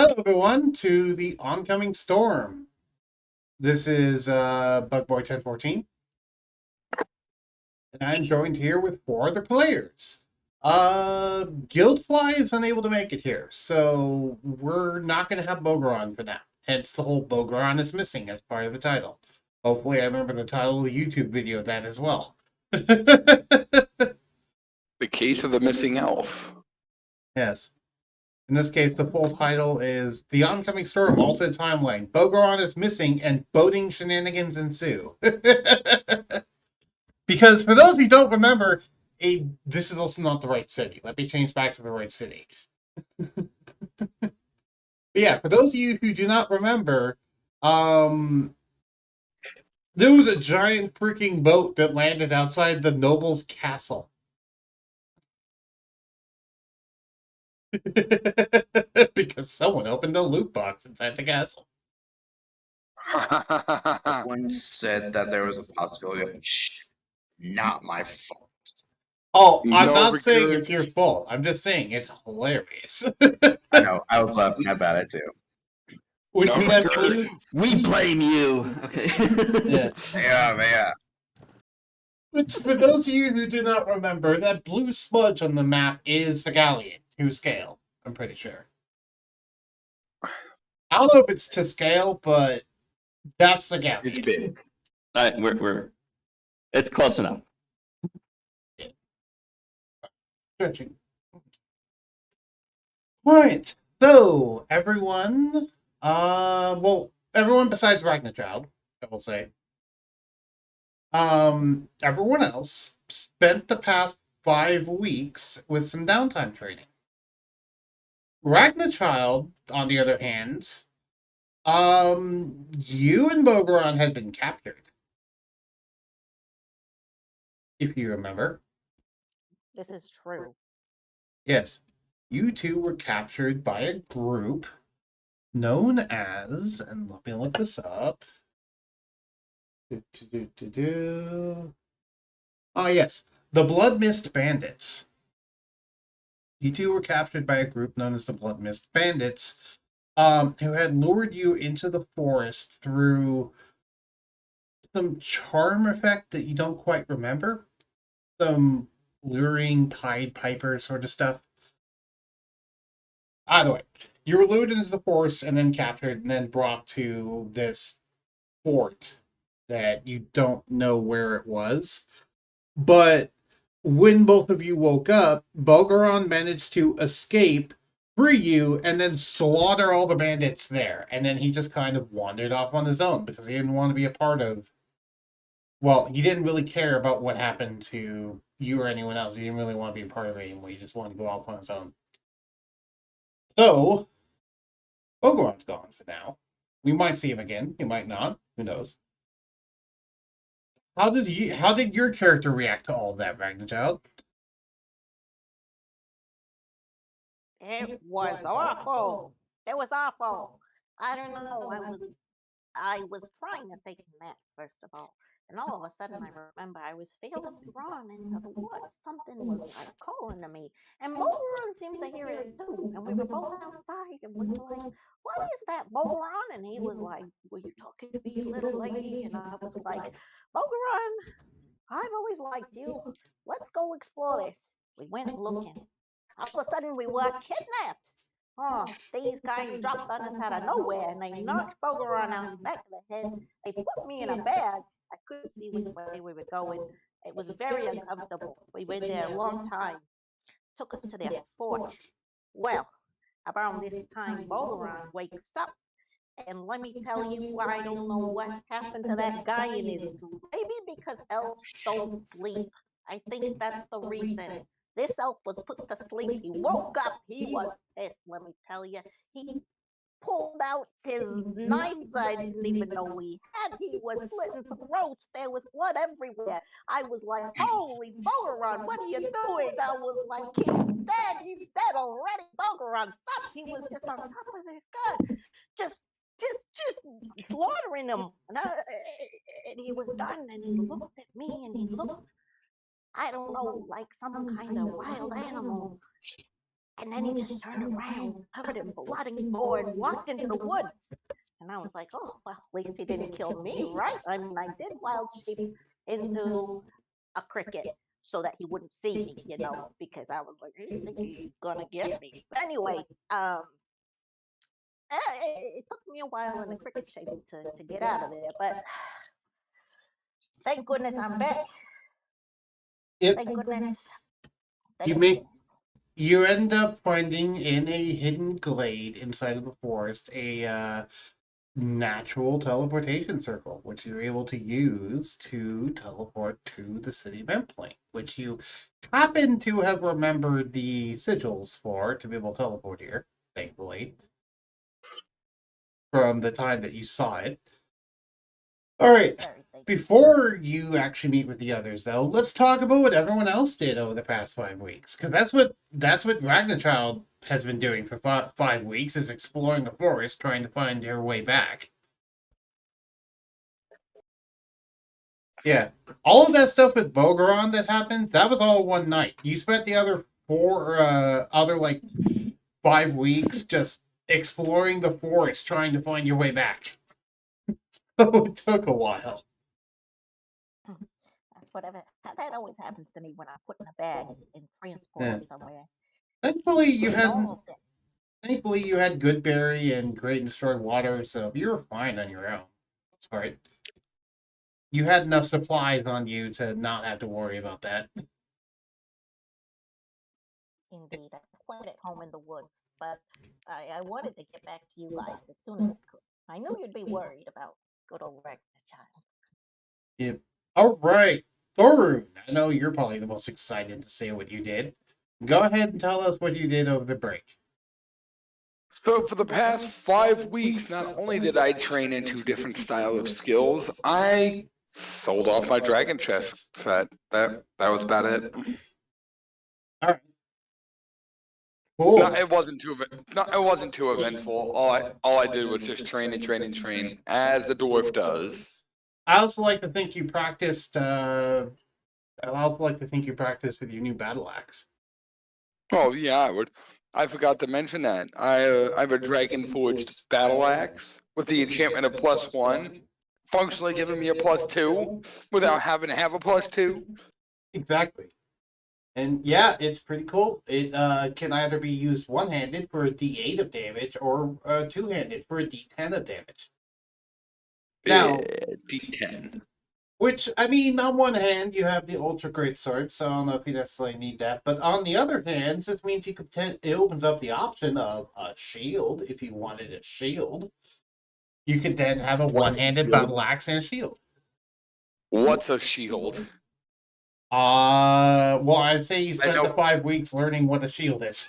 Hello, everyone, to the Oncoming Storm. This is Bugboy1014, and I'm joined here with four other players. Guildfly is unable to make it here, so we're not going to have Bogoran for now. Hence, the whole Bogoran is missing as part of the title. Hopefully, I remember the title of the YouTube video of that as well. The Case of the Missing Elf. Yes. In this case, the full title is The Oncoming Storm, Alternate Timeline. Bogoran is missing and boating shenanigans ensue. Because for those who don't remember, this is also not the right city. Let me change back to the right city. But yeah, for those of you who do not remember, there was a giant freaking boat that landed outside the noble's castle. Because someone opened a loot box inside the castle. Someone said that there was a possibility of not my fault. Oh, I'm No, not because- saying it's your fault. I'm just saying it's hilarious. I know. I was laughing about it too. Which No, you have because- We blame you. Okay. Yeah. Yeah. Which, for those of you who do not remember, that blue smudge on the map is the galleon to scale. I'm pretty sure. I don't know if it's to scale, but that's the galleon. It's big. We're it's close enough. Stretching. Right. So everyone, everyone besides Ragnarchild, I will say. Everyone else spent the past 5 weeks with some downtime training. Ragnarchild, on the other hand, you and Bogoran had been captured. If you remember. This is true. Yes. You two were captured by a group known as, and let me look this up. Oh, yes. The Blood Mist Bandits. You two were captured by a group known as the Blood Mist Bandits, who had lured you into the forest through some charm effect that you don't quite remember. Some luring Pied Piper sort of stuff. Either way, you were lured into the forest and then captured and then brought to this fort that you don't know where it was. But when both of you woke up, Bogoran managed to escape, free you, and then slaughter all the bandits there. And then he just kind of wandered off on his own because he didn't want to be a part of... Well, he didn't really care about what happened to you or anyone else. He didn't really want to be a part of it anymore. He just wanted to go off on his own. So, Bogoran's gone for now. We might see him again. We might not. Who knows? How did your character react to all of that, Ragnarchild? It was awful. It was awful. I don't know. I was trying to take a nap first of all, and all of a sudden I remember I was feeling drawn into the woods. Something was like calling to me, and Bogoran seemed to hear it too. And we were both outside, and we were like, "What is that, Bogoran?" And he was like, "Were you talking to me, little lady?" And I was like, "Bogoran, I've always liked you. Let's go explore this." We went looking. All of a sudden, we were kidnapped. Oh, these guys dropped on us out of nowhere, and they knocked Bogoran out the back of the head. They put me in a bag. I couldn't see which way we were going. It was very uncomfortable. We were there a long time. Took us to their fort. Well, around this time, Bogoran wakes up. And let me tell you, I don't know what happened to that guy in his dream. Maybe because elves don't sleep. I think that's the reason. This elf was put to sleep. He woke up. He was pissed, let me tell you. He pulled out his knives I didn't even know we had. He was slitting throats. There was blood everywhere. I was like, "Holy Bogoran, what are you doing?" I was like, he's dead already. Bogoran, stop. He was just on top of this gun. Just slaughtering him. And he was done, and he looked at me, and he looked, I don't know, like some kind of wild animal. And then he just turned around, covered in blood and gore, and walked into the woods. And I was like, oh, well, at least he didn't kill me, right? I mean, I did wild shape into a cricket so that he wouldn't see me, because I was like, I think he's gonna get me. But anyway, it took me a while in the cricket shape to get out of there, but thank goodness I'm back. It, Thank goodness. You Thank make- goodness. you end up finding in a hidden glade inside of the forest a natural teleportation circle, which you're able to use to teleport to the city of Endplane, which you happen to have remembered the sigils for to be able to teleport here, thankfully, from the time that you saw it. All right. Very thankful. Before you actually meet with the others, though, let's talk about what everyone else did over the past 5 weeks, because that's what Ragnarchild has been doing for 5 weeks, is exploring the forest, trying to find her way back. Yeah, all of that stuff with Bogoran that happened, that was all one night. You spent the other 5 weeks just exploring the forest, trying to find your way back. So it took a while. That's whatever. That always happens to me when I put in a bag and transport Yeah. somewhere. Thankfully, you had Normal thing. Goodberry and Great and Destroyed Water, so you were fine on your own. That's right. You had enough supplies on you to not have to worry about that. Indeed, I'm quite at home in the woods, but I wanted to get back to you guys as soon as I could. I knew you'd be worried about good old Ragnarchild. Yep. All right, Thorun. I know you're probably the most excited to say what you did. Go ahead and tell us what you did over the break. So for the past 5 weeks, not only did I train into different style of skills, I sold off my dragon chest set. That was about it. All right. Cool. No, it wasn't too eventful. All I did was just train and train and train, as the dwarf does. I also like to think you practiced. I also like to think you practiced with your new battle axe. Oh yeah, I would. I forgot to mention that. I have a dragon forged battle axe with the enchantment of +1, functionally giving me a +2 without having to have a +2. Exactly. And yeah, it's pretty cool. It can either be used one-handed for a D8 of damage or two-handed for a D10 of damage. Now, Yeah, D10. which, I mean, on one hand, you have the Ultra Great Sword, so I don't know if you necessarily need that. But on the other hand, this means you could it opens up the option of a shield if you wanted a shield. You could then have a one-handed battle axe and a shield. What's a shield? Well, I'd say you I spent know. the 5 weeks learning what a shield is.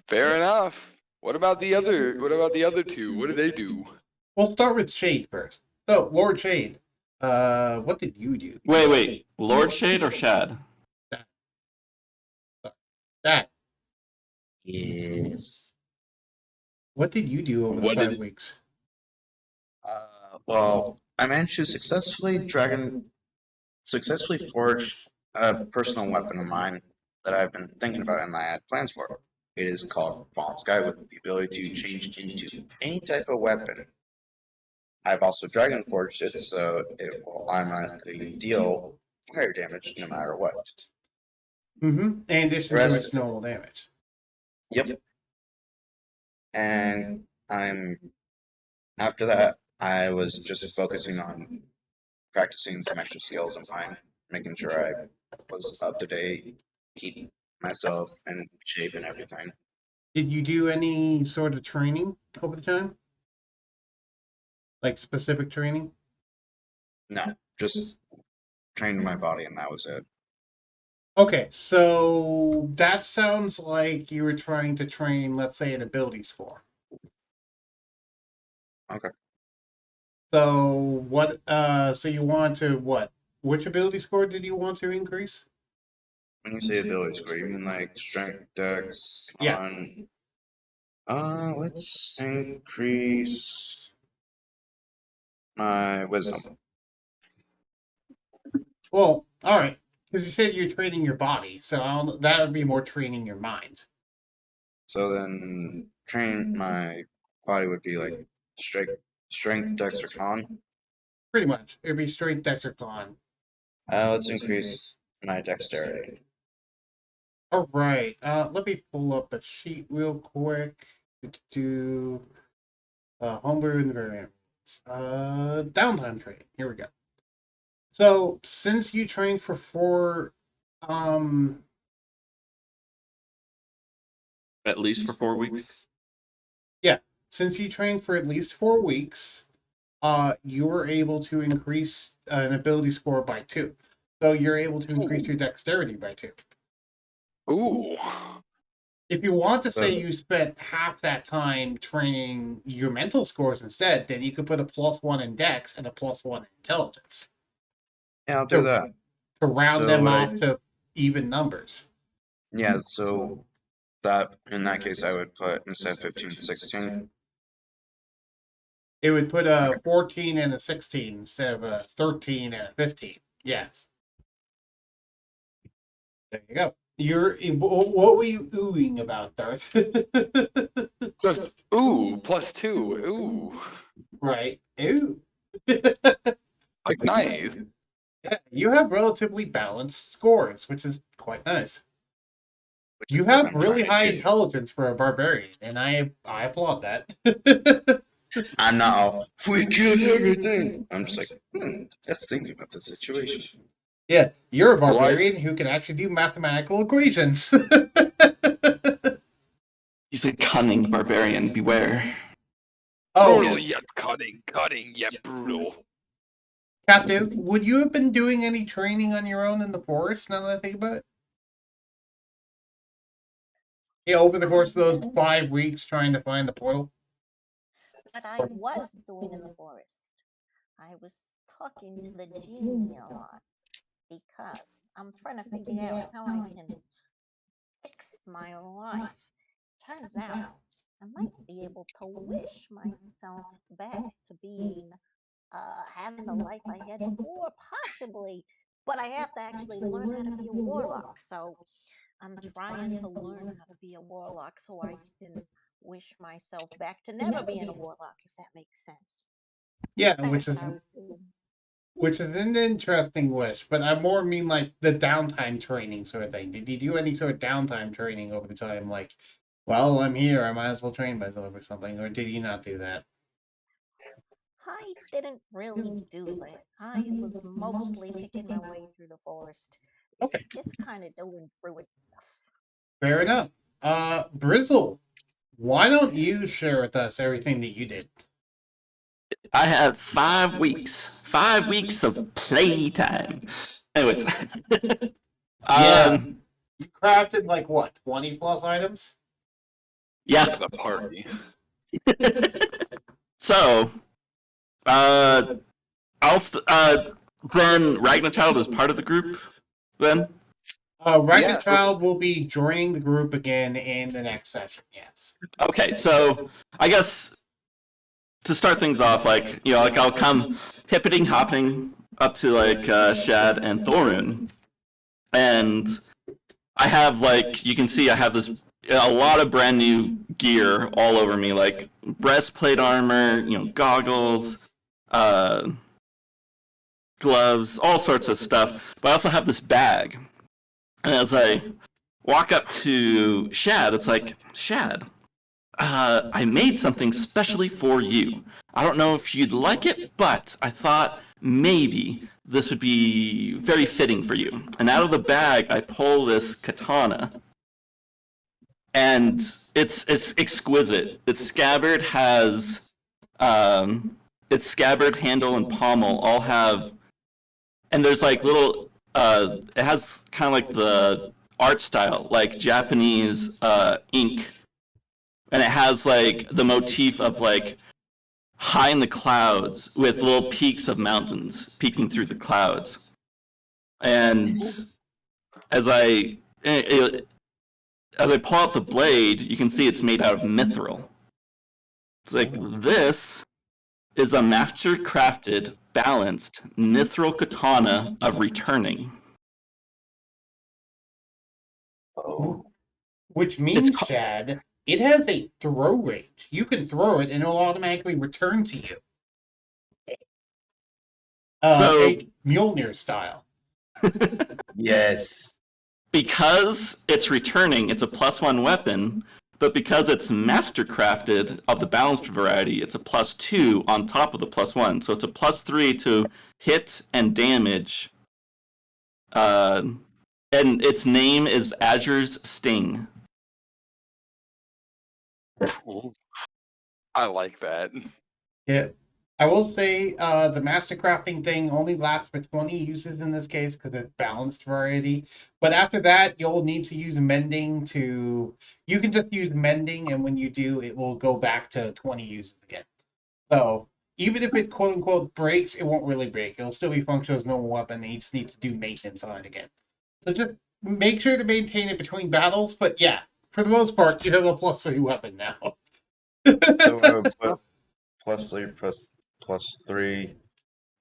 Fair enough. What about the other? What about the other two? What do they do? We'll start with Shade first. So, Lord Shade, what did you do? Wait. Lord Shade or Shad? That. Yes. What did you do over the What did 5 it- weeks? Well, I managed to successfully forge a personal weapon of mine that I've been thinking about and I had plans for. It is called Fallen Sky with the ability to change into any type of weapon. I've also dragon forged it, so it will automatically deal fire damage no matter what. Mm-hmm. In addition to Rest- its normal damage. Yep. And after that, I was just focusing on practicing some extra skills of mine, making sure I was up to date, keep myself in shape and everything. Did you do any sort of training over the time? Like specific training? No, just trained my body and that was it. Okay, so that sounds like you were trying to train, let's say, an ability score. Okay. So what so you want to what? Which ability score did you want to increase? When you say ability score, you mean like strength, dex, Yeah. on. Let's increase my wisdom. Well, all right. Because you said you're training your body, so that would be more training your mind. So then, training my body would be like strength, dex, or con. Pretty much. It'd be straight dex or con. Let's increase my dexterity. All right. Let me pull up a sheet real quick to do homebrew and variants. Downtime training. Here we go. So since you trained for 4, At least for 4 weeks. yeah, since you trained for at least 4 weeks, you were able to increase an ability score by 2. So you're able to increase your dexterity by 2. Ooh. If you want to say you spent half that time training your mental scores instead, then you could put a +1 in dex and a +1 in intelligence Yeah, I'll do that. to round So them what off to even numbers. Yeah, so that in that case, I would put instead of 15, 16. It would put a 14 and a 16 instead of a 13 and a 15. Yeah. There you go. What were you oohing about, Darth? Just ooh, +2. Ooh. Right. Ooh. Like nice. Yeah, you have relatively balanced scores, which is quite nice. Which is You what have I'm really trying to high achieve. intelligence for a barbarian, and I applaud that. I'm not all, we killed everything. I'm just like, let's think about the situation. Yeah, you're a I like- barbarian who can actually do mathematical equations. He's a cunning barbarian. Beware. Oh, Brutal yes. yet cutting yet brutal. Captive, would you have been doing any training on your own in the forest now that I think about it? Yeah, over the course of those 5 weeks trying to find the portal? But I was doing in the forest. I was talking to the genie a lot because I'm trying to figure out how I can fix my life. Turns out I might be able to wish myself back to being having the life I had before, possibly. But I have to actually learn how to be a warlock. So I'm trying to learn how to be a warlock so I can wish myself back to never being a warlock, if that makes sense. Yeah, That's which what is I was doing. an interesting wish, but I more mean like the downtime training sort of thing. Did you do any sort of downtime training over the time? Like, well, I'm here, I might as well train myself or something, or did you not do that? I didn't really do that. I was mostly picking my way through the forest. Okay. Just kind of doing druid stuff. Fair enough. Brizzle, why don't you share with us everything that you did? I have 5 weeks. 5 weeks of playtime. Anyways. Yeah. You crafted like what, 20 plus items? Yeah. The party. So, then Ragnarchild is part of the group. Then. Ragnarchild will be joining the group again in the next session. Yes. Okay, so I guess to start things off, like I'll come hippeting hopping up to like Shad and Thorun, and I have you can see I have a lot of brand new gear all over me, like breastplate armor, goggles, gloves, all sorts of stuff. But I also have this bag, and as I walk up to Shad, it's like, Shad, I made something specially for you. I don't know if you'd like it, but I thought maybe this would be very fitting for you. And out of the bag, I pull this katana. And it's exquisite. Its scabbard has, its scabbard, handle, and pommel all have, and there's like little, it has kind of like the art style, like Japanese ink. And it has like the motif of like high in the clouds with little peaks of mountains peeking through the clouds. And as I pull out the blade, you can see it's made out of mithril. It's like, this is a master-crafted, balanced mithril katana of returning. Oh. Which means, Shad, it has a throw range. You can throw it and it'll automatically return to you. A Mjolnir style. Yes. Because it's returning, it's a +1 weapon, but because it's mastercrafted of the balanced variety, it's a +2 on top of the +1. So it's a +3 to hit and damage. And its name is Azure's Sting. Ooh, I like that. Yeah. I will say the master crafting thing only lasts for 20 uses in this case because it's balanced variety. But after that, you'll need to use mending to. You can just use mending, and when you do, it will go back to 20 uses again. So even if it quote unquote breaks, it won't really break. It'll still be functional as a normal weapon, and you just need to do maintenance on it again. So just make sure to maintain it between battles. But yeah, for the most part, you have a +3 weapon now. So but +3,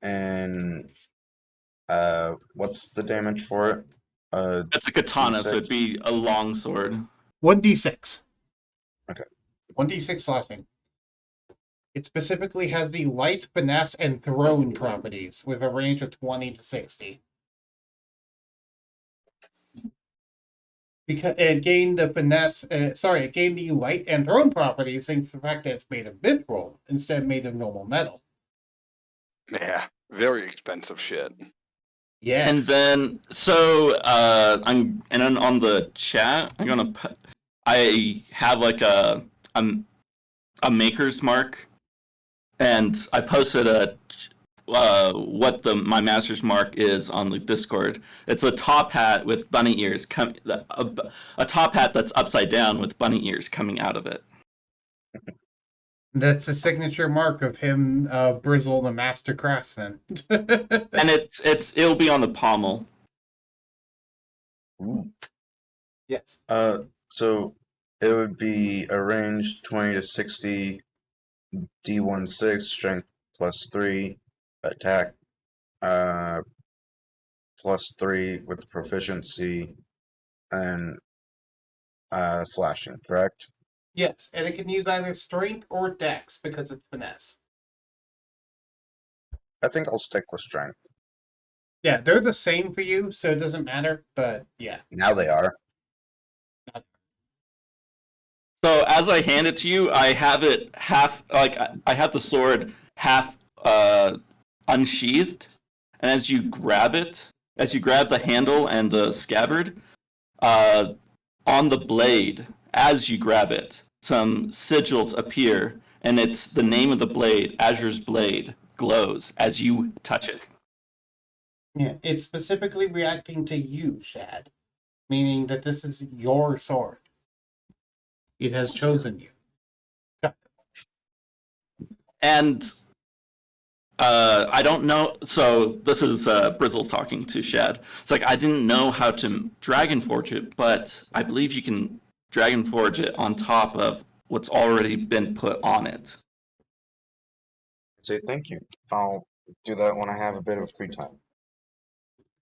and what's the damage for it? It's a katana, so it'd D6? be a long sword. 1d6. Okay. 1d6 slashing. It specifically has the light, finesse, and thrown properties with a range of 20 to 60. Because it gained the finesse, it gained the light and thrown properties thanks to the fact that it's made of mithril instead of made of normal metal. Yeah, very expensive shit. Yes. And then, then on the chat, I'm gonna put, I have like a maker's mark, and I posted what my master's mark is on the Discord. It's a top hat with bunny ears a top hat that's upside down with bunny ears coming out of it. That's a signature mark of him, Brizzle, the master craftsman. And it'll be on the pommel. Ooh. Yes. So it would be a range 20 to 60, D16, strength +3, attack +3 with proficiency, and slashing, correct? Yes, and it can use either strength or dex because it's finesse. I think I'll stick with strength. Yeah, they're the same for you, so it doesn't matter, but yeah. Now they are. So as I hand it to you, I have it half, like I have the sword half unsheathed, and as you grab the handle and the scabbard, on the blade, as you grab it, some sigils appear, and it's the name of the blade, Azure's Blade, glows as you touch it. Yeah, it's specifically reacting to you, Shad, meaning that this is your sword. It has chosen you. And I don't know. So this is Brizzle talking to Shad. It's like I didn't know how to Dragonforge it, but I believe you can Dragonforge it on top of what's already been put on it. Say thank you. I'll do that when I have a bit of free time.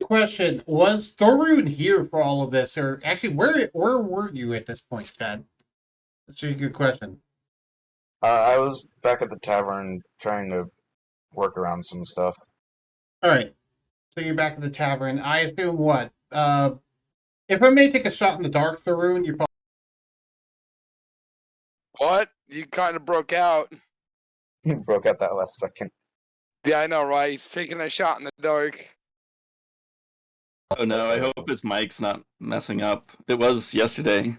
Question: was Thorun here for all of this, or actually, where were you at this point, Shad? That's a good question. I was back at the tavern trying to work around some stuff. All right, so you're back at the tavern. I assume what? If I may take a shot in the dark, Thorun, you're probably. What? You kind of broke out. Broke out that last second. Yeah, I know, right? He's taking a shot in the dark. Oh no, I hope his mic's not messing up. It was yesterday.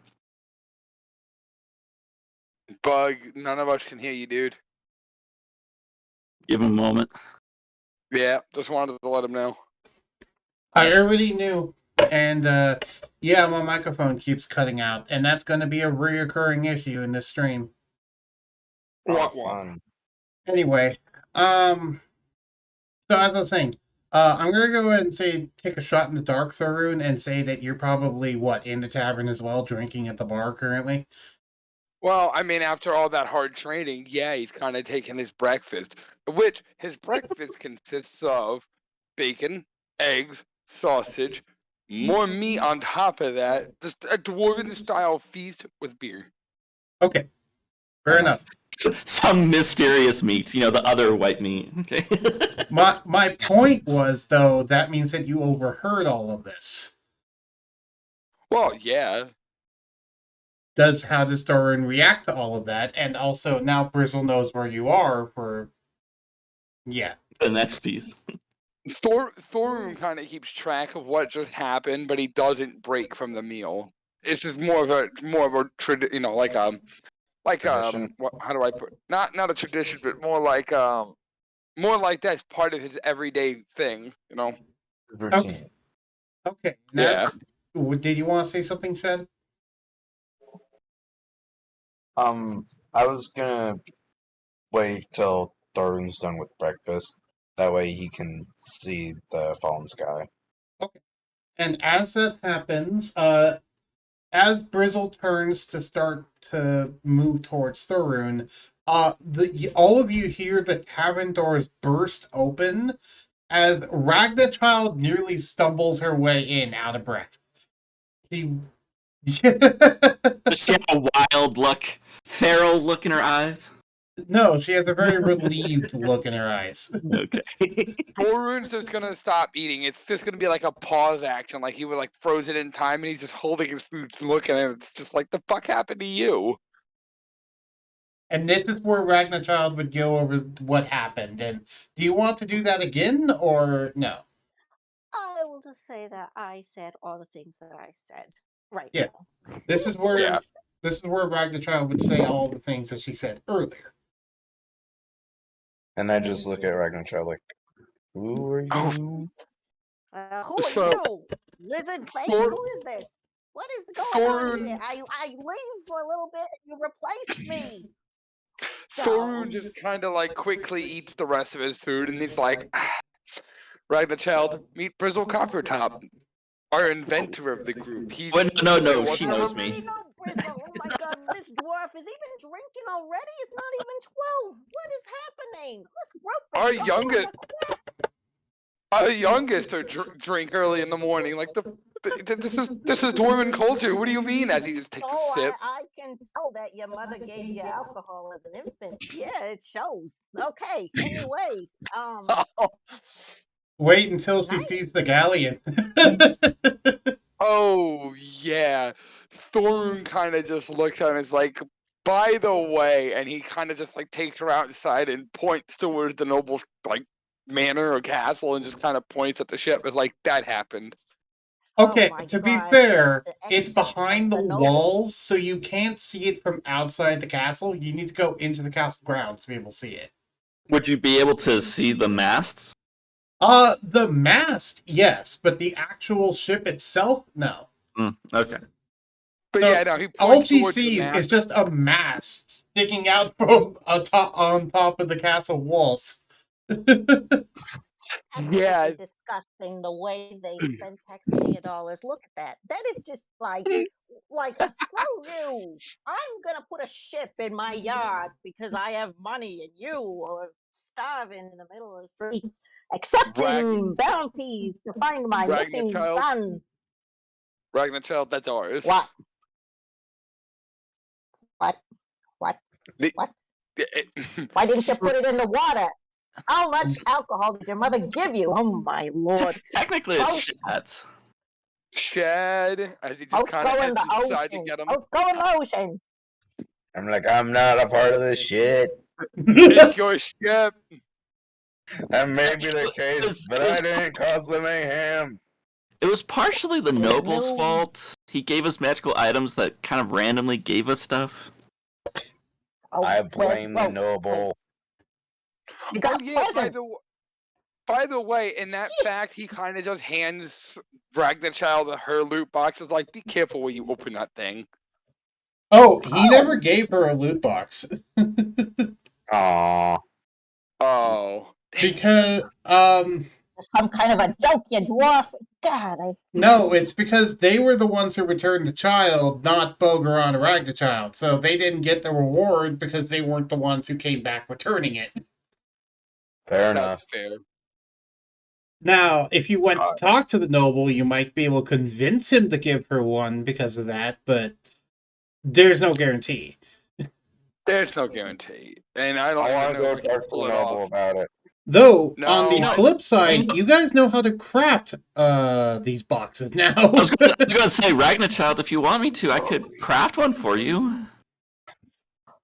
Bug, none of us can hear you, dude. Give him a moment. Yeah, just wanted to let him know. I already knew, and yeah, my microphone keeps cutting out, and that's going to be a reoccurring issue in this stream. Oh, fun. Anyway, so as I was saying, I'm gonna go ahead and say take a shot in the dark, Thorun, and say that you're probably in the tavern as well, drinking at the bar currently. Well, I mean, after all that hard training, yeah, he's kind of taking his breakfast, which his breakfast consists of bacon, eggs, sausage, More meat on top of that. Just a dwarven-style feast with beer. Okay, fair enough. Some mysterious meat, the other white meat. Okay. My point was, though, that means that you overheard all of this. Well, yeah. How does Doran react to all of that? And also, now Brizzle knows where you are for... Yeah. The next piece. Thorin kind of keeps track of what just happened, but he doesn't break from the meal. It's just more of a Tradition. how do I put, not a tradition, but more like that's part of his everyday thing, Routine. Okay. Yeah. Did you want to say something, Shed? I was gonna wait till Thorin's done with breakfast. That way he can see the fallen sky. Okay. And as that happens, as Brizzle turns to start to move towards Thorun, all of you hear the cabin doors burst open as Ragnachild nearly stumbles her way in, out of breath. She Does she have a wild look, feral look in her eyes? No, she has a very relieved look in her eyes. Okay. Thorin's just gonna stop eating. It's just gonna be like a pause action, like he would like froze it in time, and he's just holding his food, looking at it. It's just like, the fuck happened to you? And this is where Ragnachild would go over what happened. And do you want to do that again, or no? I will just say that I said all the things that I said right Yeah. now. This is where Yeah. Ragnachild would say all the things that she said earlier. And I just look at Ragnarchild like, who are you? Who are So- you? Lizard face? Thor- Who is this? What is going on here? Thorin- I leave for a little bit and you replaced me. Thorin just kind of like quickly eats the rest of his food, and he's like, Ragnachild, meet Brizzle Coppertop, our inventor of the group. He's Well, no, what's she her- knows already me. know Brizzle. Oh my god, this dwarf is even drinking already? It's not even 12. What is happening? This group Our is going youngest- on a Our youngest are drink early in the morning. Like this is dwarven culture. What do you mean? As he just takes a sip. I can tell that your mother gave you alcohol as an infant. Yeah, it shows. Okay. Anyway, Wait until she Nice. sees the galleon. Oh yeah. Thorin kind of just looks at him and is like, by the way, and he kind of just like takes her outside and points towards the noble's like manor or castle and just kind of points at the ship. It's like, that happened. Okay, Oh my to be God. fair, The it's behind the the noble- walls, so you can't see it from outside the castle. You need to go into the castle grounds to be able to see it. Would you be able to see the masts? The mast, yes, but the actual ship itself, no. Okay. But So, yeah, no, he points All she towards the sees map. is just a mast sticking out from on top of the castle walls. Yeah. Absolutely disgusting the way they spend taxpayer dollars. Look at that. That is just like a screw you. I'm gonna put a ship in my yard because I have money and you are starving in the middle of the streets, accepting bounties to find my missing Ragnachild. son. Ragnachild, that's ours. What? What? Why didn't you put it in the water? How much alcohol did your mother give you? Oh my lord. Technically, Oh. it's Shad's. Shad, as he just Let's kind of go heads in the inside to ocean. get him. Let's go in the ocean. I'm like, I'm not a part of this shit. It's your ship. That may be the It case, was- but it was- I didn't cause the mayhem. It was partially the noble's No. fault. He gave us magical items that kind of randomly gave us stuff. Oh, I where's blame the Rope? noble. You got Oh yeah, presents. by the way, in that fact, he kind of just hands Ragnachild her loot box. It's like, be careful when you open that thing. Oh, he never gave her a loot box Aww. Oh. because Some kind of a joke, you dwarf. God, no, it's because they were the ones who returned the child, not Bogoran or Ragnachild. So they didn't get the reward because they weren't the ones who came back returning it. Fair enough. That's fair. Now, if you went to talk to the noble, you might be able to convince him to give her one because of that, but there's no guarantee. There's no guarantee, and I don't I want even to know go if I can talk to pull the it noble off. about it. Though, No, on the I- flip side, you guys know how to craft these boxes now. I was gonna say, Ragnarchild, if you want me to, I could craft one for you.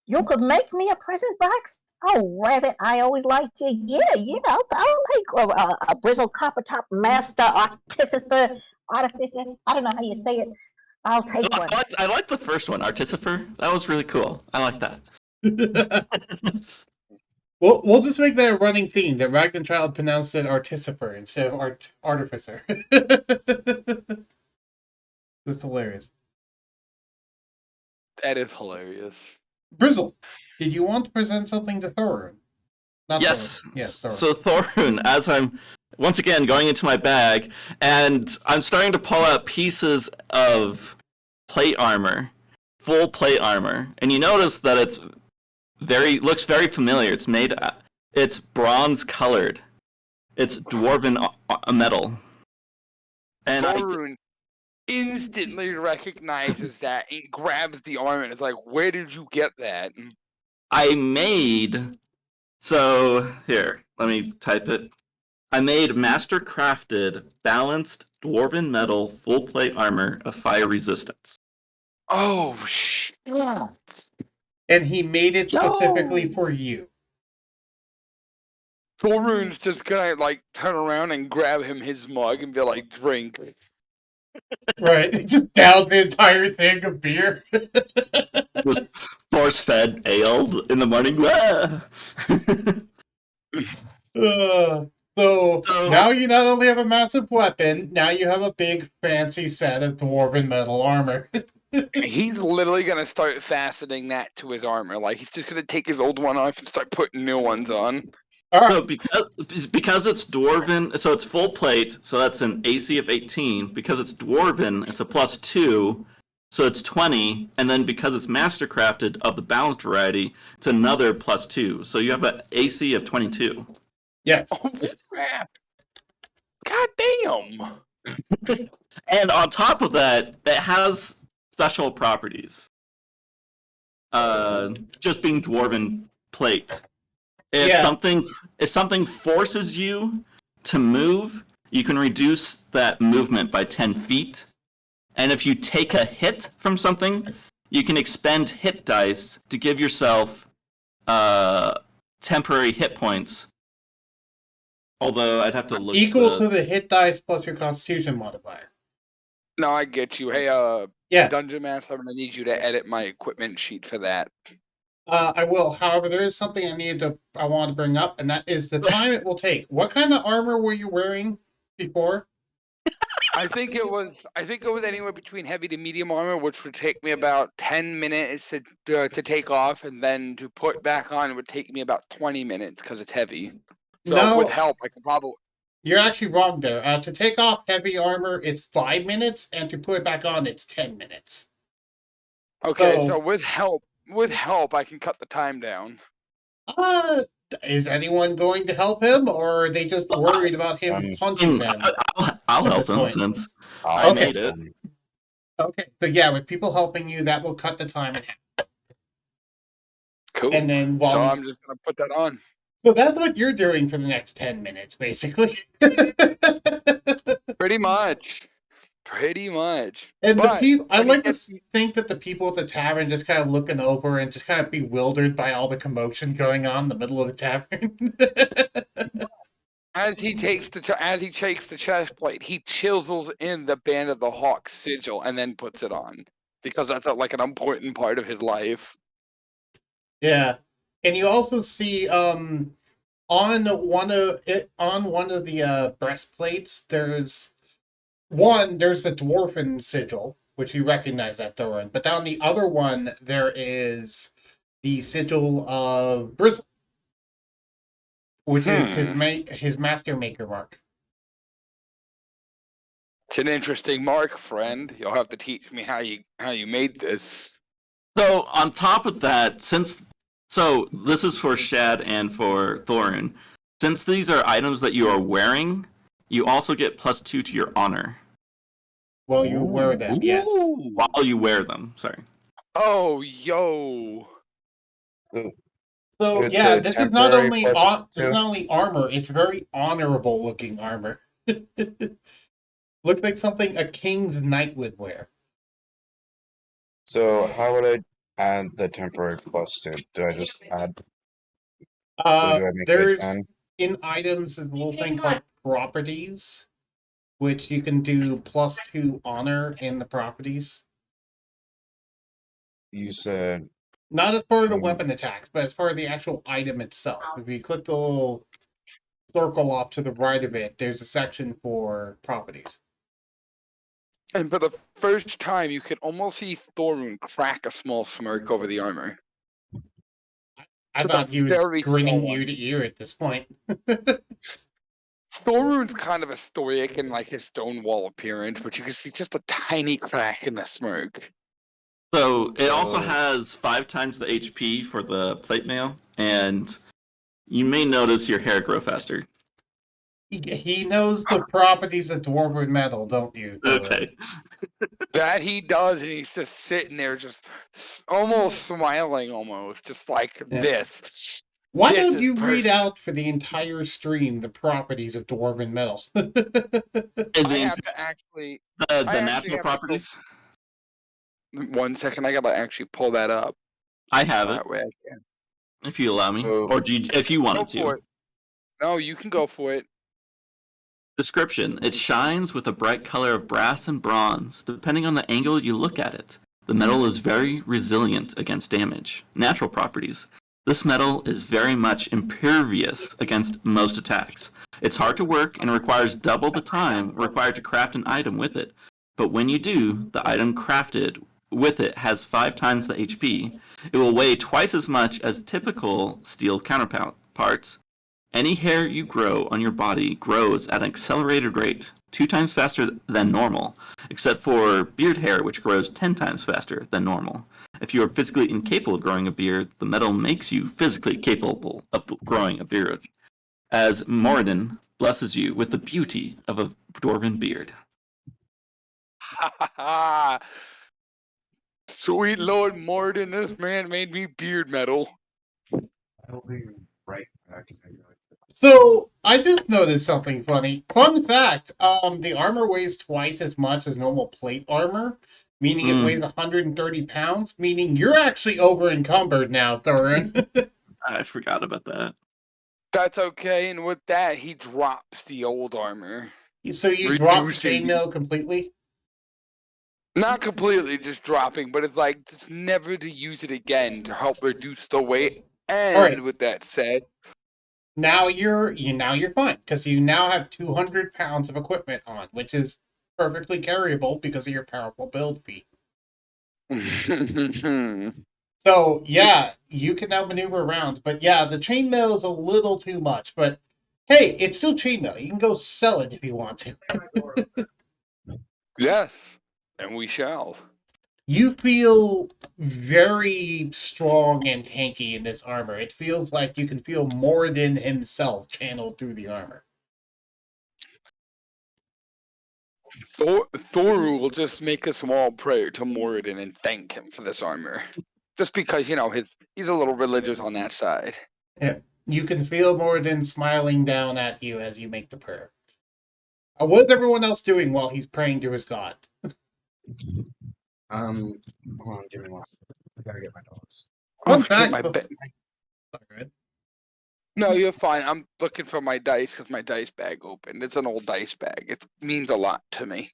You could make me a present box? Oh, Rabbit, I always liked you. Yeah, I'll make a Brizzle Copper Top Master Artificer. Artificer. I don't know how you say it. I'll take one. I like the first one, Artificer. That was really cool. I like that. We'll just make that a running theme that Ragnarchild pronounced it Artificer instead of Artificer. That's hilarious. that is hilarious. Brizzle, did you want to present something to Thorin? Not Yes. Thorin. Yes, Thorin. So Thorun, as I'm once again going into my bag, and I'm starting to pull out pieces of plate armor, full plate armor, and you notice that looks very familiar. It's bronze colored. It's dwarven metal. And Thorun instantly recognizes that and grabs the arm and is like, "Where did you get that?" I made. So here, let me type it. I made master crafted, balanced dwarven metal full plate armor of fire resistance. Oh shit! And he made it specifically for you. Thorun's just gonna like turn around and grab him his mug and be like, "Drink." Right. Just down the entire thing of beer. Just force fed, aled in the morning. So So- now you not only have a massive weapon, now you have a big fancy set of dwarven metal armor. He's literally gonna start fastening that to his armor. Like he's just gonna take his old one off and start putting new ones on. All right. So because it's dwarven, so it's full plate, so that's an AC of 18. Because it's dwarven, it's a +2, so it's 20. And then because it's mastercrafted of the balanced variety, it's another +2. So you have an AC of 22. Yes. Oh crap! God damn! And on top of that, it has special properties. Just being dwarven plate. If something forces you to move, you can reduce that movement by 10 feet. And if you take a hit from something, you can expend hit dice to give yourself temporary hit points. Although I'd have to look Equal to the hit dice plus your constitution modifier. No, I get you. Hey, Yeah. Dungeon Master, I'm gonna need you to edit my equipment sheet for that. I will. However, there is something I want to bring up, and that is the time it will take. What kind of armor were you wearing before? I think it was anywhere between heavy to medium armor, which would take me about 10 minutes to take off, and then to put back on would take me about 20 minutes because it's heavy. So No. with help, I could probably. You're actually wrong there. To take off heavy armor, it's 5 minutes, and to put it back on, it's 10 minutes. Okay, So- so with help, I can cut the time down. Is anyone going to help him, or are they just worried about him punching them? I'll at help this him point? since I Okay. made it. Okay, so yeah, with people helping you, that will cut the time in half. Cool. And then while So you- I'm just gonna put that on. So that's what you're doing for the next 10 minutes, basically. Pretty much. And the But people, I when he like to gets- think that the people at the tavern just kind of looking over and just kind of bewildered by all the commotion going on in the middle of the tavern. As he takes the chest plate, he chisels in the Band of the Hawk sigil and then puts it on because that's like an important part of his life. Yeah, and you also see on one of the breastplates there's the dwarven sigil, which you recognize that Thorin, but on the other one there is the sigil of Brizzle, which is his master maker mark. It's an interesting mark, friend. You'll have to teach me how you made this. So on top of that, this is for Shad and for Thorin. Since these are items that you are wearing, You also get +2 to your honor Well, you wear them, yes. Ooh. while you wear them. Sorry. Oh, yo. So It's yeah, a this is not temporary only plus this is two. not only armor; it's very honorable looking armor. Looks like something a king's knight would wear. So how would I add the temporary +2? Do I just add? So do I make it a There's 10? in items a little thing called properties, which you can do +2 honor in the properties. You said Not as part of the Mm. weapon attacks, but as part of the actual item itself. If you click the little circle off to the right of it, there's a section for properties. And for the first time, you can almost see Thorun crack a small smirk over the armor. I Just thought a he was very grinning small ear one. to ear at this point. Thorun's kind of a stoic in like his stone wall appearance, but you can see just a tiny crack in the smirk. So it also So- has 5 times the HP for the plate mail, and you may notice your hair grow faster. He knows the properties of dwarven metal, don't you? Okay. That he does, and he's just sitting there, just almost smiling, almost just like Yeah. this. Why This don't is you read perfect. out for the entire stream the properties of dwarven metal? And I then have to actually. the I actually natural have to go- properties. 1 second, I gotta actually pull that up. I have it, That way I can. if you allow me, Oh. or if you Go wanted for to. it. No, you can go for it. Description: it shines with a bright color of brass and bronze, depending on the angle you look at it. The metal is very resilient against damage. Natural properties: this metal is very much impervious against most attacks. It's hard to work and requires double the time required to craft an item with it. But when you do, the item crafted with it has 5 times the HP. It will weigh twice as much as typical steel counterparts. Any hair you grow on your body grows at an accelerated rate, 2 times faster than normal, except for beard hair, which grows 10 times faster than normal. If you are physically incapable of growing a beard, the metal makes you physically capable of growing a beard, as Moradin blesses you with the beauty of a dwarven beard. Sweet Lord Morden, this man made me beard metal. I'll be right back. So I just noticed something funny. Fun fact: the armor weighs twice as much as normal plate armor, meaning it weighs 130 pounds. Meaning you're actually over encumbered now, Thorin. I forgot about that. That's okay, and with that, he drops the old armor. So you dropped Reducing- chainmail completely. Not completely just dropping, but it's like just never to use it again to help reduce the weight. And Alright. with that said, Now you're fine because you now have 200 pounds of equipment on, which is perfectly carryable because of your powerful build feat. So yeah, you can now maneuver around, but yeah, the chainmail is a little too much. But hey, it's still chainmail. You can go sell it if you want to. yes, and we shall. You feel very strong and tanky in this armor. It feels like you can feel Moradin himself channeled through the armor. Thoru will just make a small prayer to Moradin and thank him for this armor. Just because, he's a little religious on that side. Yeah. You can feel Moradin smiling down at you as you make the prayer. What's everyone else doing while he's praying to his god? Hold on, give me one second. I gotta get my dogs. Oh, Fun shit, fact, my but- bet. Sorry. No, you're fine. I'm looking for my dice because my dice bag opened. It's an old dice bag. It means a lot to me.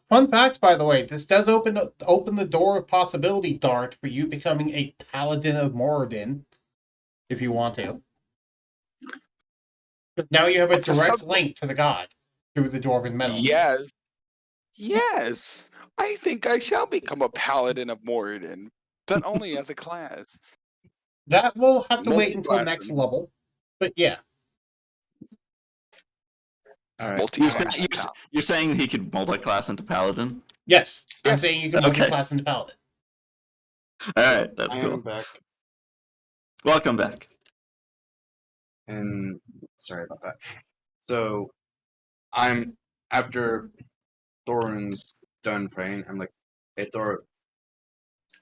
Fun fact, by the way, this does open the door of possibility, Darth, for you becoming a paladin of Moradin, if you want to. 'Cause now you have a It's a direct sub- link to the god through the dwarven metal. Yes. Yes. I think I shall become a paladin of Moradin, but only as a class. That will have to wait until Multi-classing. next level. But yeah. All right. You're saying he could multi-class into paladin? Yes. I'm Yes. saying you can Okay. multi-class into paladin. All right, that's I cool. am back, Welcome back. and sorry about that. So I'm after Thorin's done praying. I'm like, hey Thorin,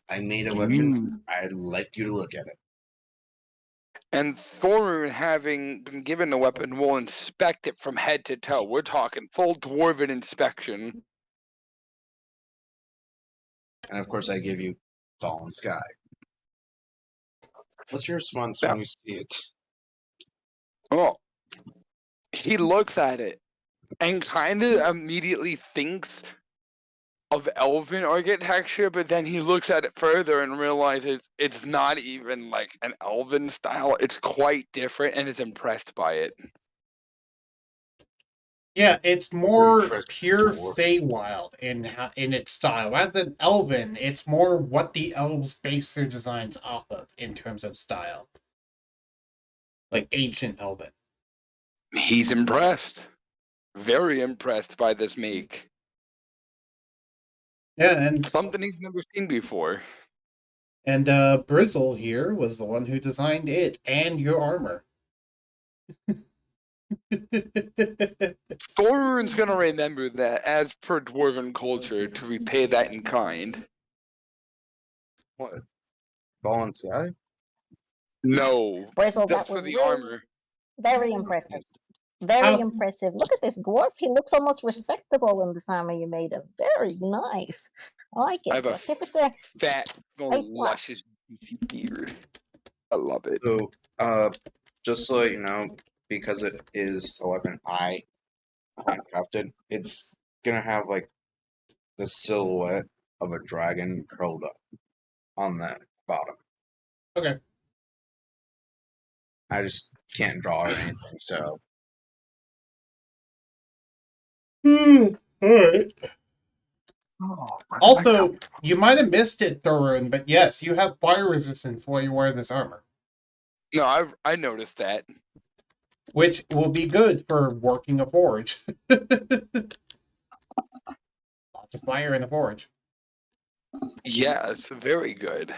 I made a weapon. I'd like you to look at it. And Thorin, having been given the weapon, will inspect it from head to toe. We're talking full dwarven inspection. And of course, I give you Fallen Sky. What's your response when you see it? Oh, he looks at it and kind of immediately thinks of elven architecture, but then he looks at it further and realizes it's not even like an elven style. It's quite different, and is impressed by it. Yeah, it's more Impressed pure dwarf. Feywild in its style. Rather than Elven, it's more what the elves base their designs off of in terms of style. Like ancient Elven. He's impressed. Very impressed by this make. Yeah, and Something he's never seen before. Brizzle here was the one who designed it and your armor. Thorin's gonna remember that as per dwarven culture to repay that in kind. What? Fallen Sky? No, Bristle, that's that for was the really armor. very impressive. Very impressive. Look at this dwarf. He looks almost respectable in this armor you made him. Very nice. I like I it. have a Magnificent. fat, A plus. luscious beard. I love it. So, just so you know, because it is a weapon I handcrafted, it's gonna have like the silhouette of a dragon curled up on the bottom. Okay. I just can't draw or anything, so Alright. Also, you might have missed it, Thorun, but yes, you have fire resistance while you wear this armor. No, I noticed that. Which will be good for working a forge. Lots of fire in the forge. Yeah, it's very good.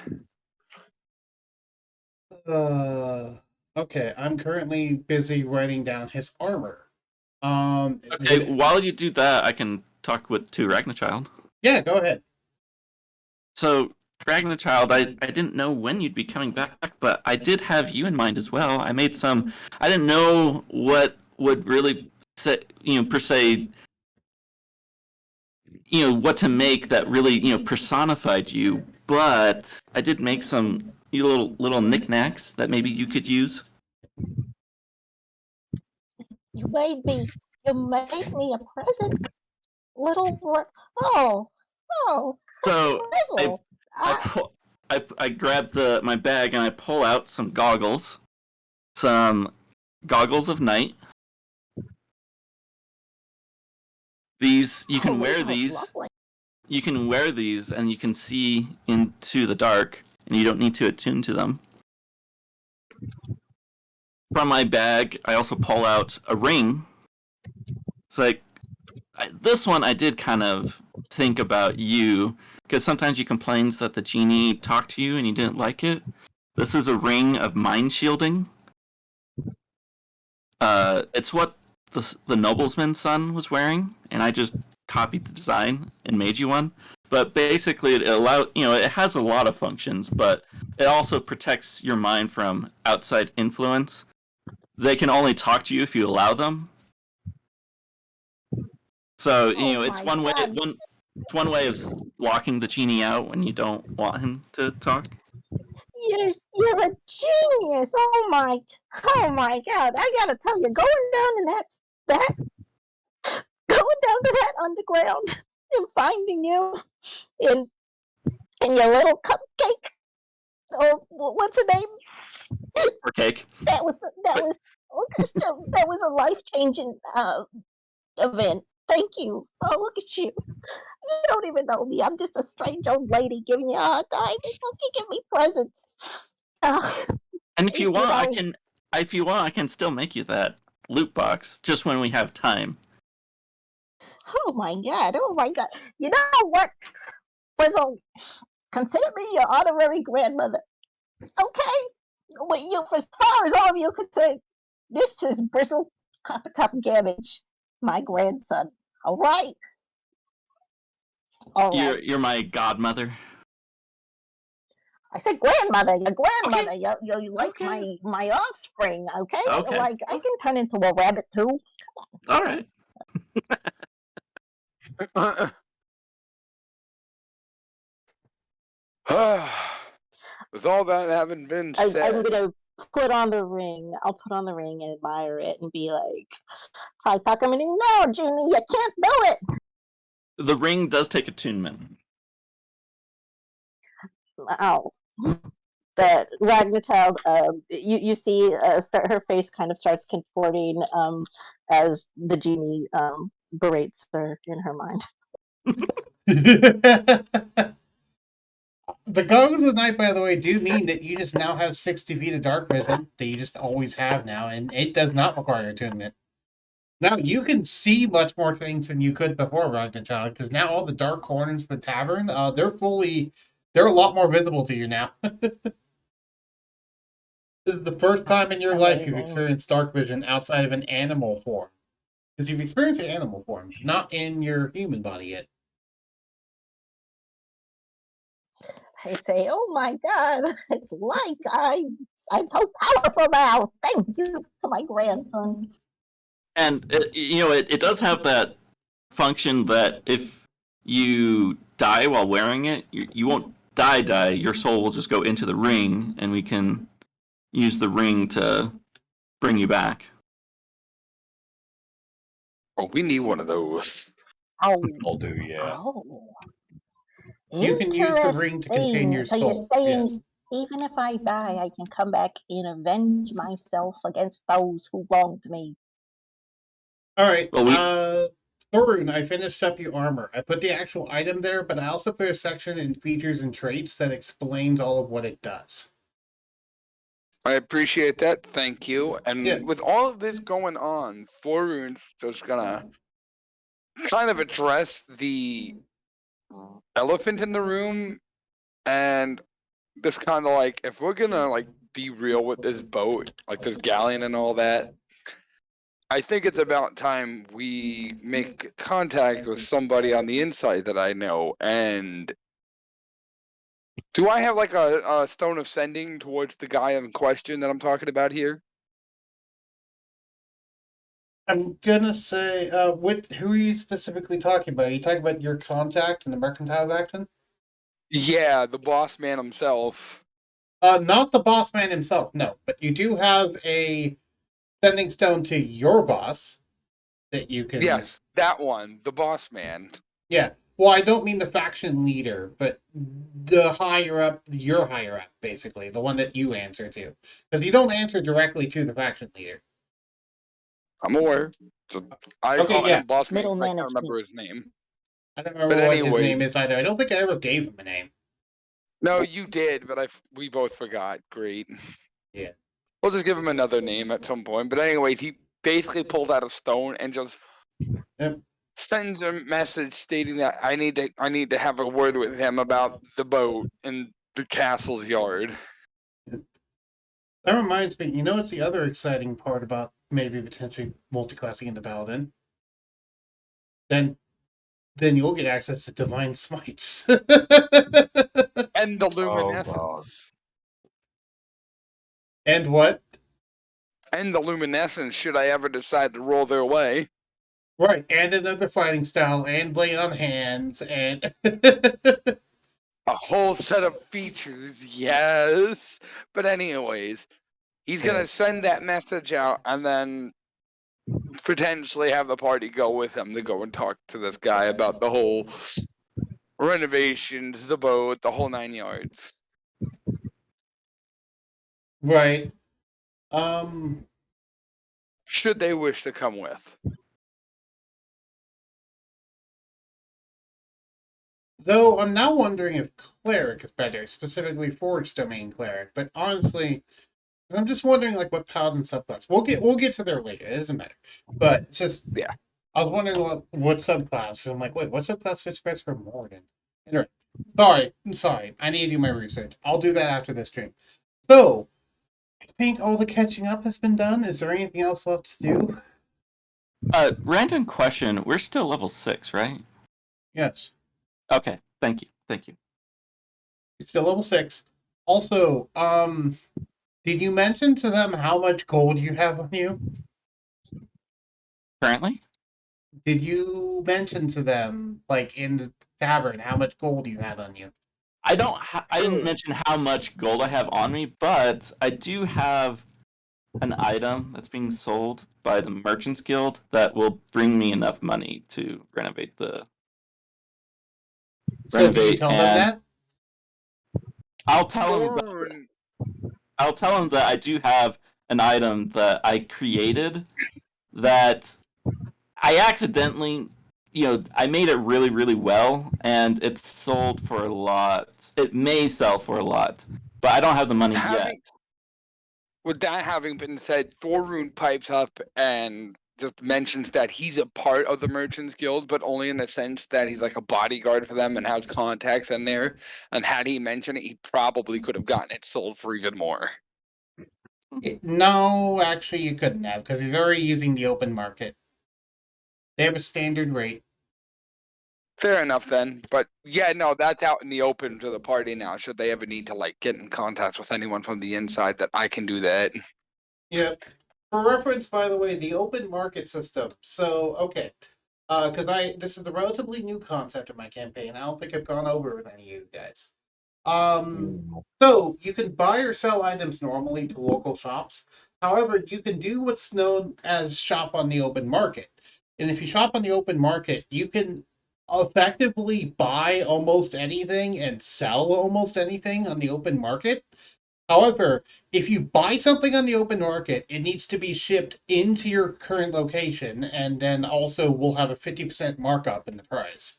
Okay, I'm currently busy writing down his armor. Okay, while you do that, I can talk to Ragnachild. Yeah, go ahead. So, Ragnachild, I didn't know when you'd be coming back, but I did have you in mind as well. I made some. I didn't know what would really say, per se, what to make that really, personified you. But I did make some little knickknacks that maybe you could use. You made me a present. Little So Bristle. I grab my bag and I pull out some goggles of night. These you can wear these. Lovely. You can wear these and you can see into the dark, and you don't need to attune to them. From my bag, I also pull out a ring. It's like this one I did kind of think about you, because sometimes you complained that the genie talked to you and you didn't like it. This is a ring of mind shielding. It's what the nobleman's son was wearing, and I just copied the design and made you one. But basically, it has a lot of functions, but it also protects your mind from outside influence. They can only talk to you if you allow them. So it's one way. It's one way of locking the genie out when you don't want him to talk. You're a genius. Oh my God. I gotta tell you, going down to that underground and finding you in your little cupcake. Or what's the name? Or cake. That was a life-changing event. Thank you. Oh, look at you. You don't even know me. I'm just a strange old lady giving you a hard time. Don't you give me presents. And if you want, I can still make you that loot box just when we have time. Oh my God. You know what, Frizzle? Consider me your honorary grandmother. Okay? As far as all of you concerned, this is Bristle Top Gammage, my grandson. All right. All right. You're my godmother. I said grandmother, your grandmother. You like Okay. my offspring, okay? Okay. Like I can turn into a rabbit too. All right. With all that having been I'm said, gonna put on the ring. I'll put on the ring and admire it and be like, try talking to me. No, Genie, you can't do it. The ring does take attunement. Oh. That Ragnarchild, you see, her face kind of starts contorting as the genie berates her in her mind. The goggles of the night, by the way, do mean that you just now have 60 feet of dark vision that you just always have now, and it does not require attunement. Now you can see much more things than you could before, Ragnarchild, because now all the dark corners of the tavern, they're a lot more visible to you now. This is the first time in your life you've Amazing. experienced dark vision outside of an animal form. Because you've experienced an animal form, not in your human body yet. I say, oh my god, it's like I'm so powerful now. Thank you to my grandson. And it does have that function that if you die while wearing it, you won't die. Your soul will just go into the ring, and we can use the ring to bring you back. oh, we need one of those. Oh, I'll do, yeah. oh. You can use the ring to contain your So you're soul. saying Yes. even if I die, I can come back and avenge myself against those who wronged me. All right. Well, Thorun, I finished up your armor. I put the actual item there, but I also put a section in features and traits that explains all of what it does. I appreciate that. Thank you. And Yeah. with all of this going on, Thorun's just gonna kind of address the elephant in the room and just kind of like, if we're gonna like be real with this boat, like this galleon and all that, I think it's about time we make contact with somebody on the inside that I know. And do I have like a stone of sending towards the guy in question that I'm talking about here? I'm gonna say, who are you specifically talking about? Are you talking about your contact in the Mercantile Action? Yeah, the boss man himself. Not the boss man himself, no. But you do have a sending stone to your boss that you can. Yes, that one, the boss man. Yeah. Well, I don't mean the faction leader, but the higher up, your higher up, basically, the one that you answer to, because you don't answer directly to the faction leader. I'm aware. I Okay, call yeah. him boss man. Middle I can't management. remember his name. I don't remember But what his anyway. name is either. I don't think I ever gave him a name. No, you did, but we both forgot. Great. Yeah. We'll just give him another name at some point. But anyway, he basically pulled out a stone and just Yep. sends a message stating that I need to have a word with him about the boat in the castle's yard. That reminds me, you know what's the other exciting part about maybe potentially multiclassing into Paladin? Then you'll get access to Divine Smites. And the Oh, luminescence. God. And what? And the luminescence, should I ever decide to roll their way. Right, and another fighting style, and blade on hands, and A whole set of features, yes. But anyways, he's going to send that message out and then potentially have the party go with him to go and talk to this guy about the whole renovations, the boat, the whole 9 yards. right. Should they wish to come with. Though I'm now wondering if cleric is better, specifically forge domain cleric. But honestly, I'm just wondering like what paladin subclass. We'll get to there later. It doesn't matter. But it's just Yeah. I was wondering what subclass. And I'm like, wait, what subclass fits best for Morden? Anyway, I'm sorry. I need to do my research. I'll do that after this stream. So I think all the catching up has been done. Is there anything else left to do? Random question. We're still level 6, right? Yes. Okay. Thank you. Thank you. It's still level 6. Also, did you mention to them how much gold you have on you? Currently? Did you mention to them, like in the tavern, how much gold you had on you? I didn't mention how much gold I have on me, but I do have an item that's being sold by the Merchants Guild that will bring me enough money to So do you renovate, tell them and that? I'll tell them Thorn. that I do have an item that I created that I accidentally, I made it really, really well, and it's sold for a lot. It may sell for a lot, but I don't have the money yet. With that having been said, Thorun pipes up and just mentions that he's a part of the Merchants Guild, but only in the sense that he's like a bodyguard for them and has contacts in there. And had he mentioned it, he probably could have gotten it sold for even more. No, actually, you couldn't have, because he's already using the open market. They have a standard rate. Fair enough then. But yeah, no, that's out in the open to the party now. Should they ever need to like get in contact with anyone from the inside, that I can do that. Yep. For reference, by the way, the open market system. So, okay. Because this is a relatively new concept in my campaign. I don't think I've gone over it with any of you guys. So you can buy or sell items normally to local shops. However, you can do what's known as shop on the open market. And if you shop on the open market, you can effectively buy almost anything and sell almost anything on the open market. However, if you buy something on the open market, it needs to be shipped into your current location, and then also will have a 50% markup in the price.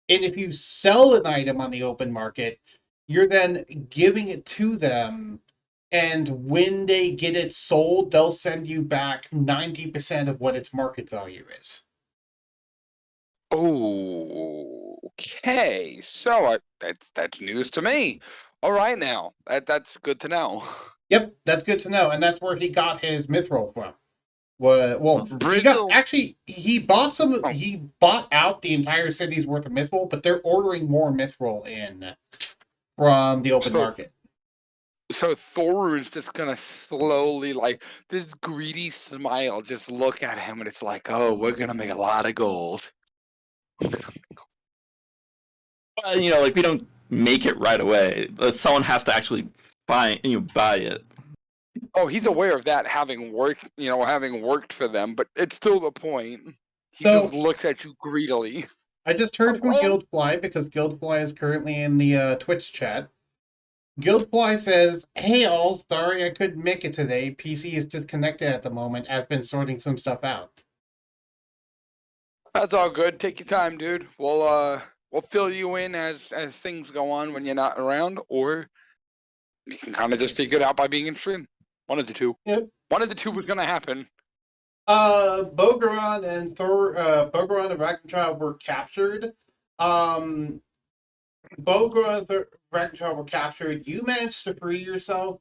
And if you sell an item on the open market, you're then giving it to them. And when they get it sold, they'll send you back 90% of what its market value is. Oh, okay. So that's news to me. All right, now that's good to know. Yep, that's good to know. And that's where he got his mithril from. Well, Brizzle. he bought some. Oh. He bought out the entire city's worth of mithril, but they're ordering more mithril in from the open market. So Thorun's just gonna slowly, like, this greedy smile, just look at him, and it's like, oh, we're gonna make a lot of gold. Like we don't make it right away. Someone has to actually buy it. Oh, he's aware of that, having worked for them, but it's still the point. He So- just looks at you greedily. I just heard from Well- Guildfly, because Guildfly is currently in the Twitch chat. Guildfly says, "Hey all, sorry I couldn't make it today. PC is disconnected at the moment. I've been sorting some stuff out." That's all good. Take your time, dude. We'll fill you in as things go on when you're not around, or you can kind of just figure it out by being in stream. One of the two. Yep. One of the two was gonna happen. Bogoran and Bogoran and Ragnchild were captured. Bogoran and Ragnchild were captured. You managed to free yourself,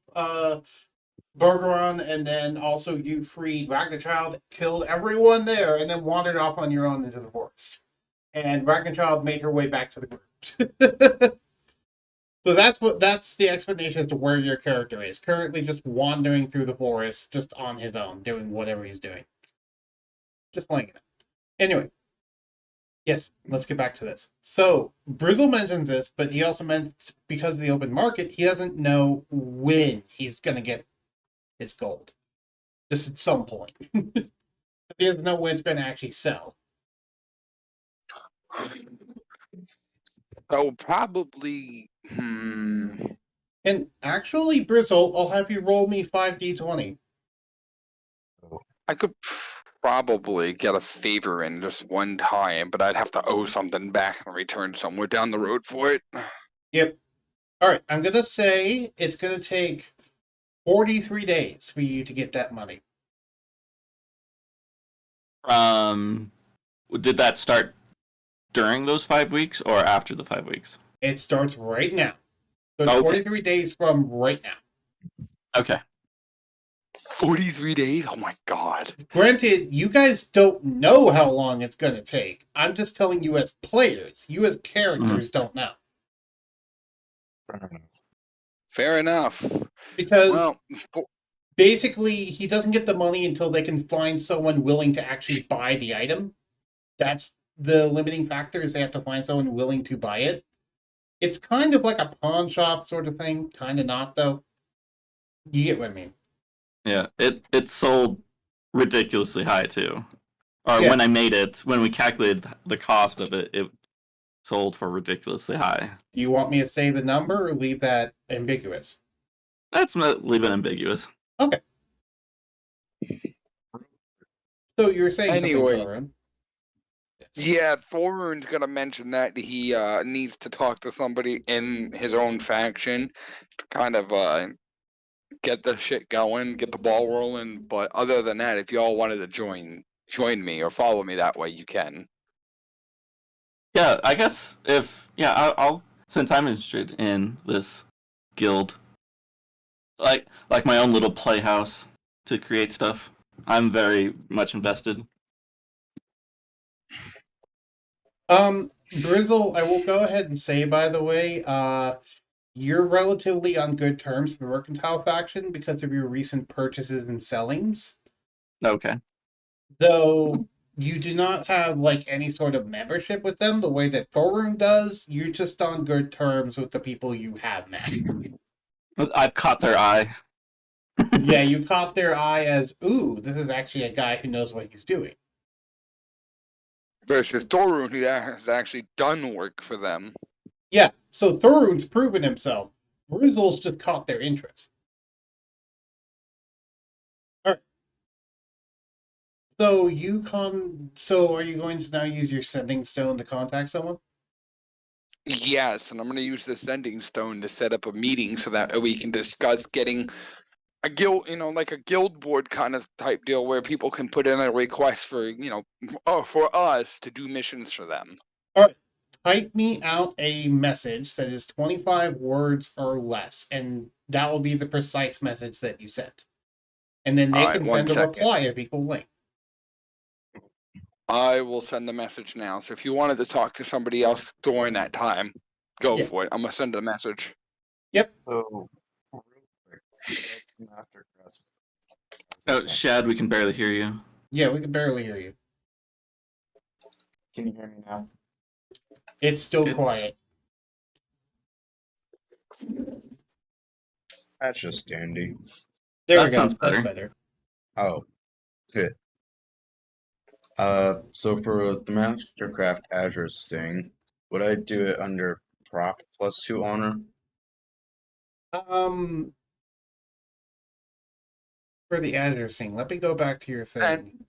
Bogoran, and then also you freed Ragnchild, killed everyone there, and then wandered off on your own into the forest. And Ragnchild made her way back to the group. So that's the explanation as to where your character is. Currently just wandering through the forest, just on his own, doing whatever he's doing. Just playing it. Anyway. Yes, let's get back to this. So, Brizzle mentions this, but he also meant because of the open market, he doesn't know when he's going to get his gold. Just at some point. He doesn't know when it's going to actually sell. Oh, probably. And actually, Brizzle, I'll have you roll me 5d20. I could probably get a favor in just one time, but I'd have to owe something back and return somewhere down the road for it. Yep. Alright, I'm going to say it's going to take 43 days for you to get that money. Did that start during those 5 weeks or after the 5 weeks? It starts right now. So it's Okay. 43 days from right now. Okay. 43 days? Oh my god. Granted, you guys don't know how long it's going to take. I'm just telling you as players. You as characters don't know. Fair enough. Because Well, basically, he doesn't get the money until they can find someone willing to actually buy the item. That's the limiting factor, is they have to find someone willing to buy it. It's kind of like a pawn shop sort of thing. Kind of not, though. You get what I mean. Yeah, it sold ridiculously high too. Or Yeah. when I made it, when we calculated the cost of it, it sold for ridiculously high. Do you want me to say the number or leave that ambiguous? Let's leave it ambiguous. Okay. So you're saying Anyway. something, Thorin? yeah, Thorun's gonna mention that he needs to talk to somebody in his own faction to kind of get the shit going, get the ball rolling. But other than that, if y'all wanted to join me or follow me that way, you can. Yeah, I guess I'll since I'm interested in this guild, like my own little playhouse to create stuff. I'm very much invested. Grizzle, I will go ahead and say, by the way, you're relatively on good terms with the Mercantile faction because of your recent purchases and sellings. Okay. Though you do not have like any sort of membership with them the way that Thorun does, you're just on good terms with the people you have met. I've caught their eye. Yeah, you caught their eye as, ooh, this is actually a guy who knows what he's doing. Versus Thorun, who has actually done work for them. Yeah, so Thorun's proven himself. Grizzle's just caught their interest. Alright. So are you going to now use your sending stone to contact someone? Yes, and I'm going to use the sending stone to set up a meeting so that we can discuss getting a guild, like a guild board kind of type deal where people can put in a request for, for us to do missions for them. Alright. Type me out a message that is 25 words or less, and that will be the precise message that you sent. And then they Alright, can 1 send a second. reply of equal length. I will send the message now. So if you wanted to talk to somebody else during that time, go Yeah. for it. I'm going to send a message. Yep. So, real quick, after Oh, Shad, we can barely hear you. Yeah, we can barely hear you. Can you hear me now? It's still quiet. That's just dandy. There That we go. sounds That's better. better. Oh, good. So for the Mastercraft Azure Sting, would I do it under prop +2 honor? For the Azure thing, let me go back to your thing. And-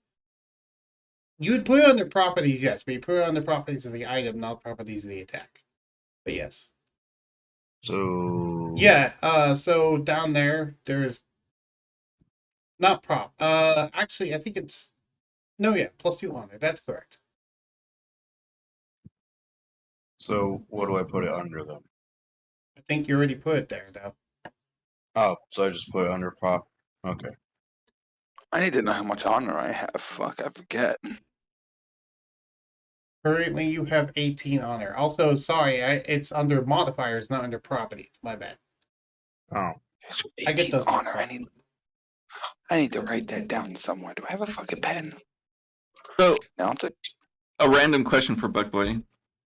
You would put it under properties, yes, but you put it under properties of the item, not properties of the attack. But yes. So Yeah, so down there's not prop. Actually I think it's +2 honor. That's correct. So what do I put it under then? I think you already put it there though. Oh, so I just put it under prop. Okay. I need to know how much honor I have. Fuck, I forget. Currently you have 18 honor. Also, sorry, it's under modifiers, not under properties. My bad. Oh, I get those honor. mixed up. I need to write that down somewhere. Do I have a fucking pen? So, No, it's a random question for Buckboy.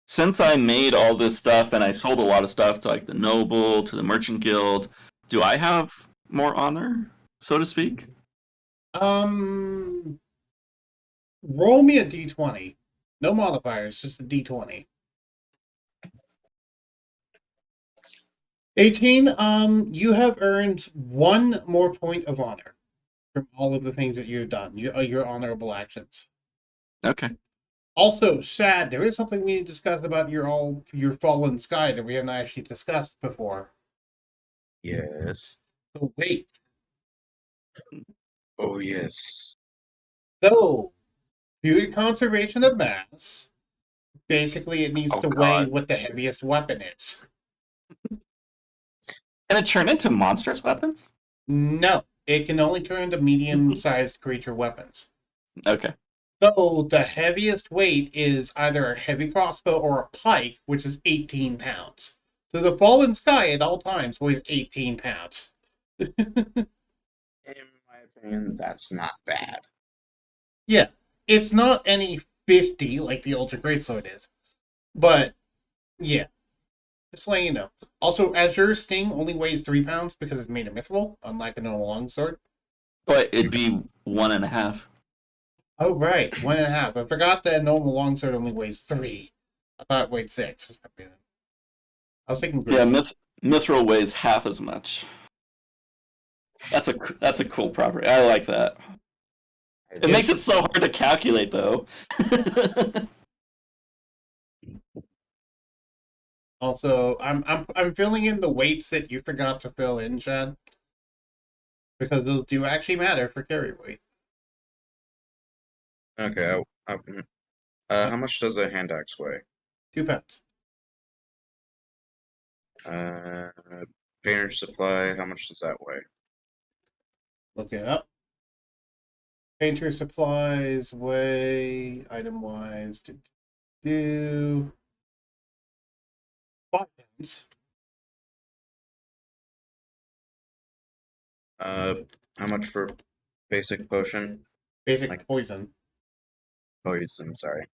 Since I made all this stuff and I sold a lot of stuff to like the Noble, to the Merchant Guild, do I have more honor, so to speak? Roll me a d20. No modifiers, just a d20. 18. You have earned 1 more point of honor from all of the things that you've done. Your honorable actions. Okay. Also, Shad, there is something we need to discuss about your fallen sky that we haven't actually discussed before. yes. The weight. Oh, yes. So, due to conservation of mass, basically it needs Oh, to weigh God. what the heaviest weapon is. Can it turn into monstrous weapons? No. It can only turn into medium-sized creature weapons. Okay. So the heaviest weight is either a heavy crossbow or a pike, which is 18 pounds. So the Fallen Sky at all times weighs 18 pounds. In my opinion, that's not bad. Yeah, it's not any 50 like the Ultra Greatsword is. But, yeah, just letting you know. Also, Azure Sting only weighs 3 pounds because it's made of mithril, unlike a normal longsword. But it'd be 1.5. Oh, right, 1.5. I forgot that a normal longsword only weighs 3. I thought it weighed 6 for some reason. I was thinking Yeah, great. mithril weighs half as much. That's a cool property. I like that. It makes it so hard to calculate, though. Also, I'm filling in the weights that you forgot to fill in, Chad, because those do actually matter for carry weight. Okay. How much does a hand axe weigh? 2 pounds. Painter supply. How much does that weigh? Look it up. Painter supplies weigh item wise do 5 pounds. How much for basic potion? Basic Like- poison. Poison, sorry.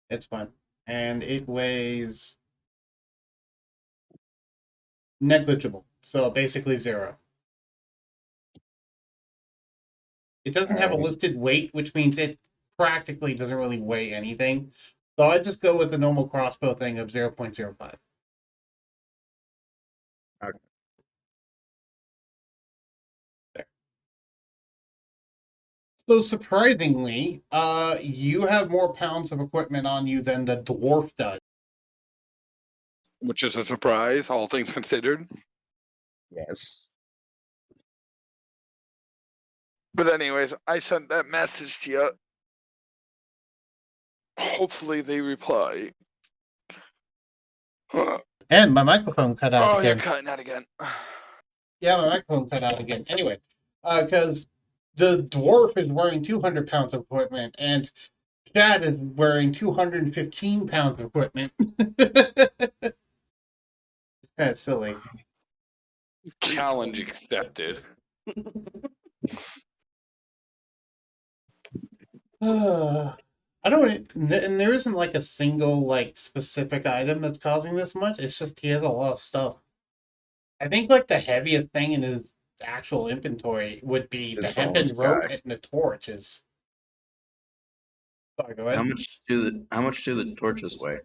It's fine. And it weighs negligible. So basically 0. It doesn't have a Alright. listed weight, which means it practically doesn't really weigh anything. So I just go with the normal crossbow thing of 0.05. Okay. There. So surprisingly, you have more pounds of equipment on you than the dwarf does. Which is a surprise, all things considered. Yes. But anyways, I sent that message to you. Hopefully they reply. Oh, And my microphone cut out you're again. cutting that again. Yeah, my microphone cut out again. Anyway, because the dwarf is wearing 200 pounds of equipment, and Chad is wearing 215 pounds of equipment. It's kind of silly. Challenge accepted. I don't, and there isn't like a single like specific item that's causing this much. It's just he has a lot of stuff. I think like the heaviest thing in his actual inventory would be the His Fallen hempen rope Sky. and the torches. Sorry, go ahead. How much do the torches weigh?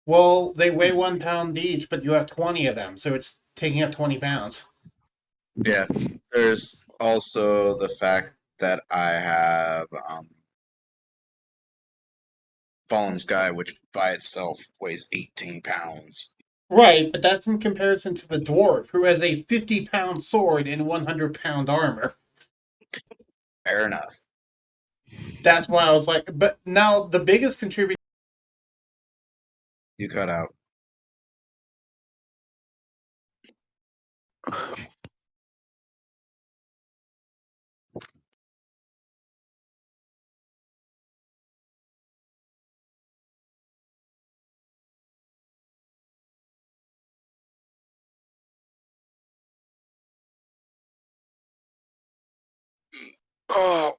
Well, they weigh 1 pound each, but you have 20 of them, so it's taking up 20 pounds. Yeah. There's also the fact that I have Fallen Sky, which by itself weighs 18 pounds. Right, but that's in comparison to the dwarf, who has a 50-pound sword and 100-pound armor. Fair enough. That's why I was like, but now the biggest contributor. You cut out. Oh.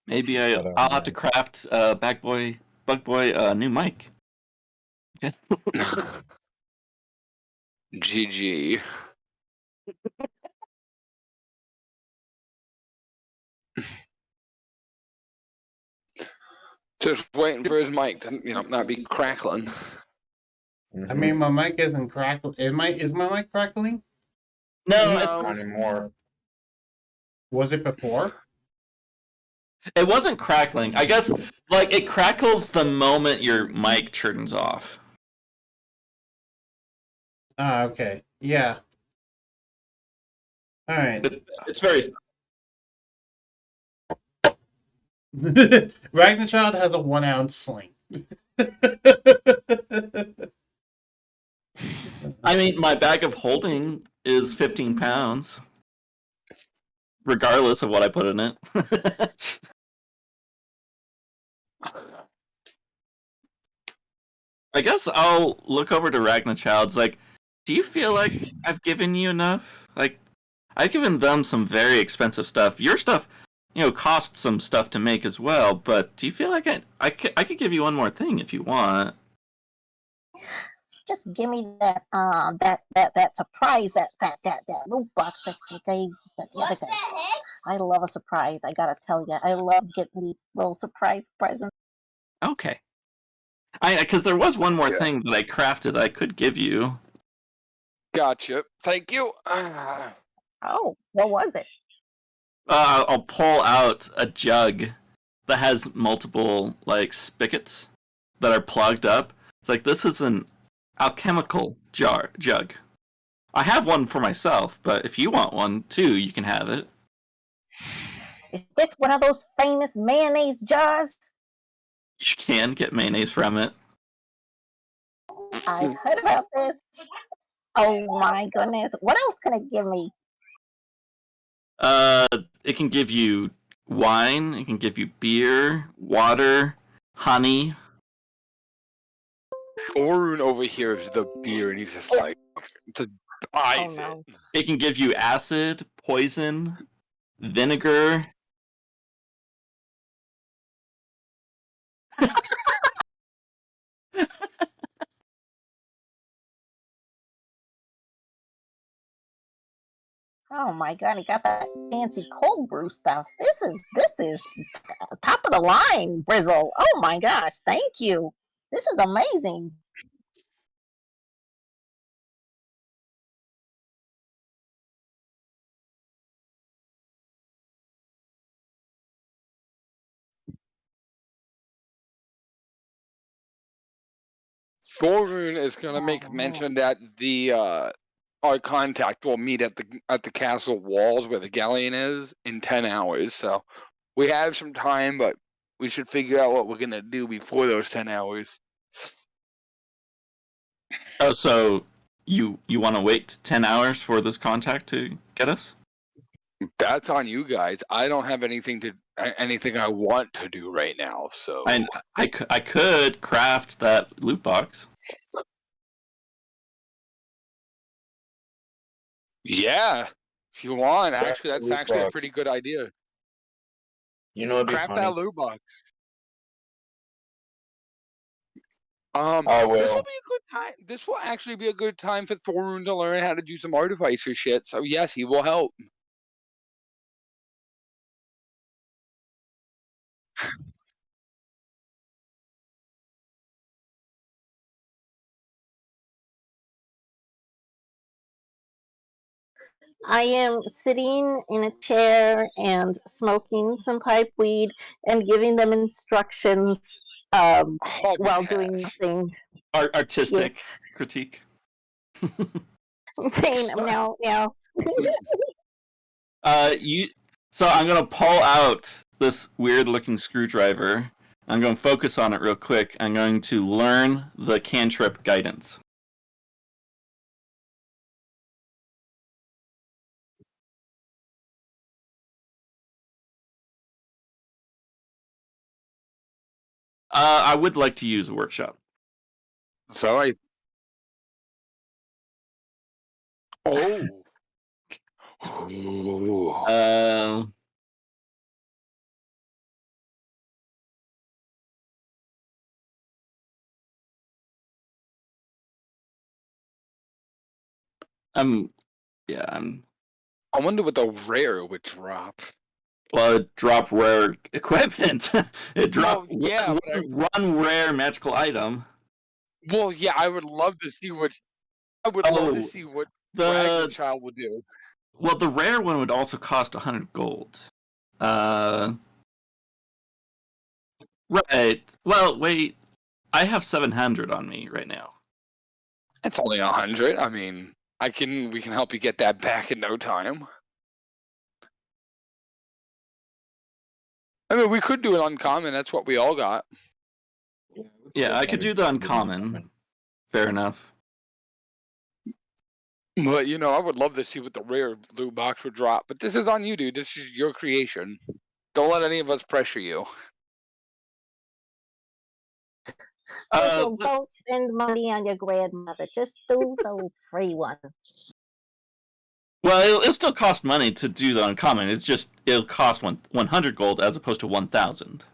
Maybe I'll have to craft Bug Boy new mic. Okay. GG. Just waiting for his mic to, not be crackling. I mean, my mic isn't crackling. Is my mic crackling? No, Not anymore. Was it before? it wasn't crackling. I guess like it crackles the moment your mic turns off. Ah, okay. Yeah. All right. It's very. Ragnarchild has a 1-ounce sling. I mean, my bag of holding is 15 pounds, regardless of what I put in it. I guess I'll look over to Ragnachild's. Like, do you feel like I've given you enough? Like, I've given them some very expensive stuff. Your stuff, costs some stuff to make as well. But do you feel like I could give you one more thing if you want? Just give me that surprise, that loot box that you gave the other guys. I love a surprise. I gotta tell you, I love getting these little surprise presents. Okay. Because there was one more thing that I crafted that I could give you. Gotcha. Thank you. Oh, what was it? I'll pull out a jug that has multiple spigots that are plugged up. It's like, this is an alchemical jug. I have one for myself, but if you want one too, you can have it. Is this one of those famous mayonnaise jars? You can get mayonnaise from it. I've heard about this. Oh my goodness. What else can it give me? It can give you wine, it can give you beer, water, honey. Orun over here is the beer, and he's just like, to eyes no. it. It can give you acid, poison, vinegar. Oh my god, he got that fancy cold brew stuff. This is top of the line, Brizzle. Oh my gosh, thank you. This is amazing. Orun is gonna make mention that our contact will meet at the castle walls where the galleon is in 10 hours. So we have some time, but we should figure out what we're gonna do before those 10 hours. Oh, so you want to wait 10 hours for this contact to get us? That's on you guys. I don't have anything I want to do right now. So I could craft that loot box. Yeah, if you want. Craft Actually, that's loot actually a box. pretty good idea. It'd be Craft funny. that loot box. I This will will. be a good time. This will actually be a good time for Thorun to learn how to do some artificer shit. So yes, he will help. I am sitting in a chair and smoking some pipe weed and giving them instructions while doing nothing. Artistic Yes. critique. Saying meow meow. So I'm gonna pull out this weird-looking screwdriver. I'm going to focus on it real quick. I'm going to learn the cantrip guidance. I would like to use a workshop. So I. Oh. I'm. I wonder what the rare would drop. Well, it dropped rare equipment. It dropped one rare magical item. Well, yeah, I would love to see what. I would love to see what Ragnarchild would do. Well, the rare one would also cost 100 gold. Right. Well, wait. I have 700 on me right now. It's only 100. I mean, we can help you get that back in no time. I mean, we could do an uncommon. That's what we all got. Yeah, I could do the uncommon. Fair enough. But I would love to see what the rare loot box would drop. But this is on you, dude. This is your creation. Don't let any of us pressure you. Listen, don't spend money on your grandmother. Just do the free one. Well, it'll still cost money to do the uncommon. It's just it'll cost 100 gold as opposed to 1,000.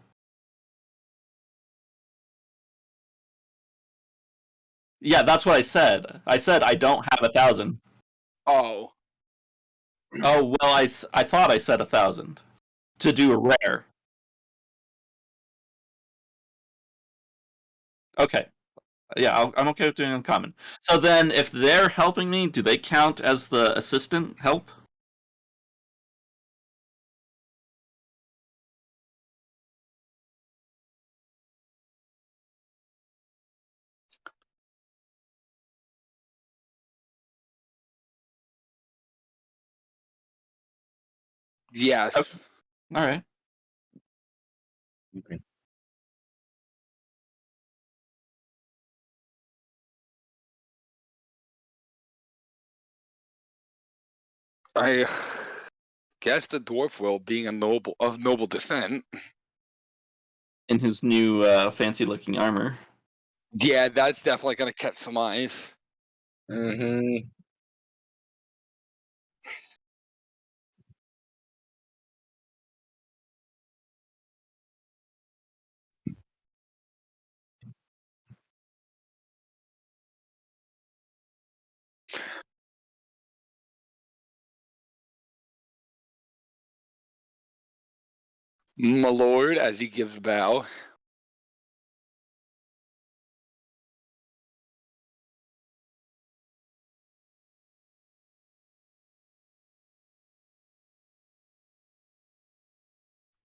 Yeah, that's what I said. I said I don't have 1,000. Oh. Oh well, I thought I said 1,000 to do a rare. Okay. Yeah, I'm okay with doing uncommon. So then, if they're helping me, do they count as the assistant help? Yes. Okay. All right. Okay. I guess the dwarf will, being of noble descent. In his new fancy-looking armor. Yeah, that's definitely gonna catch some eyes. Mm-hmm. My lord, as he gives bow.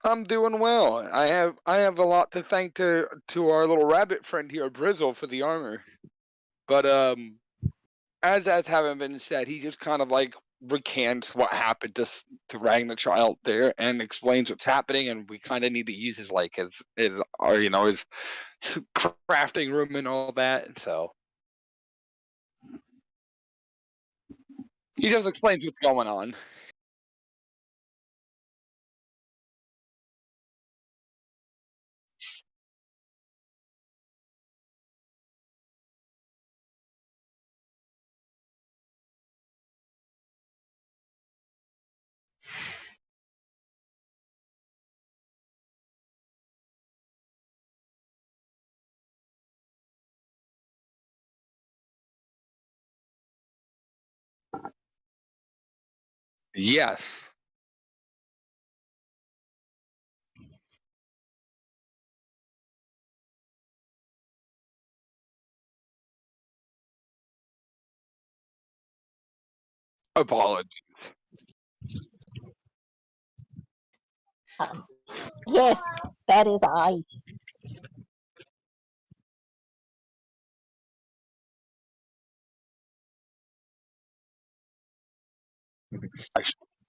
I'm doing well. I have a lot to thank to our little rabbit friend here, Brizzle, for the armor. But as that's having been said, he just kind of like recants what happened to Ragnarchild there and explains what's happening, and we kind of need to use his his crafting room and all that. So he just explains what's going on. Yes. Apology. Yes, that is I.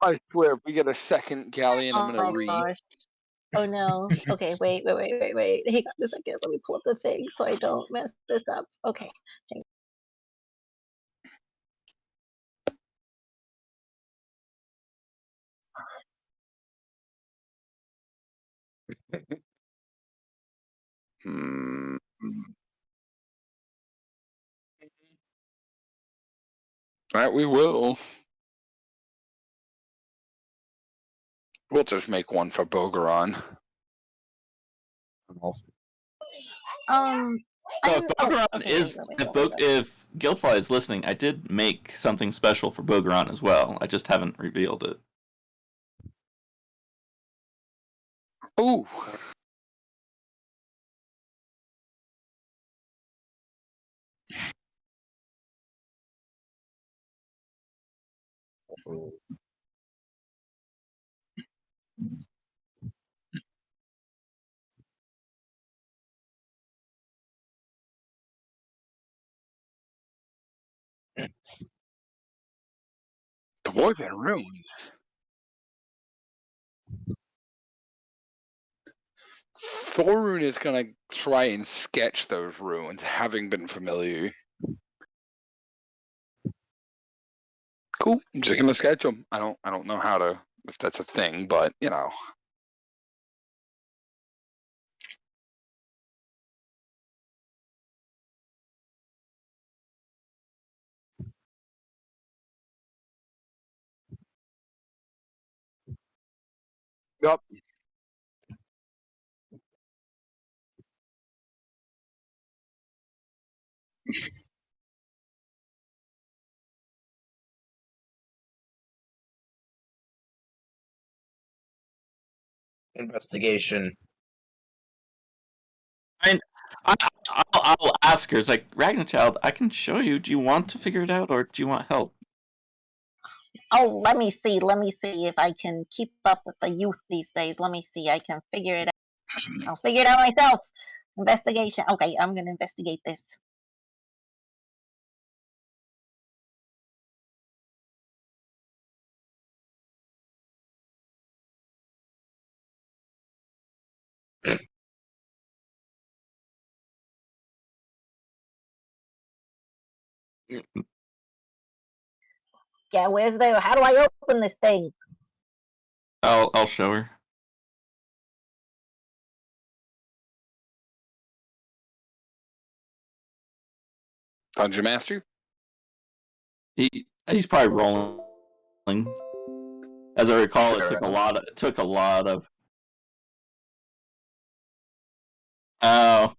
I swear, if we get a second galleon, I'm Oh gonna my gosh. Oh no. Okay, wait. Hang on a second. Let me pull up the thing so I don't mess this up. Okay. Hmm. Right, we will. We'll just make one for Bogoran. So if Bogoran is, if Guildfly is listening, I did make something special for Bogoran as well. I just haven't revealed it. Ooh. Dwarven runes. Thorun is gonna try and sketch those runes, having been familiar. Cool. I'm just gonna sketch them. I don't know how to, if that's a thing, but you know. Yep. Investigation. I'll ask her. It's like, Ragnarchild, I can show you. Do you want to figure it out, or do you want help? Oh, let me see. Let me see if I can keep up with the youth these days. Let me see. I can figure it out. I'll figure it out myself. Investigation. Okay, I'm gonna investigate this. Yeah, where's the? How do I open this thing? I'll show her. Dungeon Master? He's probably rolling. As I recall, Sure it took a enough. lot of. Oh,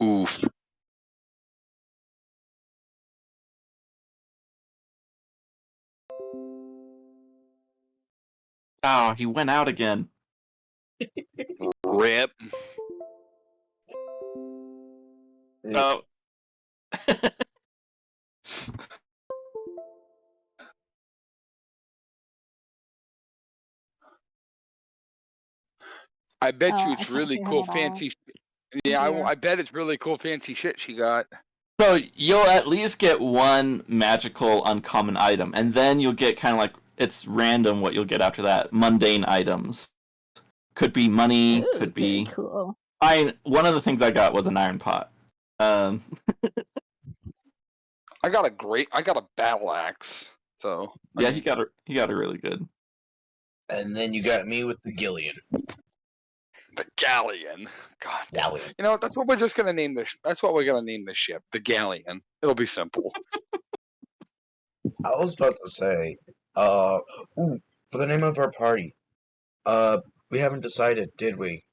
Oof. he went out again. Rip. Oh. I bet you I it's can't really hear him cool, at all. fancy. Yeah, Here. I bet it's really cool, fancy shit she got. So you'll at least get one magical uncommon item, and then you'll get kind of like, it's random what you'll get after that. Mundane items. Could be money, Ooh, could very be. cool. One of the things I got was an iron pot. I got a battle axe. So I Yeah, mean, he got a really good. And then you got me with the Gillian. the galleon. God. Galleon. You know, that's what we're just gonna name this. That's what we're gonna name this ship, the galleon. It'll be simple. I was about to say, for the name of our party, we haven't decided, did we?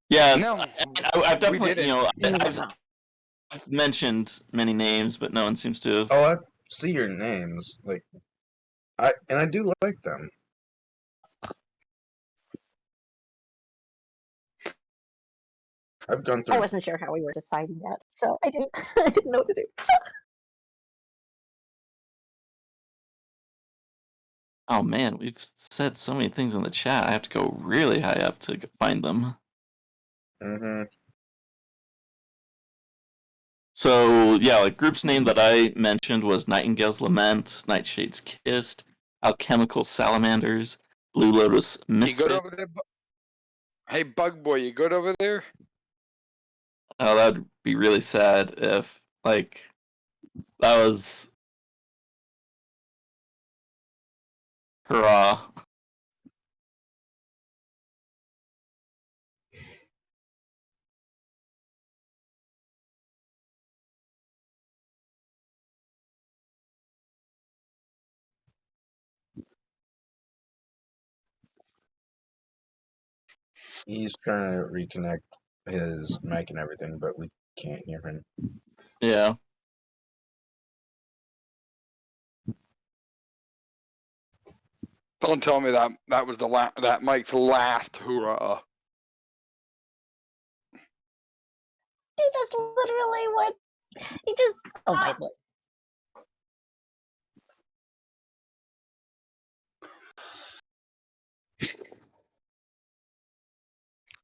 Yeah, No, I've we definitely, didn't. I've mentioned many names, but no one seems to have. Oh, I see your names. I do like them. I've gone I through. wasn't sure how we were deciding that, so I didn't. I didn't know what to do. Oh man, we've said so many things in the chat. I have to go really high up to find them. Mm-hmm. So yeah, like group's name that I mentioned was Nightingale's Lament, Nightshade's Kiss, Alchemical Salamanders, Blue Lotus You Misfit. good over there? Hey, Bug Boy, you good over there? Oh, that'd be really sad if like that was hurrah. He's trying to reconnect his mic and everything, but we can't hear him. Yeah. Don't tell me that was that Mike's last hurrah. Dude, that's literally what he just. Oh my lord.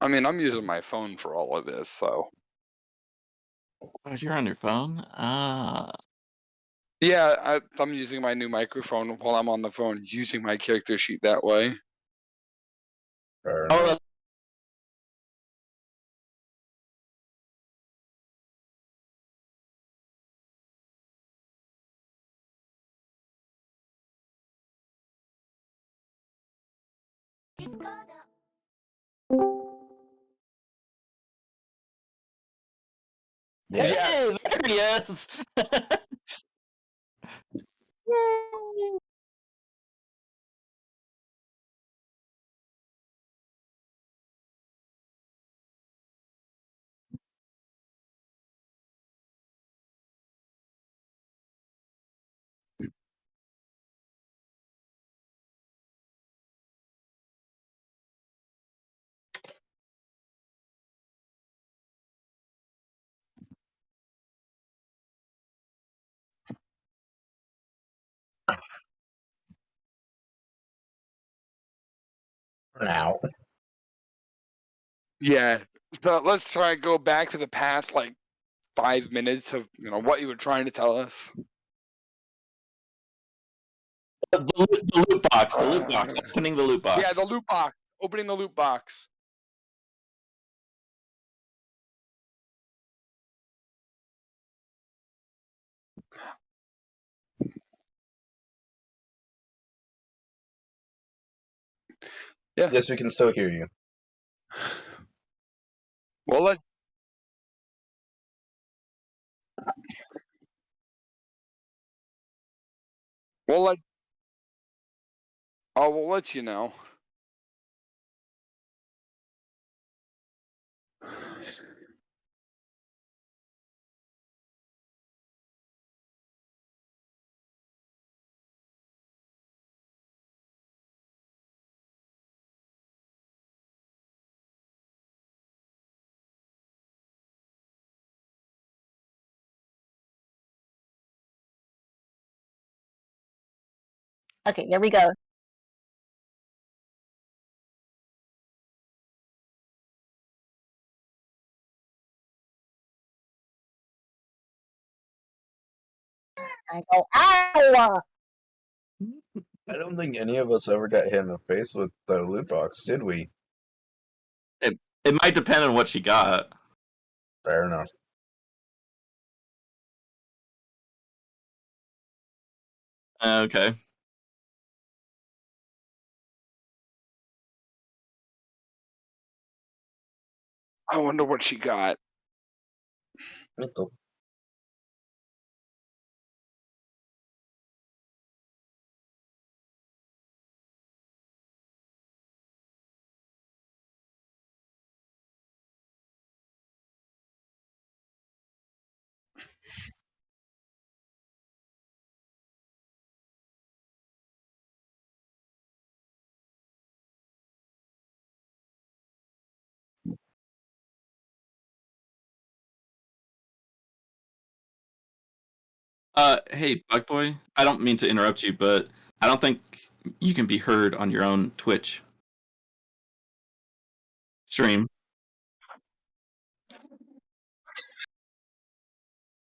I mean, I'm using my phone for all of this, so. Oh, you're on your phone? Ah. Yeah, I'm using my new microphone while I'm on the phone, using my character sheet that way. Fair Oh, enough. Hey, Yes. there he is. Yay! For now. Yeah. So let's try and go back to the past, like 5 minutes of what you were trying to tell us. The loot box. The loot box. Opening the loot box. Yeah, the loot box. Opening the loot box. Yeah. Yes, we can still hear you. We'll let. We'll let. Oh, we'll let you know. Okay, there we go. I go, ow! I don't think any of us ever got hit in the face with the loot box, did we? It might depend on what she got. Fair enough. Okay. I wonder what she got. Nickel. Hey, Bug Boy. I don't mean to interrupt you, but I don't think you can be heard on your own Twitch stream.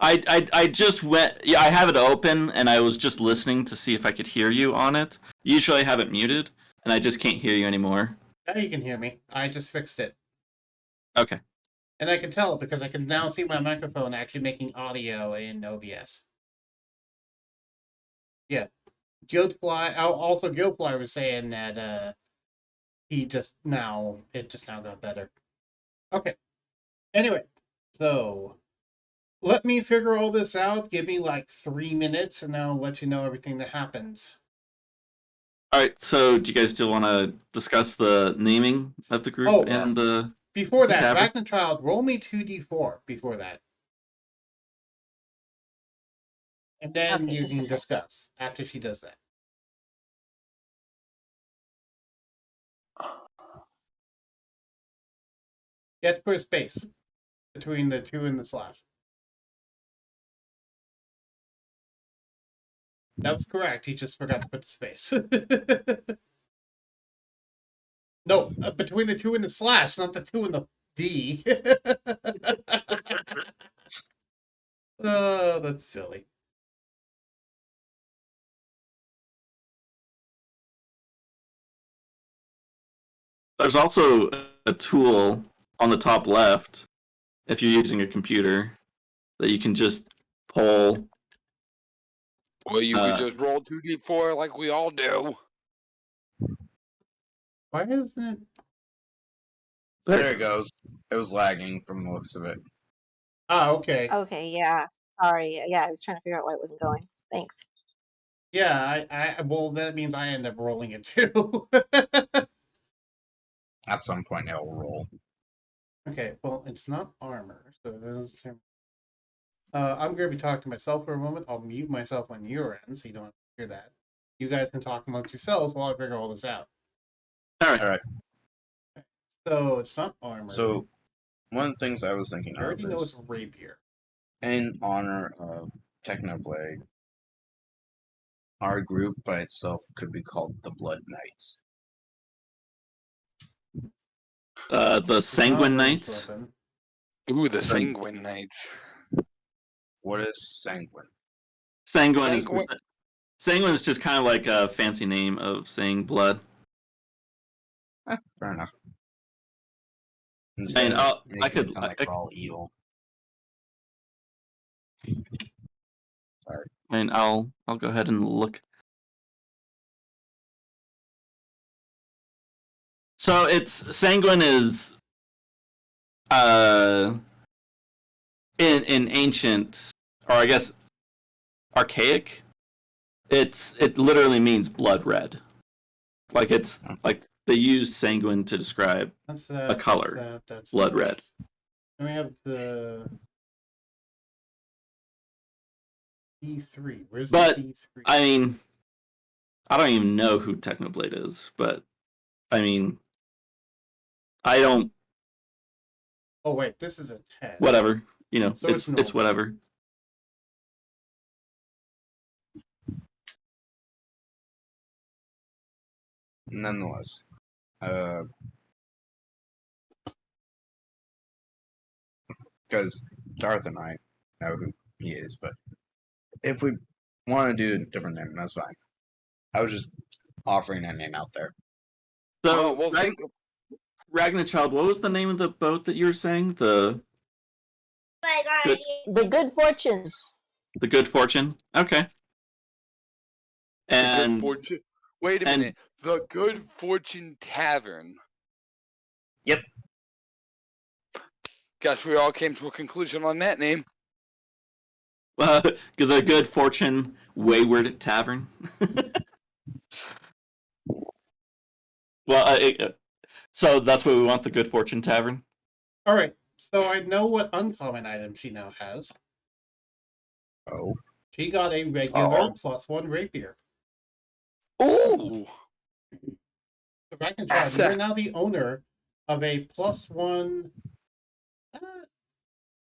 I just went. Yeah, I have it open, and I was just listening to see if I could hear you on it. Usually, I have it muted, and I just can't hear you anymore. Now you can hear me. I just fixed it. Okay. And I can tell because I can now see my microphone actually making audio in OBS. Yeah. Guildfly, also Guildfly was saying that it just now got better. Okay. Anyway, so let me figure all this out. Give me like 3 minutes and I'll let you know everything that happens. All right. So, do you guys still want to discuss the naming of the group and the Before that, tavern? back to child, roll me 2d4 before that. And then Okay, you just a can sec. discuss after she does that. You have to put a space between the 2 and the slash. That was correct. He just forgot to put the space. No, between the 2 and the slash, not the 2 and the D. Oh, that's silly. There's also a tool on the top left, if you're using a computer, that you can just pull. Or you could just roll 2d4 like we all do. Why isn't it? There it goes. It was lagging from the looks of it. Ah, okay. Okay, yeah. Sorry. Yeah, I was trying to figure out why it wasn't going. Thanks. Yeah, well, that means I end up rolling it too. At some point, it'll roll. Okay, well, it's not armor, so it is. I'm going to be talking to myself for a moment. I'll mute myself on your end, so you don't have to hear that. You guys can talk amongst yourselves while I figure all this out. All right. All right. So it's not armor. So, one of the things I was thinking I already of know it's is, rapier. in honor of Technoblade, our group by itself could be called the Blood Knights. The It's not a Sanguine ranged Knights. weapon. Ooh, the Sanguine Knight. What is Sanguine? Sanguine Sanguine. is just kind of like a fancy name of saying blood. Fair enough. I Instead mean, of I making could. it sound like we're all evil. Sorry. I mean, I'll go ahead and look. So it's Sanguine is in ancient, or I guess archaic, it literally means blood red. Like it's like they used sanguine to describe That's a color, that's blood red. And we have the D3. Where's But the D3? I mean, I don't even know who Technoblade is, but I mean, I don't. Oh wait, this is a 10. Whatever, you know, So it's normal. whatever. Nonetheless, because Darth and I know who he is, but if we want to do a different name, that's fine. I was just offering that name out there. So, Well, think. Ragnarchild, what was the name of the boat that you were saying? The The Good Fortune. Good Fortune. Okay. The Good And Fortune. Wait a minute. The Good Fortune Tavern. Yep. Guess we all came to a conclusion on that name. the Good Fortune Wayward Tavern. Well, so that's what we want, the Good Fortune Tavern. All right. So I know what uncommon item she now has. Oh. She got a regular +1 rapier. Ooh. So Ragnarchild, you are now the owner of a +1.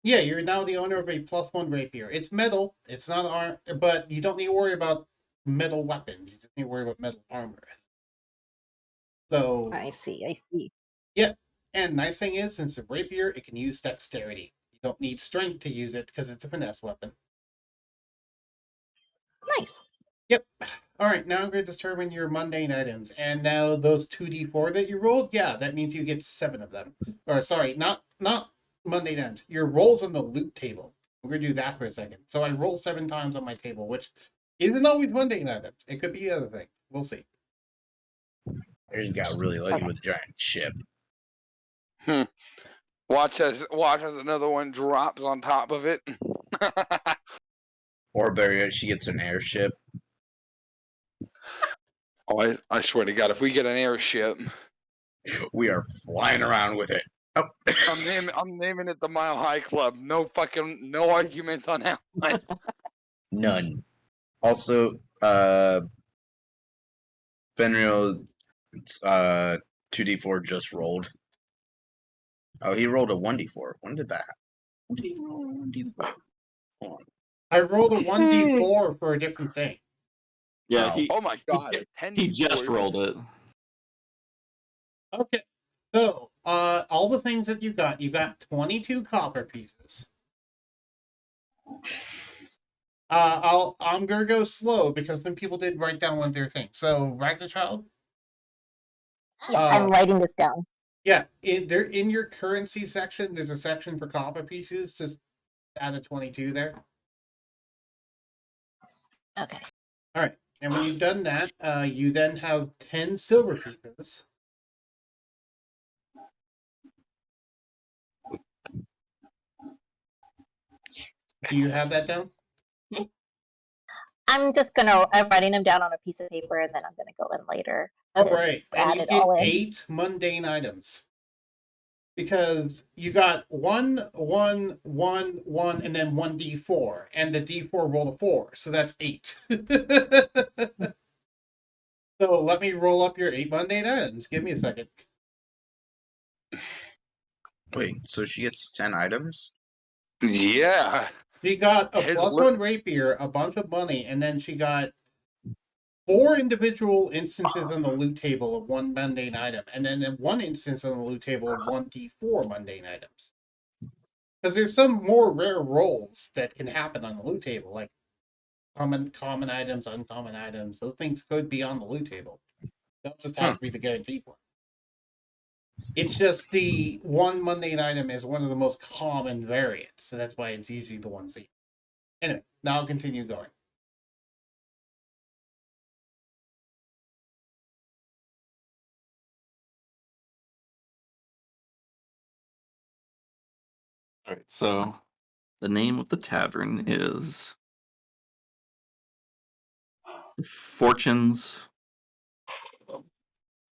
Yeah, you're now the owner of a +1 rapier. It's metal. It's not armor, but you don't need to worry about metal weapons. You just need to worry about metal armor. So I see. yeah, and nice thing is, since it's a rapier, it can use dexterity. You don't need strength to use it because it's a finesse weapon. Nice. Yep. All right, now I'm going to determine your mundane items. And now those 2d4 that you rolled, yeah, that means you get 7 of them. Or sorry, not mundane items. Your rolls on the loot table. We're going to do that for a second. So I roll 7 times on my table, which isn't always mundane items. It could be other things. We'll see. I just got really lucky with a giant ship. Watch as another one drops on top of it. Or better yet, she gets an airship. Oh, I swear to God, if we get an airship, We are flying around with it. Oh. I'm naming it the Mile High Club. No arguments on that one. None. Also, Fenrir 2d4 just rolled. Oh, he rolled a 1d4. When did that happen? When did he roll a 1d4? Hold on. I rolled a 1d4 for a different thing. Yeah, Oh. Oh my God, he just rolled it. Okay. So, all the things that you got 22 copper pieces. I'm gonna go slow because some people did write down one of their things. So, Ragnarchild? Yeah, I'm writing this down. Yeah, in your currency section, there's a section for copper pieces. Just add a 22 there. Okay. All right. And when you've done that, you then have 10 silver pieces. Do you have that down? I'm writing them down on a piece of paper, and then I'm gonna go in later. All to right, and add you it get all in. 8 mundane items because you got 1, 1, 1, 1, and then 1d4, and the d4 rolled a 4, so that's 8. So let me roll up your 8 mundane items. Give me a second. Wait, so she gets 10 items? Yeah. She got a His +1 rapier, a bunch of money, and then she got 4 individual instances on the loot table of 1 mundane item, and then 1 instance on the loot table of 1d4 mundane items. Because there's some more rare rolls that can happen on the loot table, like common items, uncommon items. Those things could be on the loot table. They'll just have to be the guaranteed one. It's just the 1 mundane item is one of the most common variants, so that's why it's usually the one seen. Anyway, now I'll continue going. All right, so the name of the tavern is Fortunes,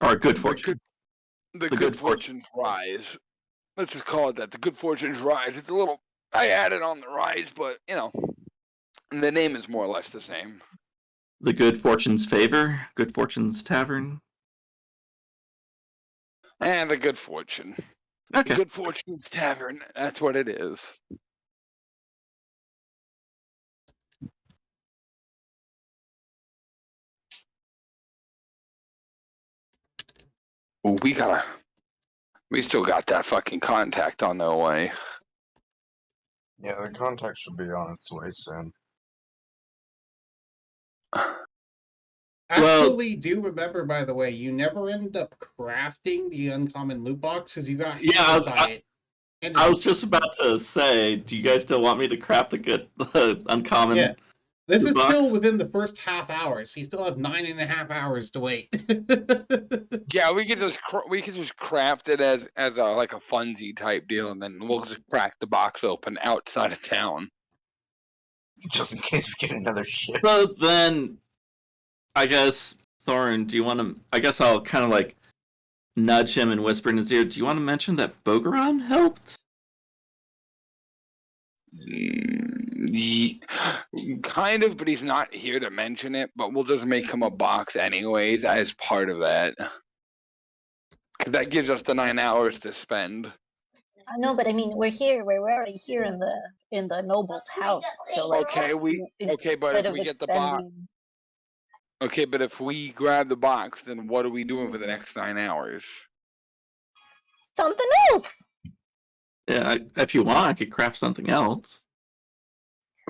or Good Fortune. The good fortunes rise. Let's just call it that. The good fortunes rise. It's a little. I added on the rise, but the name is more or less the same. The Good Fortune's Favor, Good Fortune's Tavern. And the good fortune. Okay. Good fortune's tavern. That's what it is. Ooh, we still got that fucking contact on their way. Yeah, the contact should be on its way soon. Actually, do remember, by the way, you never ended up crafting the uncommon loot box because you got handed by it. I was just about to say, do you guys still want me to craft the uncommon? Yeah. This is box? still within the first half hour, so you still have 9.5 hours to wait. Yeah, we could just craft it as a like a funsy type deal, and then we'll just crack the box open outside of town. Just in case we get another ship. So then, I guess, Thorin, do you want to? I guess I'll kind of like nudge him and whisper in his ear. Do you want to mention that Bogoran helped? Kind of, but he's not here to mention it. But we'll just make him a box anyways as part of that. Because that gives us the 9 hours to spend. I know, but I mean, we're already here in the noble's house. So like, Okay, but if we get the box. Okay, but if we grab the box, then what are we doing for the next 9 hours? Something else. Yeah, if you want, I could craft something else.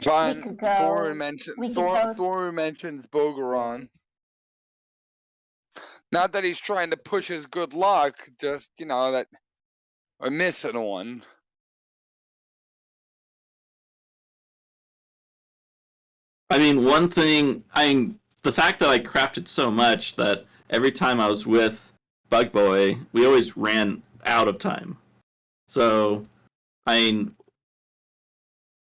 Fine. Thor mentions Bogoran. Not that he's trying to push his good luck, just that we're missing one. I mean, the fact that I crafted so much that every time I was with Bug Boy, we always ran out of time. So, I mean,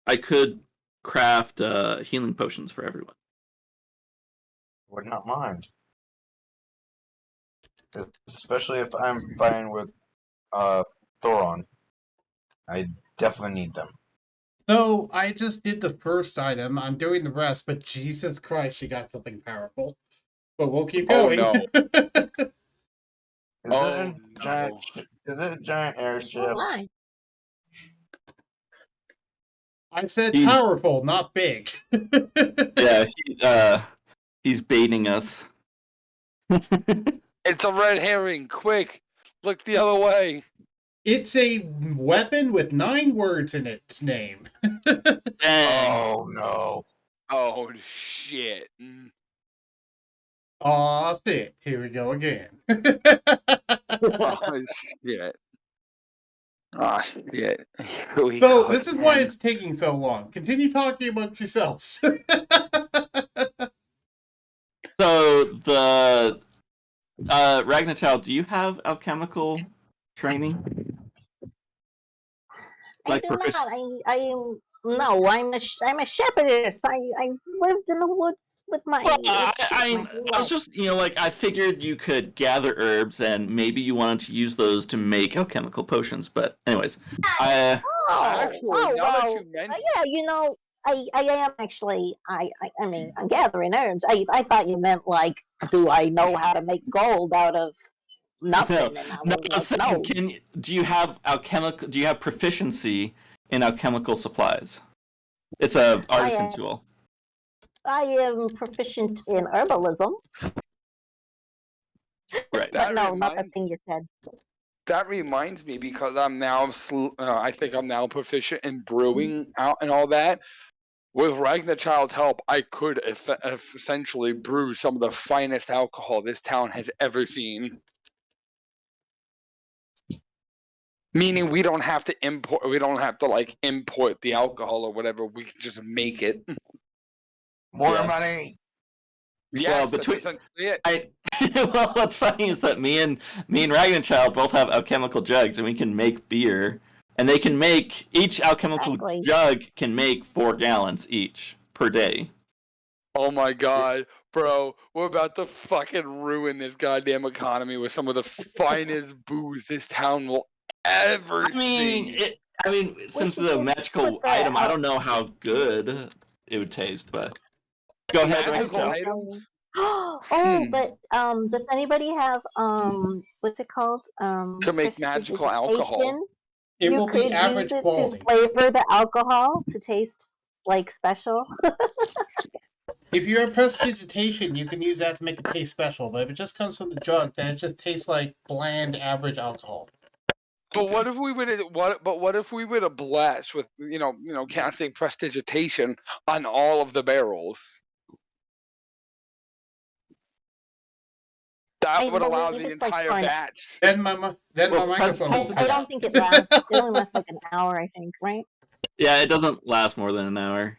I could craft healing potions for everyone. Would not mind. Especially if I'm fighting with Thoron. I definitely need them. So I just did the first item. I'm doing the rest, but Jesus Christ, she got something powerful. But we'll keep going. Oh, no. Is it a giant airship? Why? I said powerful, not big. Yeah, he's baiting us. It's a red herring. Quick, look the other way. It's a weapon with 9 words in its name. Oh no. Oh shit. Aw, shit. Here we go again. Oh shit. Oh shit. So this is why it's taking so long. Continue talking amongst yourselves. So the Ragnachal, do you have alchemical training? I Like do proficient. not. I am no. I'm a shepherdess. I lived in the woods with my Well, sheep my whole I was life. just, like, I figured you could gather herbs and maybe you wanted to use those to make alchemical potions. But anyways, I Actually, now that you mention, Yeah, I am actually. I mean, I'm gathering herbs. I thought you meant like, do I know how to make gold out of no, nothing? And I no, was I was like, saying, no. do you have proficiency in alchemical supplies? It's a artisan tool. I am proficient in herbalism, Right. but that no, not the reminds thing you said. that reminds me because I'm now I think I'm now proficient in brewing out and all that. With Ragnachild's help, I could essentially brew some of the finest alcohol this town has ever seen. Meaning we don't have to import. We don't have to like import the alcohol or whatever. We can just make it. More Yeah. money. Yes, between- that's essentially it. Well, what's funny is that me and Ragnarchild both have alchemical jugs, and we can make beer. And they can make each alchemical Exactly. jug can make 4 gallons each per day. Oh my god, bro, we're about to fucking ruin this goddamn economy with some of the finest booze this town will ever see. Since should the just magical put the item, I al- don't know how good it would taste, but go The ahead, magical Ragnarchild. item? Oh, but does anybody have what's it called? To make magical alcohol. Prestidigitation? It You will be could average use it quality. to flavor the alcohol to taste like special. If you have prestidigitation, you can use that to make it taste special. But if it just comes from the jug, then it just tastes like bland, average alcohol. But what if we would what if we would have blessed with casting prestidigitation on all of the barrels? That I would allow believe the it's like entire for an- batch. Then my Well, microphone will I cut don't out. think it lasts. It only lasts like an hour, I think, right? Yeah, it doesn't last more than an hour.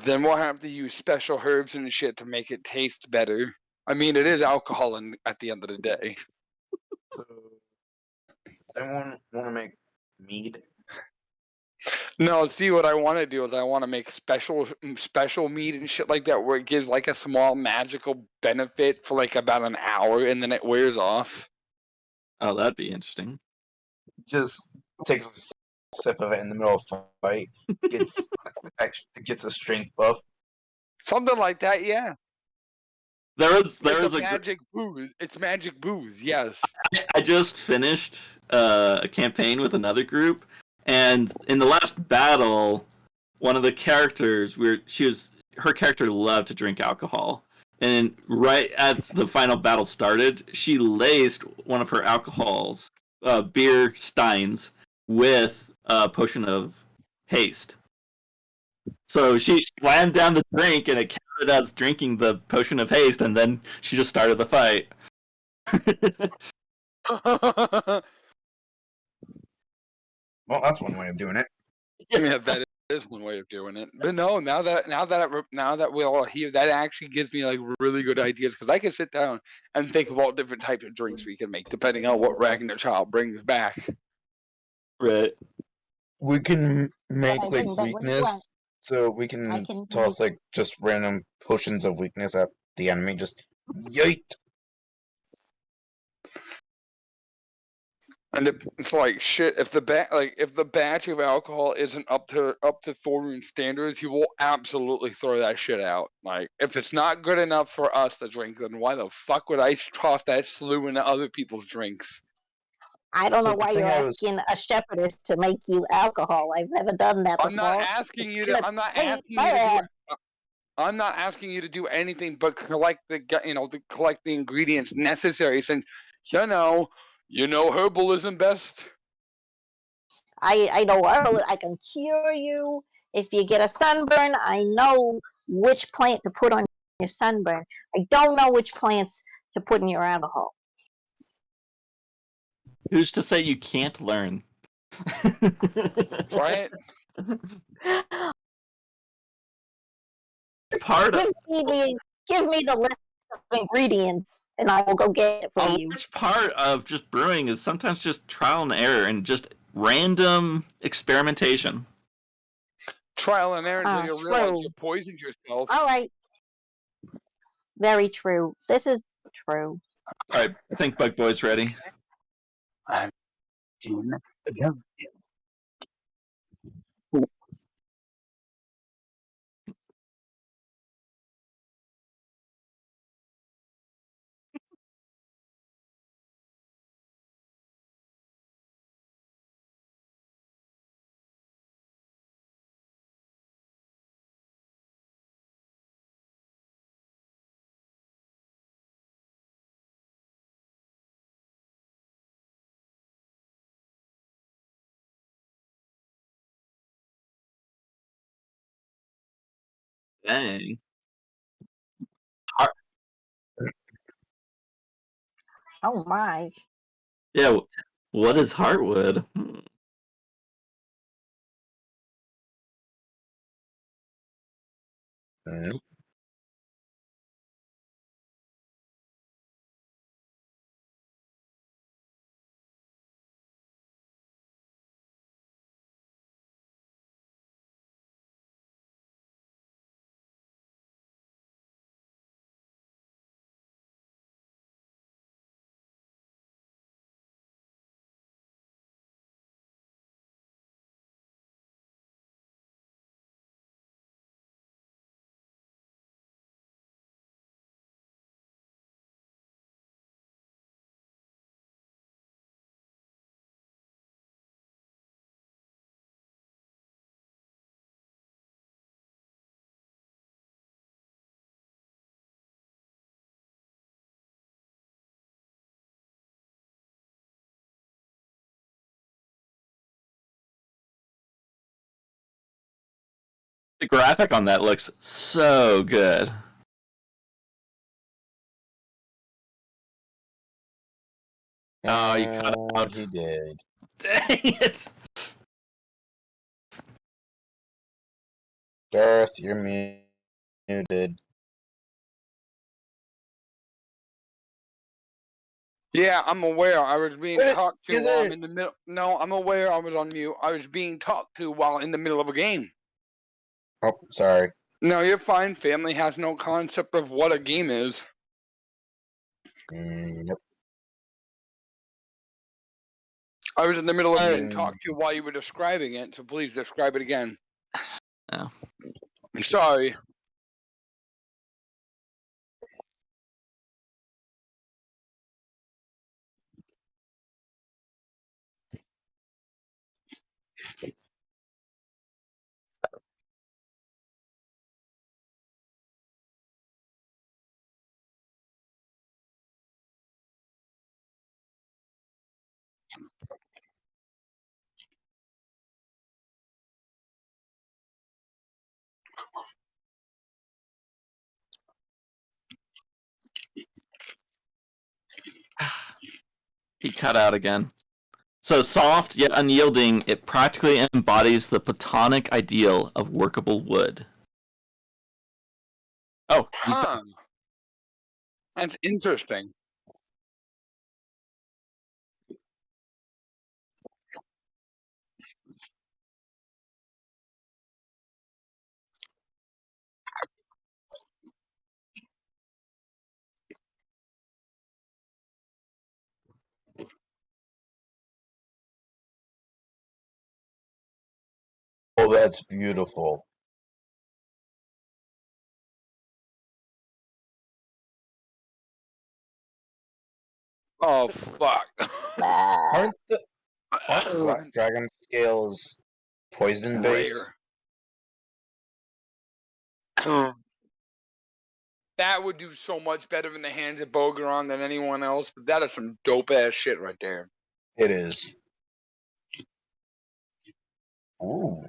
Then we'll have to use special herbs and shit to make it taste better. I mean, it is alcohol at the end of the day. Anyone want to make mead? No, see, what I want to do is I want to make special meat and shit like that, where it gives like a small magical benefit for like about an hour, and then it wears off. Oh, that'd be interesting. Just takes a sip of it in the middle of a fight. Gets a strength buff. Something like that, yeah. There was It's a magic booze. It's magic booze, yes. I just finished a campaign with another group, and in the last battle, one of the characters, her character loved to drink alcohol, and right as the final battle started, she laced one of her alcohols, beer steins, with a potion of haste. So she slammed down the drink, and it counted as drinking the potion of haste, and then she just started the fight. Well, that's one way of doing it. Yeah, that is one way of doing it. But no, now that we all hear, that actually gives me like really good ideas, because I can sit down and think of all different types of drinks we can make depending on what Ragnarchild brings back. Right. We can make I like bring back what you weakness, want. so we I can can toss like just random potions of weakness at the enemy. Just yeet. And it's like shit. If the batch of alcohol isn't up to Thorun's standards, he will absolutely throw that shit out. Like, if it's not good enough for us to drink, then why the fuck would I toss that slew into other people's drinks? I don't So know the why thing you're I was- asking a shepherdess to make you alcohol. I've never done that before. I'm not asking It's you gonna to. I'm not taste asking you to do. bad. I'm not asking you to do anything but collect the ingredients necessary, since you know herbalism best. I know herbal. I can cure you if you get a sunburn. I know which plant to put on your sunburn. I don't know which plants to put in your alcohol. Who's to say you can't learn? Right? Part of Give me the list of ingredients, and I will go get it for a you. large part of just brewing is sometimes just trial and error, and just random experimentation. Trial and error until you realize True. you poisoned yourself. All right. Very true. This is true. All right, I think Bug Boy's ready. I'm in the Dang. Oh my. Yeah, what is Heartwood? Nope. The graphic on that looks so good. Oh, you cut out. He did. Dang it. Darth, you're muted. Yeah, I'm aware. I was being Wait, talked to is while I'm it- in the middle. No, I'm aware I was on mute. I was being talked to while in the middle of a game. Oh, sorry. No, you're fine. Family has no concept of what a game is. Yep. I was in the middle of being Um, talked to while you were describing it, so please describe it again. Oh. I'm sorry. He cut out again. So soft yet unyielding, it practically embodies the platonic ideal of workable wood. Oh, he's back. Huh. That's interesting. Oh, that's beautiful. Oh, fuck. Aren't black dragon scales poison base? Rare. That would do so much better in the hands of Bogoran than anyone else, but that is some dope ass shit right there. It is. Oh.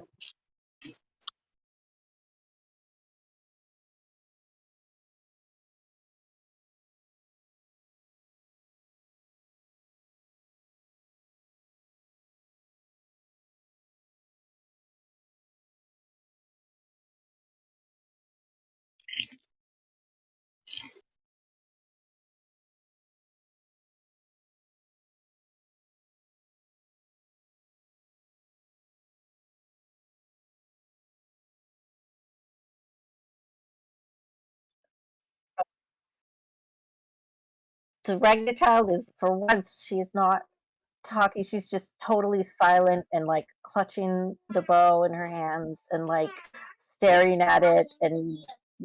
the Ragnar child is, for once, she's not talking. She's just totally silent and like clutching the bow in her hands and like staring at it and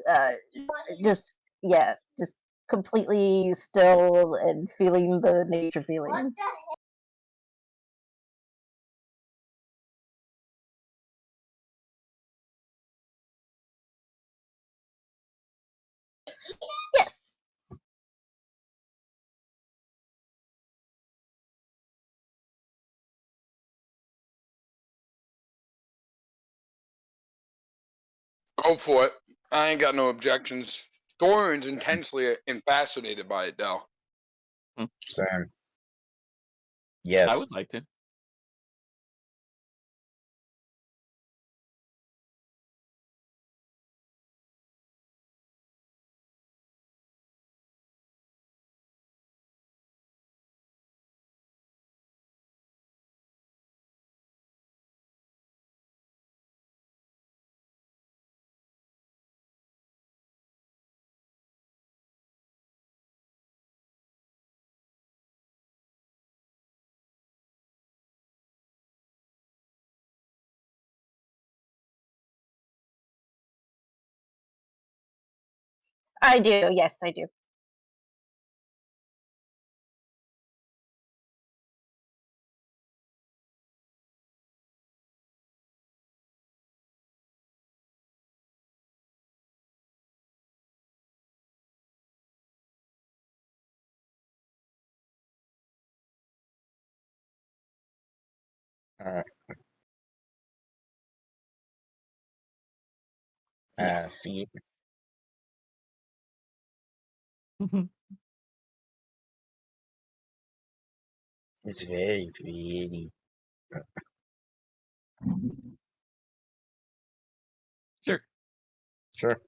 uh, just just completely still and feeling the nature feelings. Yes. Go for it. I ain't got no objections. Thorin's intensely fascinated by it, though. Same. I Yes. would like to. I do. Yes, I do. All right. See. It's very pretty. Sure. Sure.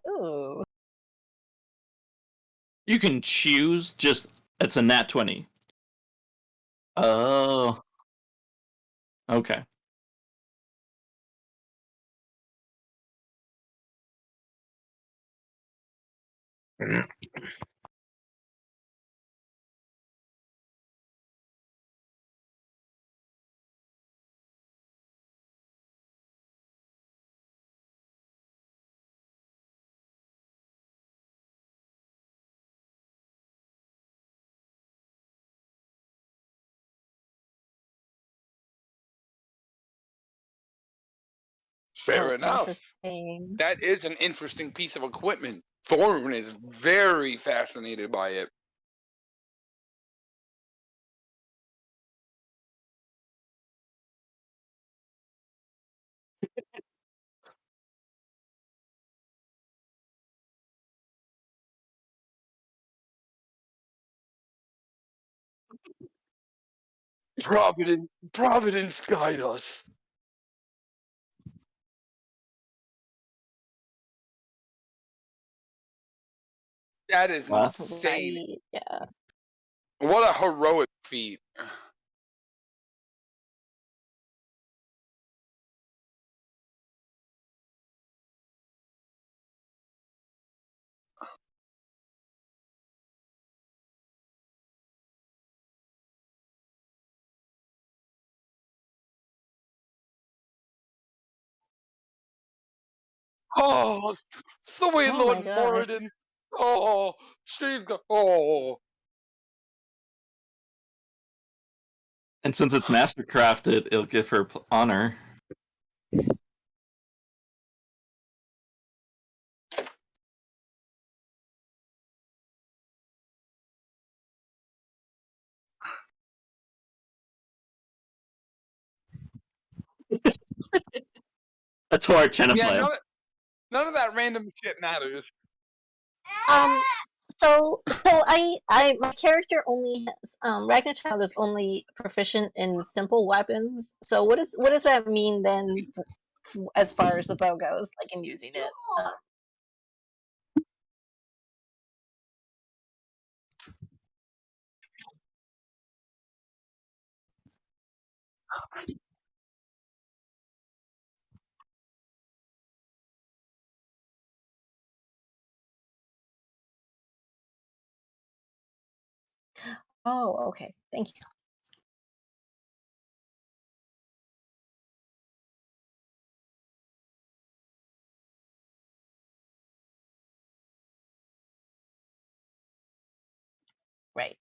Ooh. You can choose. Just it's a nat 20. Oh. Okay. Fair enough. Interesting. That is an interesting piece of equipment. Thorin is very fascinated by it. Providence guide us. That is Wow. insane. Right. Yeah. What a heroic feat. Oh, the way Oh Lord my gosh. Moradin. Oh, Steve's got. Oh. And since it's mastercrafted, it'll give her honor. That's who our channel Yeah, play. none of that random shit matters. So my character only has Ragnar Child is only proficient in simple weapons. So what does that mean then, as far as the bow goes, like in using it? Oh, okay. Thank you. Right.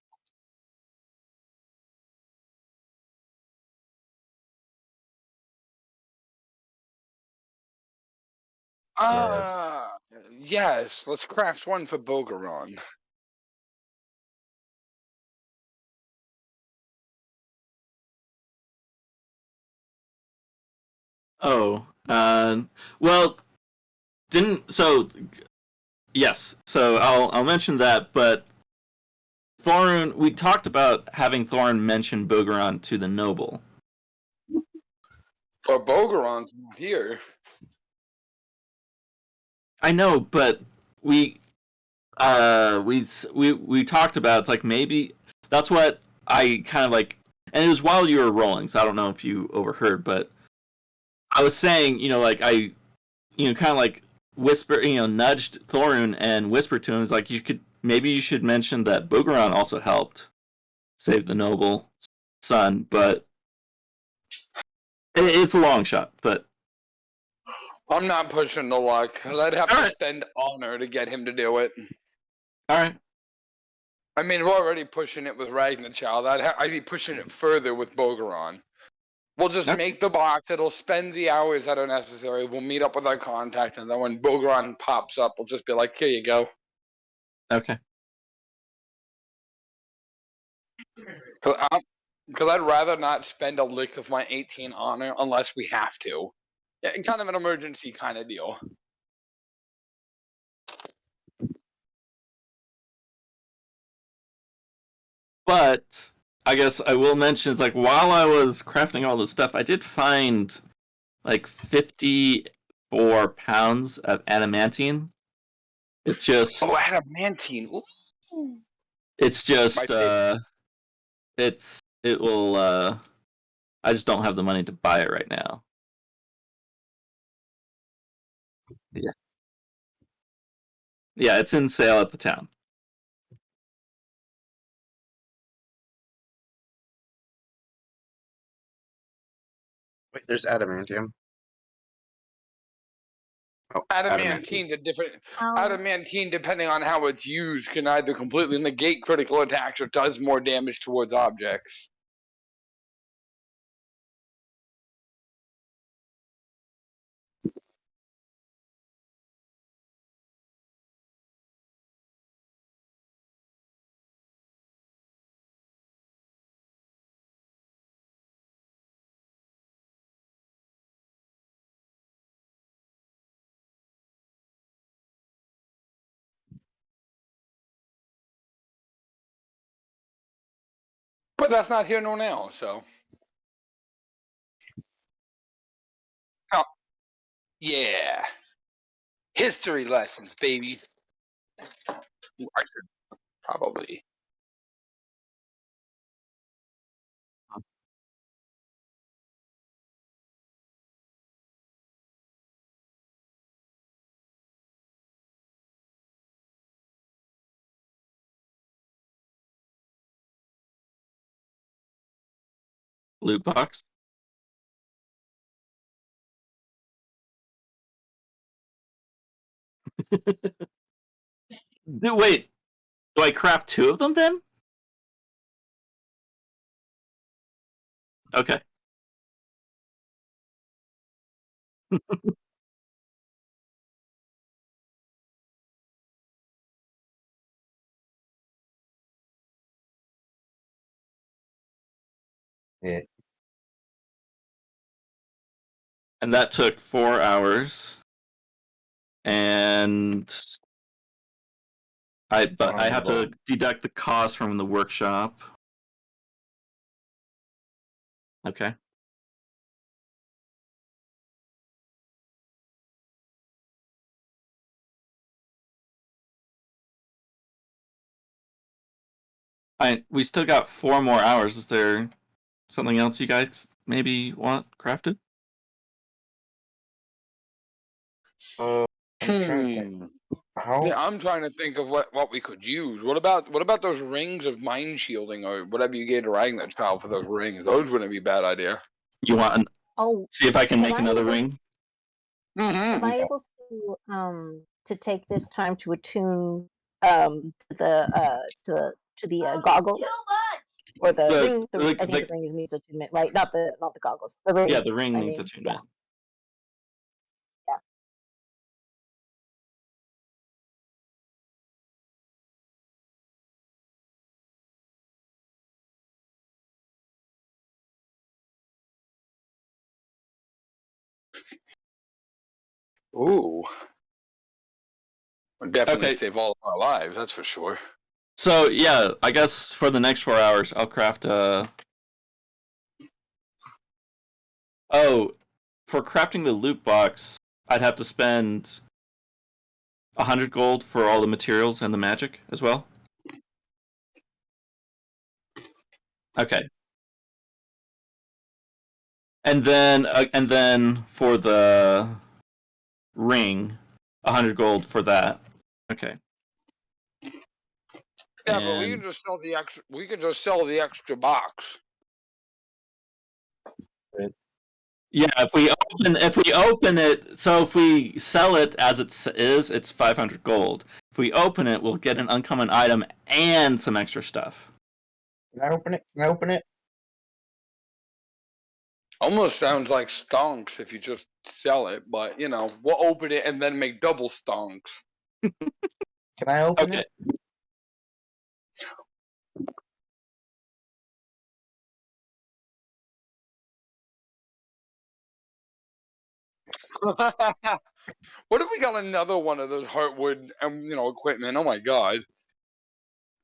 Yes. Let's craft one for Bogoran. Oh, well, didn't so yes. So I'll mention that, but Thorun, we talked about having Thorun mention Bogoran to the noble. For Bogoran's here. I know, but we talked about it's like maybe that's what I kind of like, and it was while you were rolling, so I don't know if you overheard, but I was saying, like kind of like whisper, nudged Thorun and whispered to him, is like maybe you should mention that Bogoran also helped save the noble son, but it's a long shot. But I'm not pushing the luck, because I'd have to Alright. spend honor to get him to do it. all right, I mean, we're already pushing it with Ragnar Child. I'd be pushing it further with Bogoran. We'll just Okay. make the box. It'll spend the hours that are necessary. We'll meet up with our contact, and then when Bogoran pops up, we'll just be like, "Here you go." okay. Because I'd rather not spend a lick of my 18 honor unless we have to. Yeah, kind of an emergency kind of deal. But I guess I will mention, it's like while I was crafting all this stuff, I did find like 54 pounds of adamantine. It's just, Oh, adamantine. Ooh. it's just, My favorite. it will. I just don't have the money to buy it right now. Yeah, yeah, it's in sale at the town. Wait, there's adamantium. Oh, Adamantine's a different. Oh, Adamantine, depending on how it's used, can either completely negate critical attacks or does more damage towards objects. But that's not here nor now, so. Oh, yeah. History lessons, baby. Ooh, I should probably. Loot box. Wait, do I craft 2 of them then? Okay. Yeah. And that took 4 hours. And I have to deduct the cost from the workshop. Okay. We still got 4 more hours. Is there something else you guys maybe want crafted? I'm trying to think. How? Yeah, I'm trying to think of what we could use. What about those rings of mind shielding or whatever you gave to Ragnar Child for those rings? Those wouldn't be a bad idea. You want? Oh, See if I can make I another able- ring. am I able to take this time to attune to the goggles or the ring? I think the ring needs attunement, right? Not the goggles. The ring. Yeah, the ring needs attunement. Yeah. Ooh. Would definitely Okay. save all of our lives, that's for sure. So yeah, I guess for the next 4 hours, I'll craft a. Oh, for crafting the loot box, I'd have to spend 100 gold for all the materials and the magic as well. Okay. And then for the ring, 100 gold for that. Okay. Yeah, but we can just sell the extra. We can just sell the extra box. Yeah, if we open it, so if we sell it as it is, it's 500 gold. If we open it, we'll get an uncommon item and some extra stuff. Can I open it? Can I open it? Almost sounds like stonks if you just sell it, but we'll open it and then make double stonks. Can I open it? What if we got another one of those heartwood, equipment? Oh my god!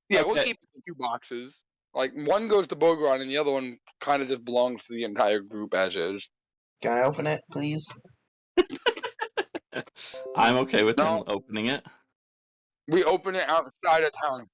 Yeah, we'll keep the 2 boxes. Like one goes to Bogoran and the other one kind of just belongs to the entire group as is. Can I open it, please? I'm okay with him opening it. We open it outside of town.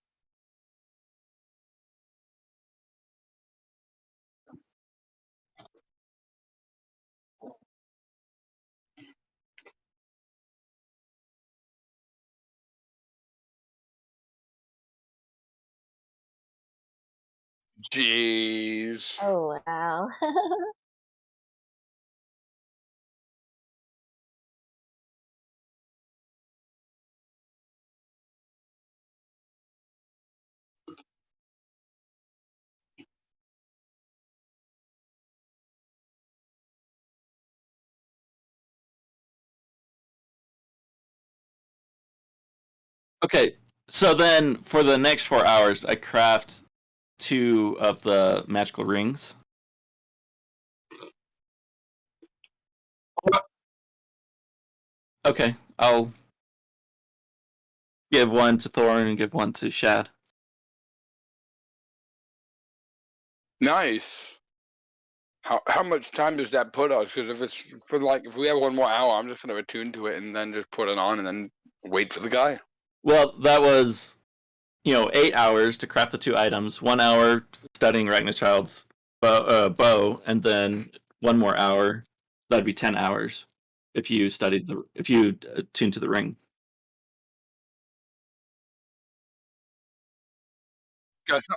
Jeez. Oh wow. Okay, so then for the next 4 hours, I craft 2 of the magical rings. Okay, I'll give one to Thorn and give one to Shad. Nice. How much time does that put us? Because if we have 1 more hour, I'm just gonna attune to it and then just put it on and then wait for the guy. Well, that was 8 hours to craft the 2 items, 1 hour studying Ragnarchild's bow, and then 1 more hour. That'd be 10 hours if you tuned to the ring. Gotcha.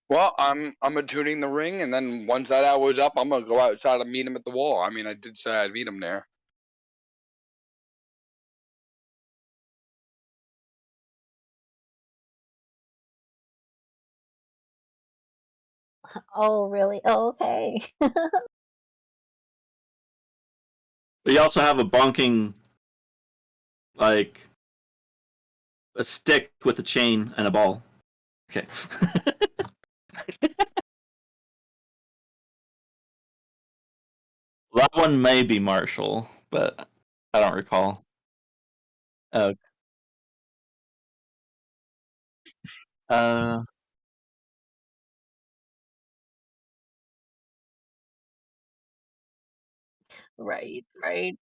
Well, I'm attuning the ring, and then once that hour's up, I'm gonna go outside and meet him at the wall. I mean, I did say I'd meet him there. Oh, really? Oh, okay. But you also have a bonking, like, a stick with a chain and a ball. Okay. That one may be Marshall, but I don't recall. Uh, uh, Right, right.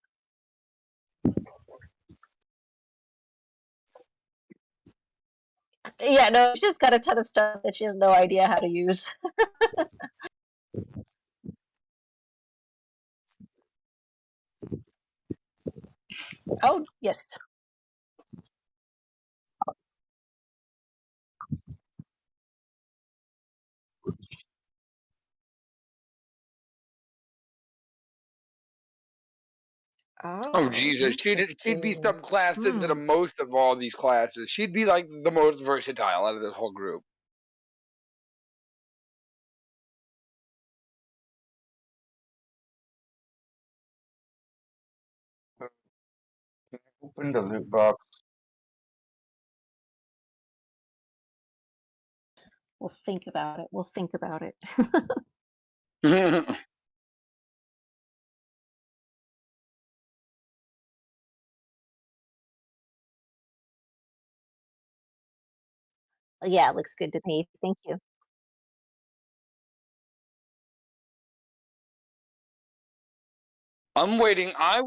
Yeah, no, she's got a ton of stuff that she has no idea how to use. Oh, yes. Oh Oh, Jesus, she'd be interesting. subclassed into the Hmm. most of all these classes. She'd be like the most versatile out of this whole group. Open the loot box. We'll think about it. We'll think about it. Yeah, it looks good to me. Thank you. I'm waiting. I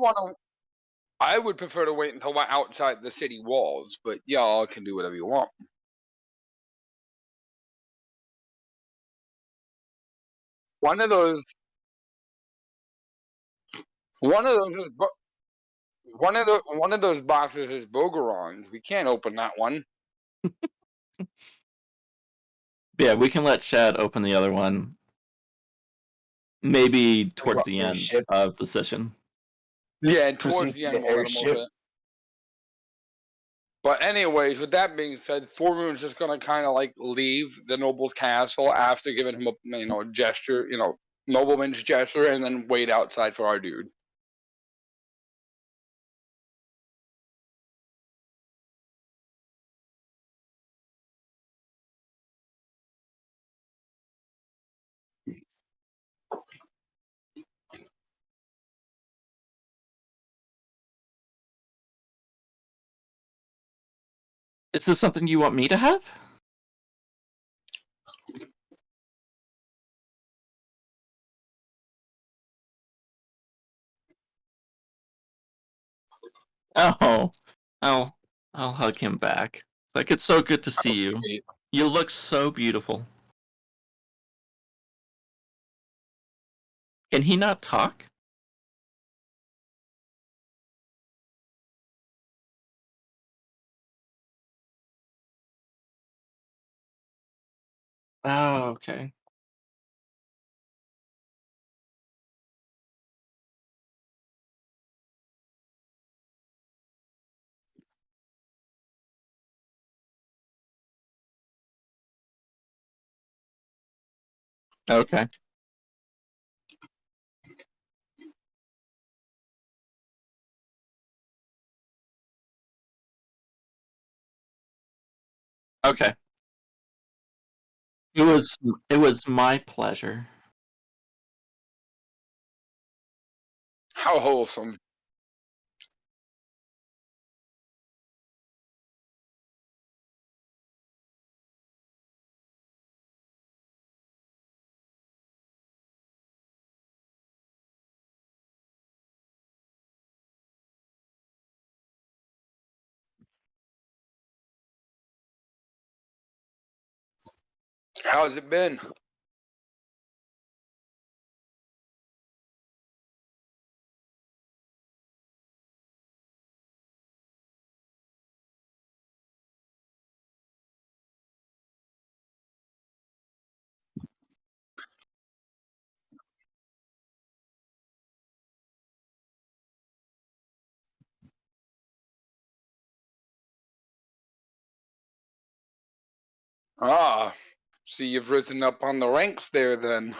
would prefer to wait until we're outside the city walls, but y'all can do whatever you want. One of those, one of those is, one of those boxes is Bogoran's. We can't open that one. yeah, we can let Chad open the other one. Maybe What towards about the the end ship? of the session. Yeah, and towards Proceeds the to end the we'll let him open airship. it. But anyways, with that being said, Thormoon's just gonna kind of like leave the noble's castle after giving him a gesture, nobleman's gesture, and then wait outside for our dude. Is this something you want me to have? Oh, I'll I'll hug him back. Like, it's so good to see Oh, you. sweet. You look so beautiful. Can he not talk? Oh, okay. Okay. Okay. It was my pleasure. How wholesome. How's it been? Ah, see, you've risen up on the ranks there then.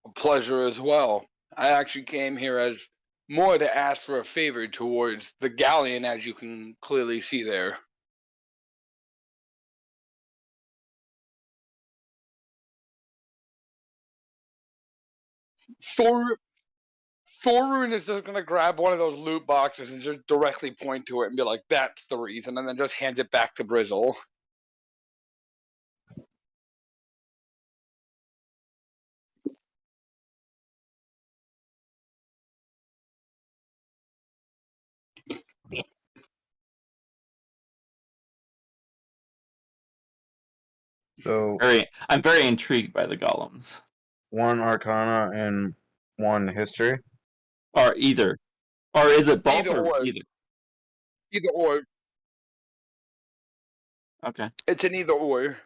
A pleasure as well. I actually came here as more to ask for a favor towards the galleon, as you can clearly see there. Thor Thorun is just gonna grab one of those loot boxes and just directly point to it and be like, "That's the reason," and then just hand it back to Brizzle. So I'm very intrigued by the golems. one Arcana and one History. Or either. Or is it both Either or or. either? Either or. Okay. It's an either or.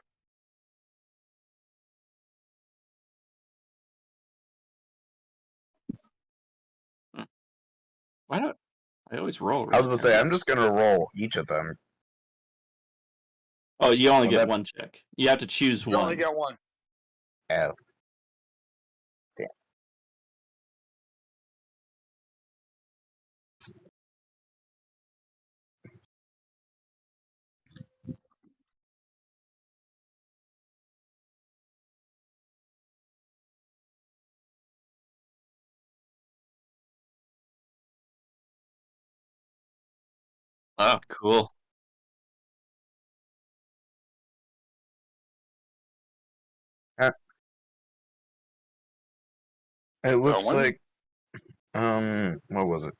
Why don't I always roll? I was about to say, I'm just gonna roll each of them. Oh, you only Well, get that- one check. You have to choose You only one. get one. Oh. Damn. Oh, cool. It looks one? like, what was it?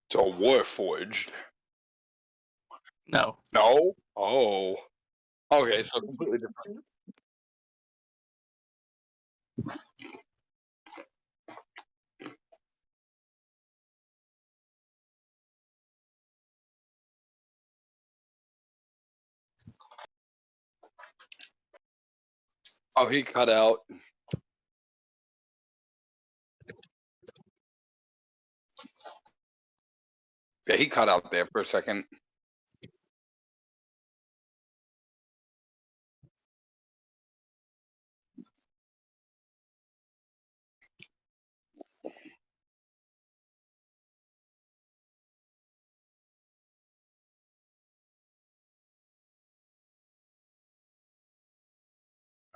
It's a Warforged. No. No? Oh. Okay, so completely different. Oh, he cut out. Yeah, he cut out there for a second.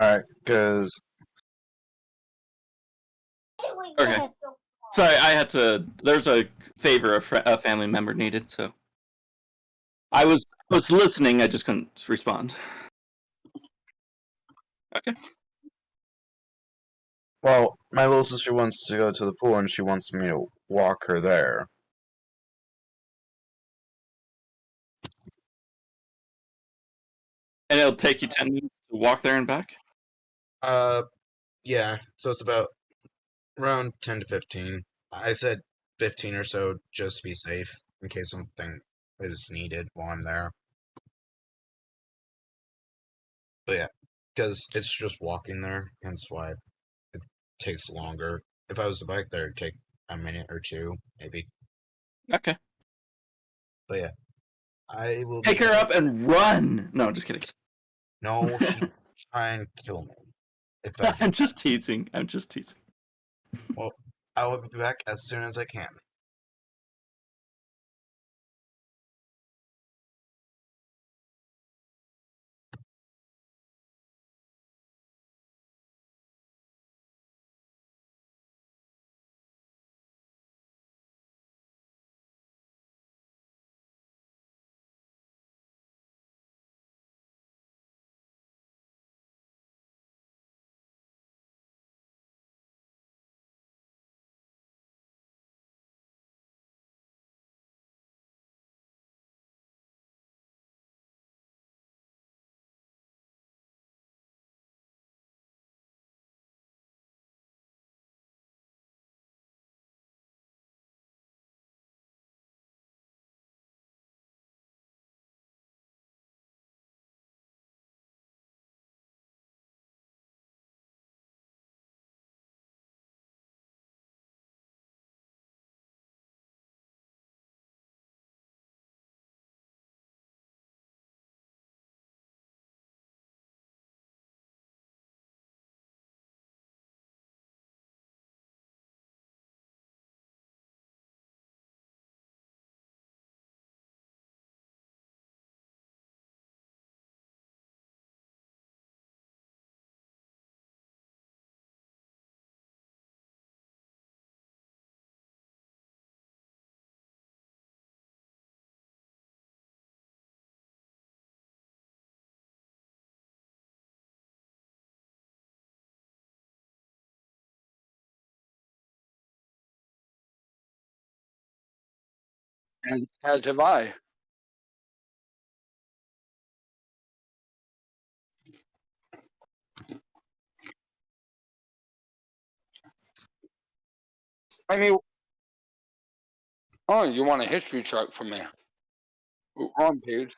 Alright, because Okay. Sorry, I had to. There's a favor a family member needed, so I was listening. I just couldn't respond. Okay. well, my little sister wants to go to the pool and she wants me to walk her there. And it'll take you 10 minutes to walk there and back. Yeah. So it's about around 10 to 15. I said 15 or so just to be safe in case something is needed while I'm there. But yeah, because it's just walking there, hence why it takes longer. If I was to bike there, it'd take a minute or two, maybe. Okay. But yeah, I will Pick be her back. up and run. No, just kidding. No, she'd try and kill me. If I I'm did. just teasing. I'm just teasing. Well, I will be back as soon as I can. As have I. I mean, oh, you want a history chart from me? Ooh, wrong page.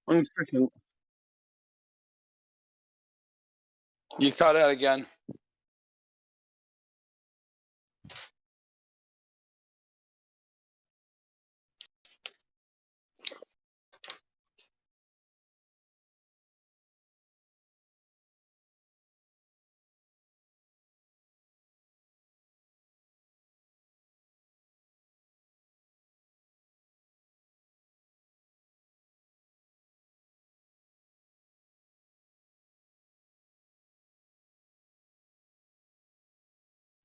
One second. You cut out again.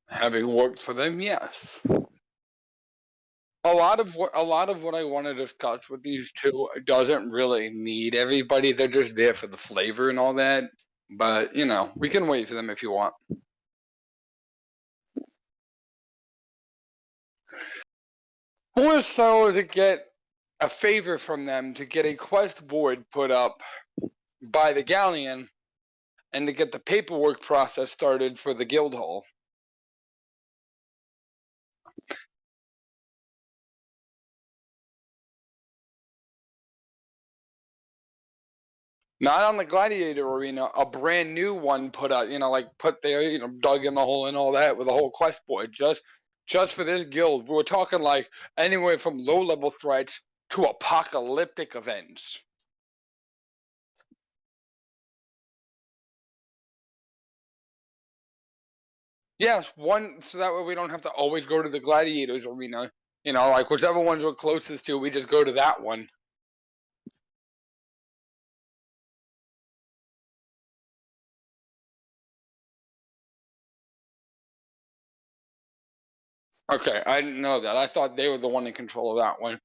Having worked for them, yes. A lot of what I want to discuss with these two doesn't really need everybody. They're just there for the flavor and all that. But you know, we can wait for them if you want. More so to get a favor from them to get a quest board put up by the galleon and to get the paperwork process started for the guild hall. Not on the gladiator arena, a brand new one put out, like put there, dug in the hole and all that with a whole quest board just for this guild. We're talking like anywhere from low level threats to apocalyptic events. Yes, one so that way we don't have to always go to the gladiators arena. Like whichever ones we're closest to, we just go to that one. Okay, I didn't know that. I thought they were the one in control of that one.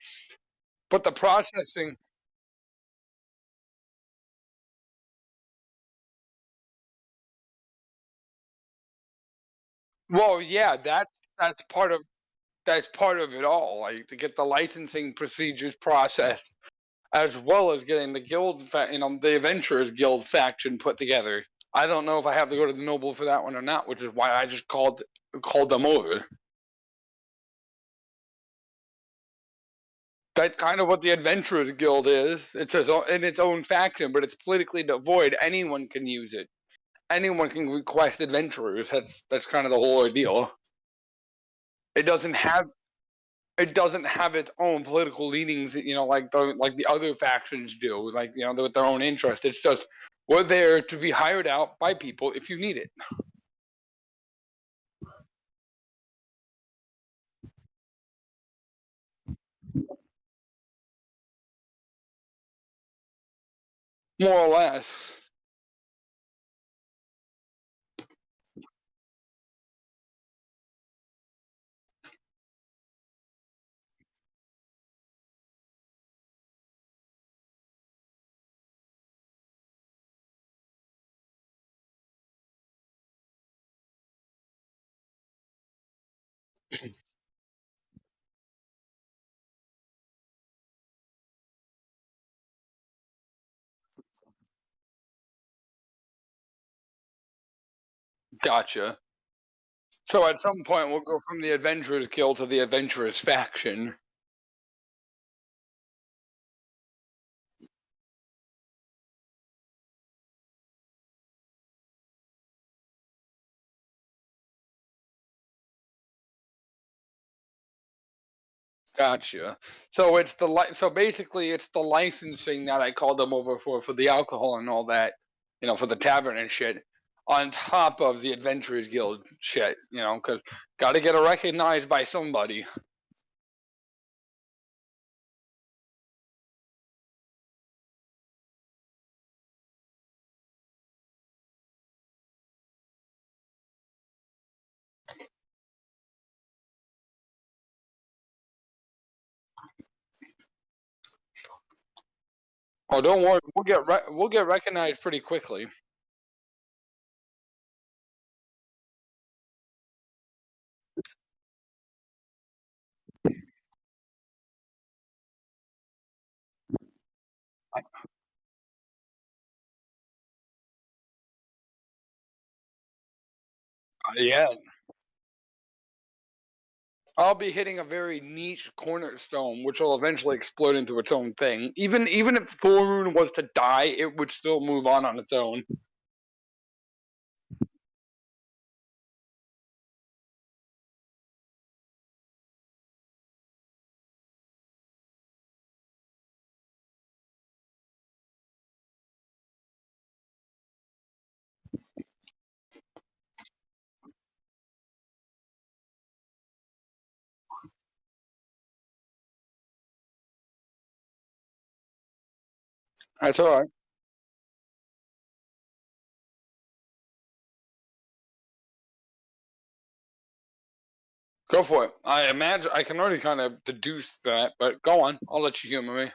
But the processing. Well, yeah, that's part of it all. Like to get the licensing procedures processed, as well as getting the the Adventurers Guild faction put together. I don't know if I have to go to the Noble for that one or not, which is why I just called them over. That's kind of what the Adventurers Guild is. It's in its own faction, but it's politically devoid. Anyone can use it. Anyone can request adventurers. That's kind of the whole ordeal. It doesn't have its own political leanings, like the other factions do, like with their own interest. It's just we're there to be hired out by people if you need it. More or less. Gotcha. So at some point we'll go from the Adventurers Guild to the Adventurers faction. Gotcha. So basically it's the licensing that I called them over for the alcohol and all that, for the tavern and shit, on top of the Adventurers Guild shit, because got to get it recognized by somebody. Oh, don't worry, we'll get recognized pretty quickly. Yeah. I'll be hitting a very niche cornerstone, which will eventually explode into its own thing. Even if Thorun was to die, it would still move on its own. That's all right. Go for it. I imagine I can already kind of deduce that, but go on. I'll let you humor me.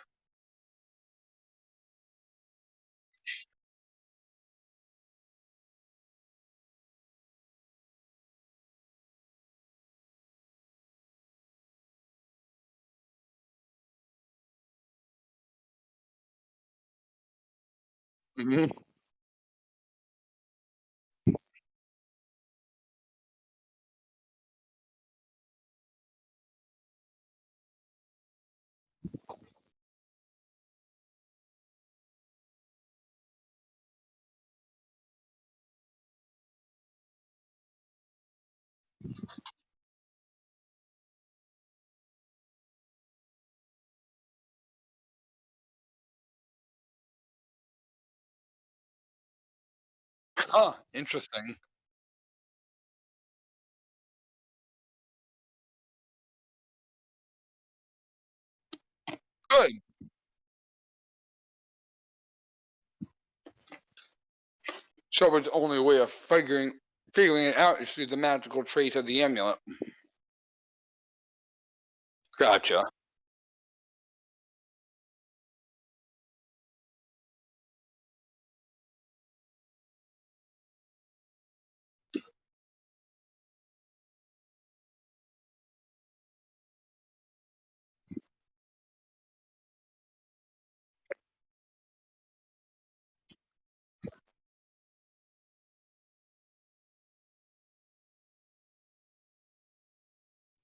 Hmm. Huh. Interesting. Good. So its only way of figuring it out is through the magical trait of the amulet. Gotcha.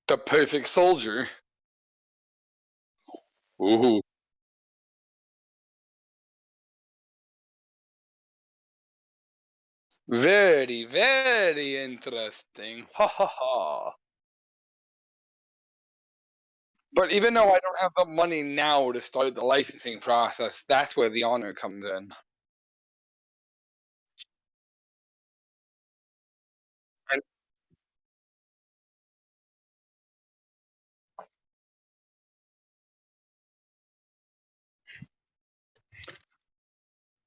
The perfect soldier. Ooh. Very, very interesting. Ha ha ha. But even though I don't have the money now to start the licensing process, that's where the honor comes in. And,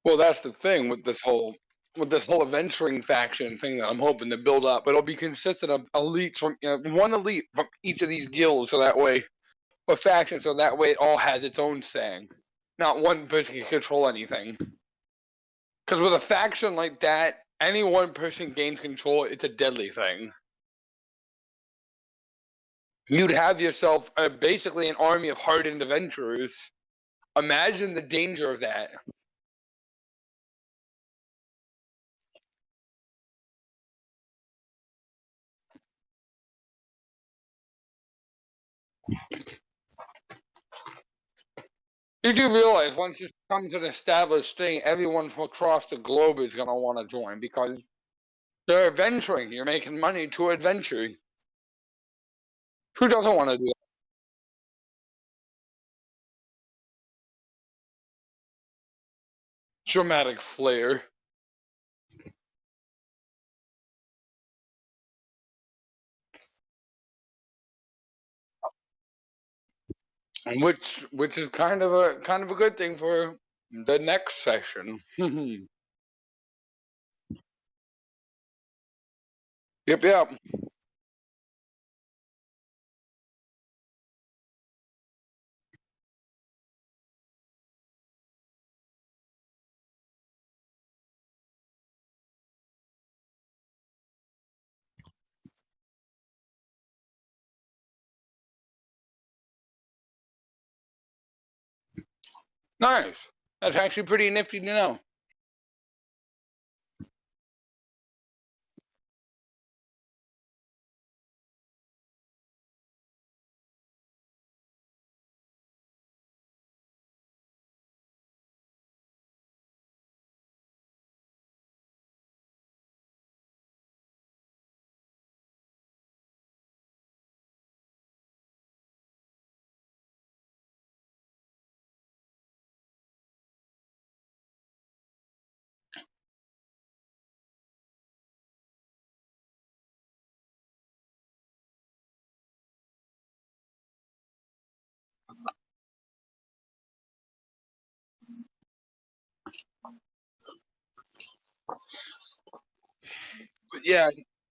well, that's the thing with this whole adventuring faction thing that I'm hoping to build up. It'll be consistent of elites from one elite from each of these guilds, so that way, or factions, so that way it all has its own saying. Not one person can control anything. Because with a faction like that, any one person gains control, it's a deadly thing. You'd have yourself basically an army of hardened adventurers. Imagine the danger of that. You do realize once this becomes an established thing, everyone from across the globe is going to want to join because they're adventuring. You're making money to adventure. Who doesn't want to do it? Dramatic flair. Which is kind of a good thing for the next session. Yep, yep. Nice. That's actually pretty nifty to know.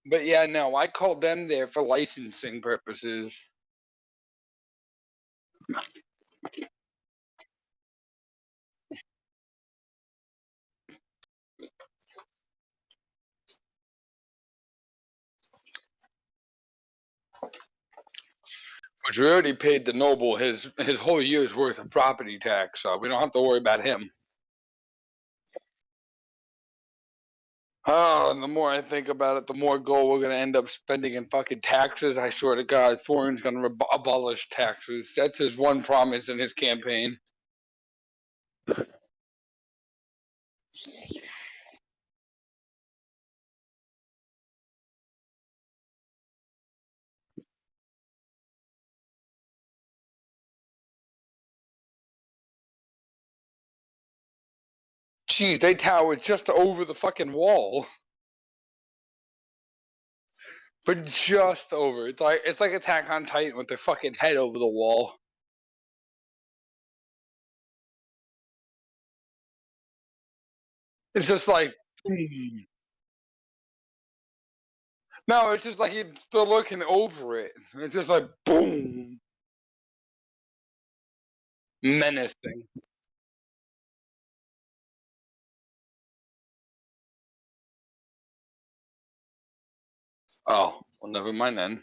But yeah, no, I called them there for licensing purposes. But we already paid the noble his whole year's worth of property tax, so we don't have to worry about him. Oh, and the more I think about it, the more gold we're gonna end up spending in fucking taxes. I swear to God, Thorin's gonna abolish taxes. That's his one promise in his campaign. Geez, they tower just over the fucking wall. But just over. It's like Attack on Titan with their fucking head over the wall. It's just like, boom. No, it's just like he's still looking over it. It's just like, boom. Menacing. Oh, well, never mind then.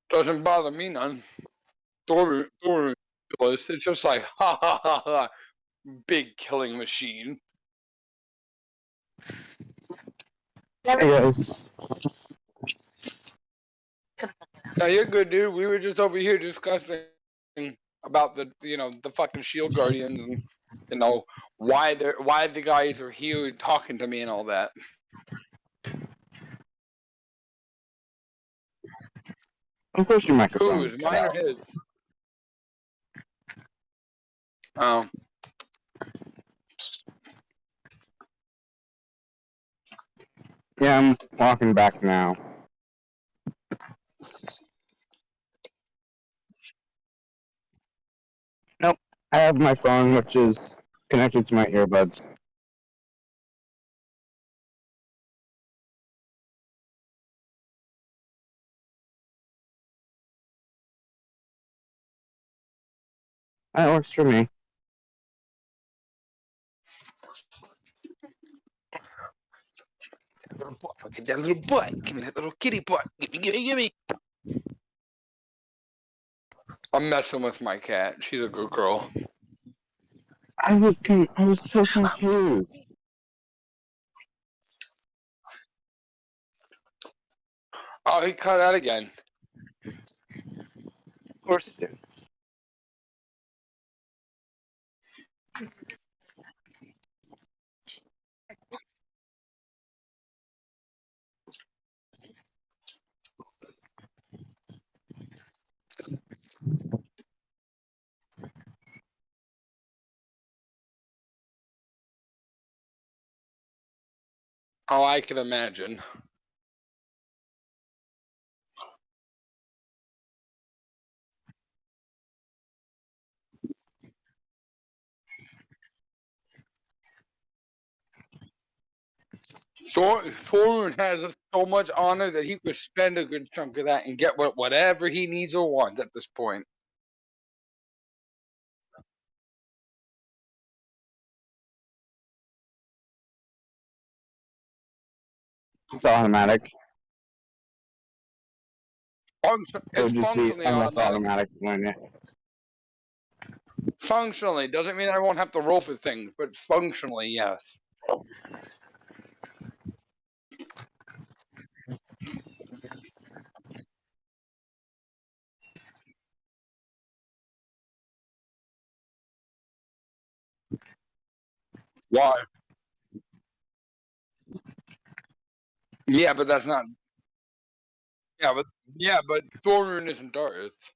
Doesn't bother me none. Thorin, it's just like, ha ha ha ha, big killing machine. Hey guys. No, you're good, dude. We were just over here discussing about the fucking shield guardians and why the guys are here talking to me and all that. Of course your microphone. Whose? Mine or his? Oh. Yeah, I'm walking back now. Nope. I have my phone, which is connected to my earbuds. That works for me. Look at that little butt. Give me that little kitty butt. Give me. I'm messing with my cat. She's a good girl. I was so confused. Oh, he cut out again. Of course it did. Oh, I can imagine. Thorin has so much honor that he could spend a good chunk of that and get whatever he needs or wants at this point. It's automatic. It would It's just be functionally almost automatic. automatic when you. Functionally doesn't mean I won't have to roll for things, but functionally, yes. Why? Yeah, but that's not. Yeah, but Thorin isn't Darth.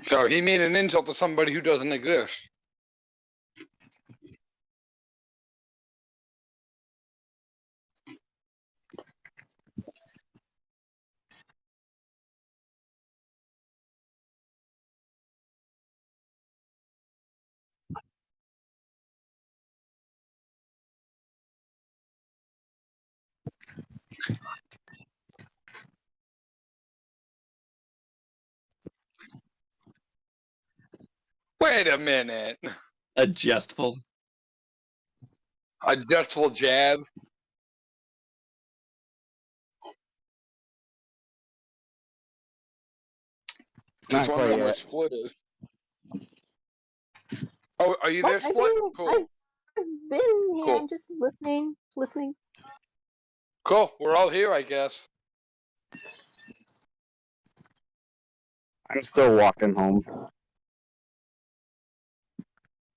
So he made an insult to somebody who doesn't exist. Wait a minute. A jestful. A jestful jab. Just Not quite wondering where yet. Split is. Oh, are you there, I've Split? been, Cool. I've been here. Cool. I'm just listening. Cool. We're all here, I guess. I'm still walking home.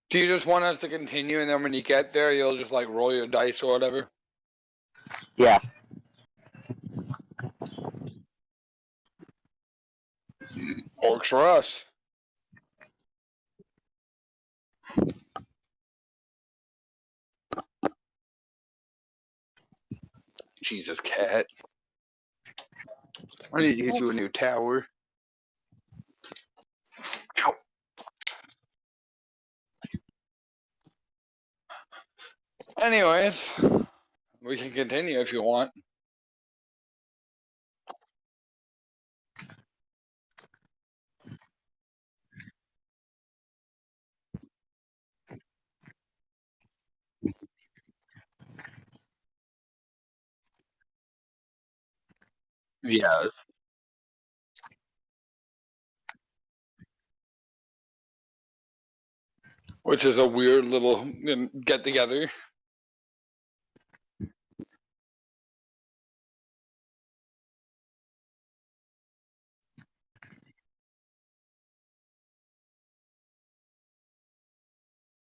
Do you just want us to continue, and then when you get there, you'll just like roll your dice or whatever? Yeah. Works for us. Jesus, cat. I need to get you a new tower. Ow. Anyways, we can continue if you want. Yeah. Which is a weird little get together.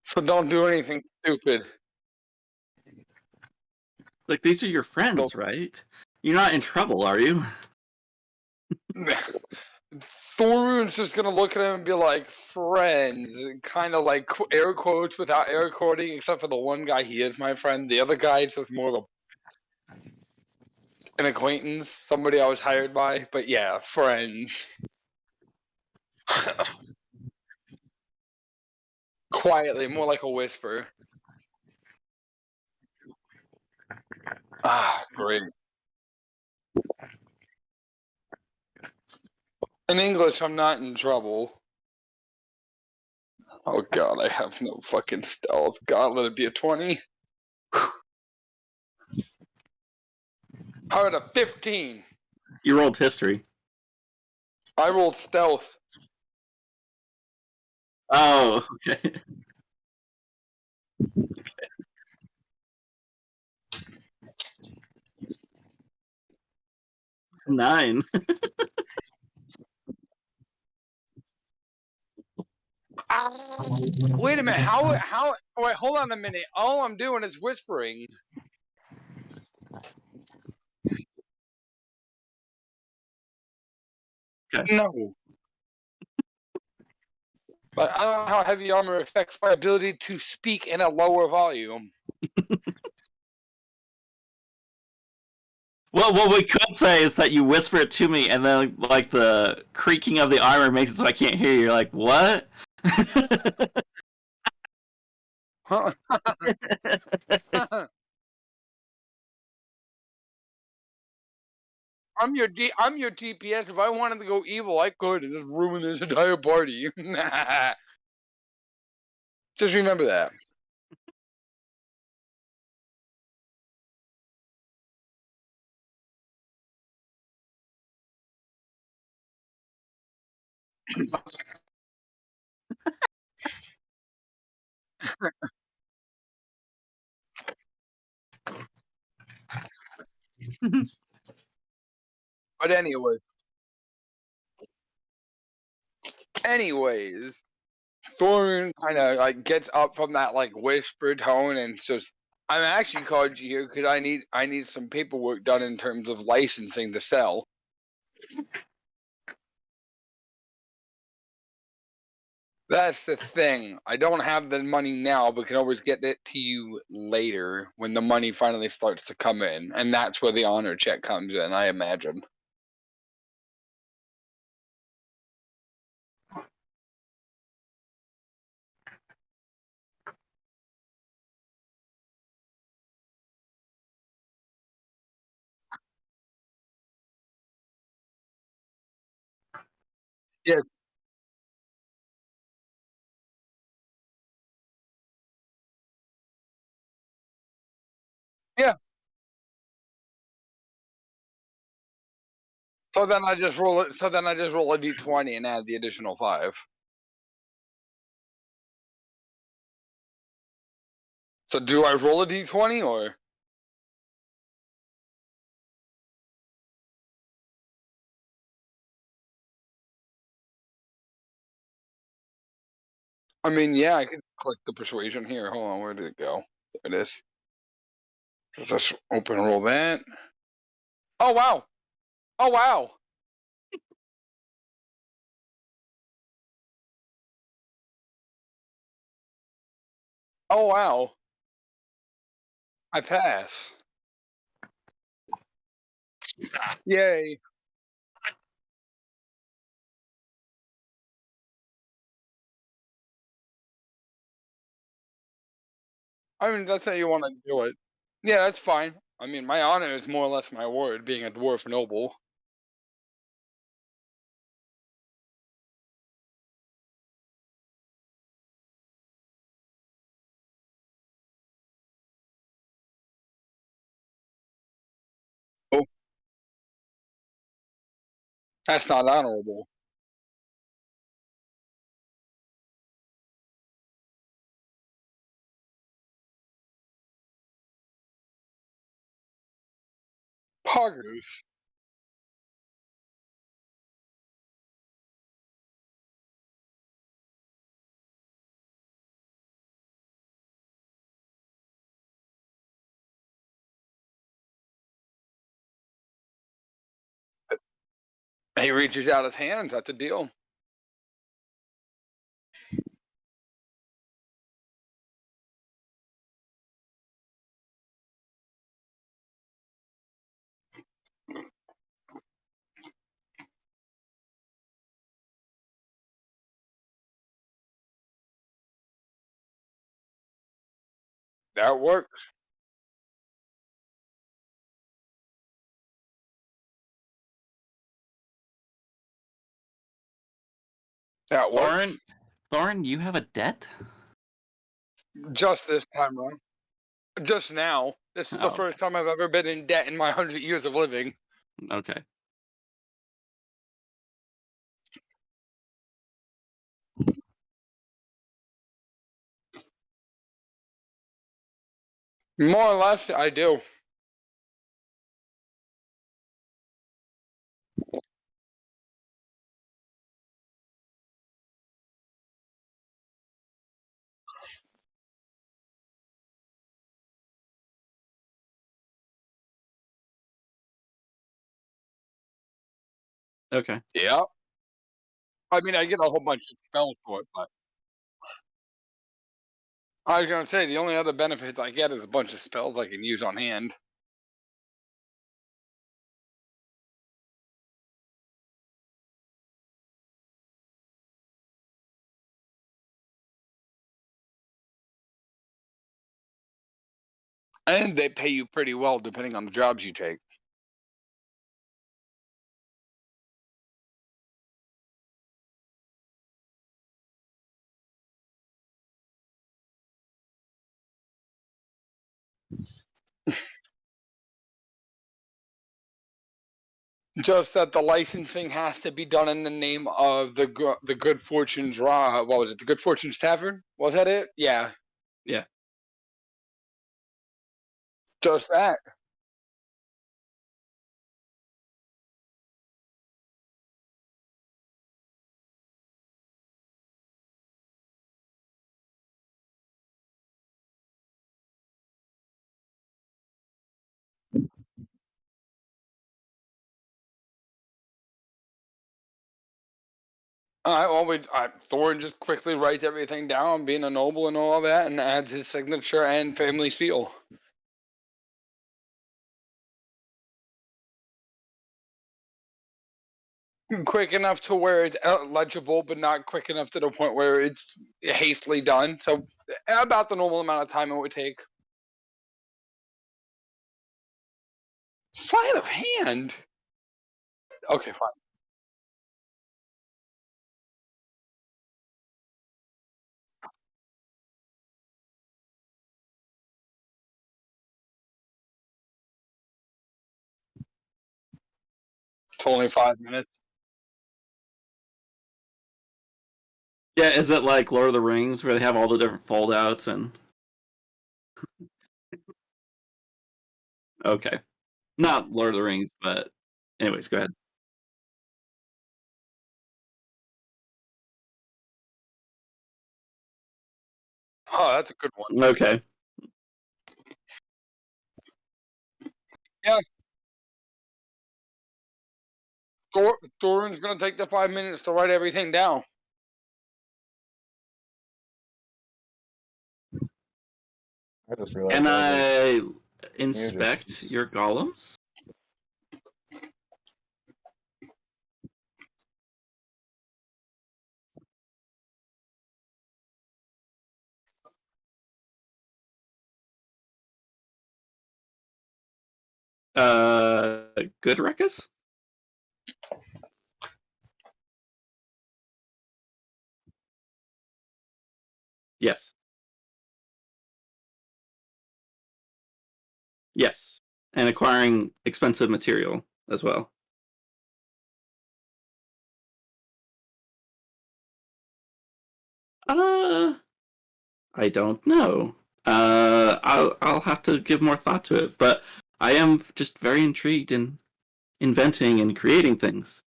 So don't do anything stupid. Like, these are your friends, right? You're not in trouble, are you? Thorun's just gonna look at him and be like, friends, kind of like air quotes without air quoting, except for the one guy, he is my friend. The other guy is just more of an acquaintance, somebody I was hired by. But yeah, friends. Quietly, more like a whisper. Ah, great. In English, I'm not in trouble. Oh god, I have no fucking stealth. God, let it be a 20. How about a 15? You rolled history. I rolled stealth. Oh, okay. 9. Wait a minute, how, wait, hold on a minute. All I'm doing is whispering. Okay. No. But I don't know how heavy armor affects my ability to speak in a lower volume. Well, what we could say is that you whisper it to me, and then like the creaking of the armor makes it so I can't hear you. You're like, what? Huh? I'm your DPS. If I wanted to go evil, I could and just ruin this entire party. Just remember that. But anyways, Thorn kind of like gets up from that like whisper tone and says, "I'm actually called you here because I need some paperwork done in terms of licensing to sell." That's the thing. I don't have the money now, but can always get it to you later when the money finally starts to come in, and that's where the honor check comes in, I imagine. Yeah. Yeah. So then I just roll it. So then I just roll a d20 and add the additional 5. So do I roll a d20 or? I mean, yeah, I could click the persuasion here. Hold on, where did it go? There it is. Just open roll that. Oh wow! Oh wow! Oh wow! I pass. Yay! I mean, that's how you want to do it. Yeah, that's fine. I mean, my honor is more or less my word, being a dwarf noble. Oh, that's not honorable. Poggers. He reaches out his hands. That's a deal. That works. That works. Thorn, you have a debt? Just this time around. Just now. This is the Oh, first time I've ever been in debt in my 100 years of living. okay. More or less, I do. Okay. Yeah. I mean, I get a whole bunch of spells for it, but I was gonna say the only other benefits I get is a bunch of spells I can use on hand. And they pay you pretty well depending on the jobs you take. Just that the licensing has to be done in the name of the Good Fortunes What was it? The Good Fortunes Tavern? Was that it? Yeah. Yeah. Just that. Thorin just quickly writes everything down, being a noble and all that, and adds his signature and family seal. Quick enough to where it's legible, but not quick enough to the point where it's hastily done. So about the normal amount of time it would take. Sleight of hand? Okay, fine. It's only 5 minutes. Yeah, is it like Lord of the Rings where they have all the different foldouts and? Okay, not Lord of the Rings, but anyways, go ahead. Oh, that's a good one. Okay. Yeah. Thorin's going to take the 5 minutes to write everything down. I just realized. Can that I inspect your golems? Good Ruckus? Yes. Yes. And acquiring expensive material as well. I don't know. I'll have to give more thought to it, but I am just very intrigued in inventing and creating things.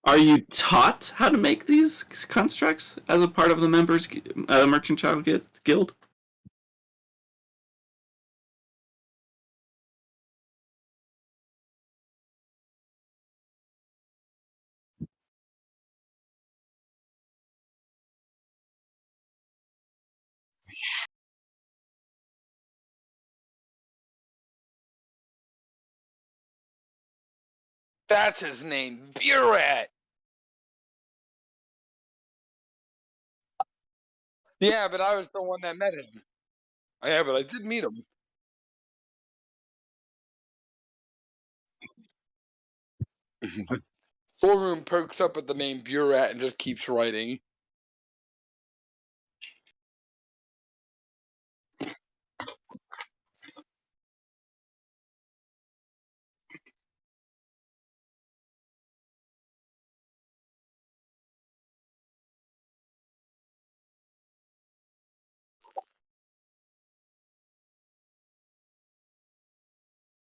Are you taught how to make these constructs as a part of the members merchant child guild? That's his name, Burat. Yeah, but I was the one that met him. Yeah, but I did meet him. Thorin perks up at the name Burat and just keeps writing.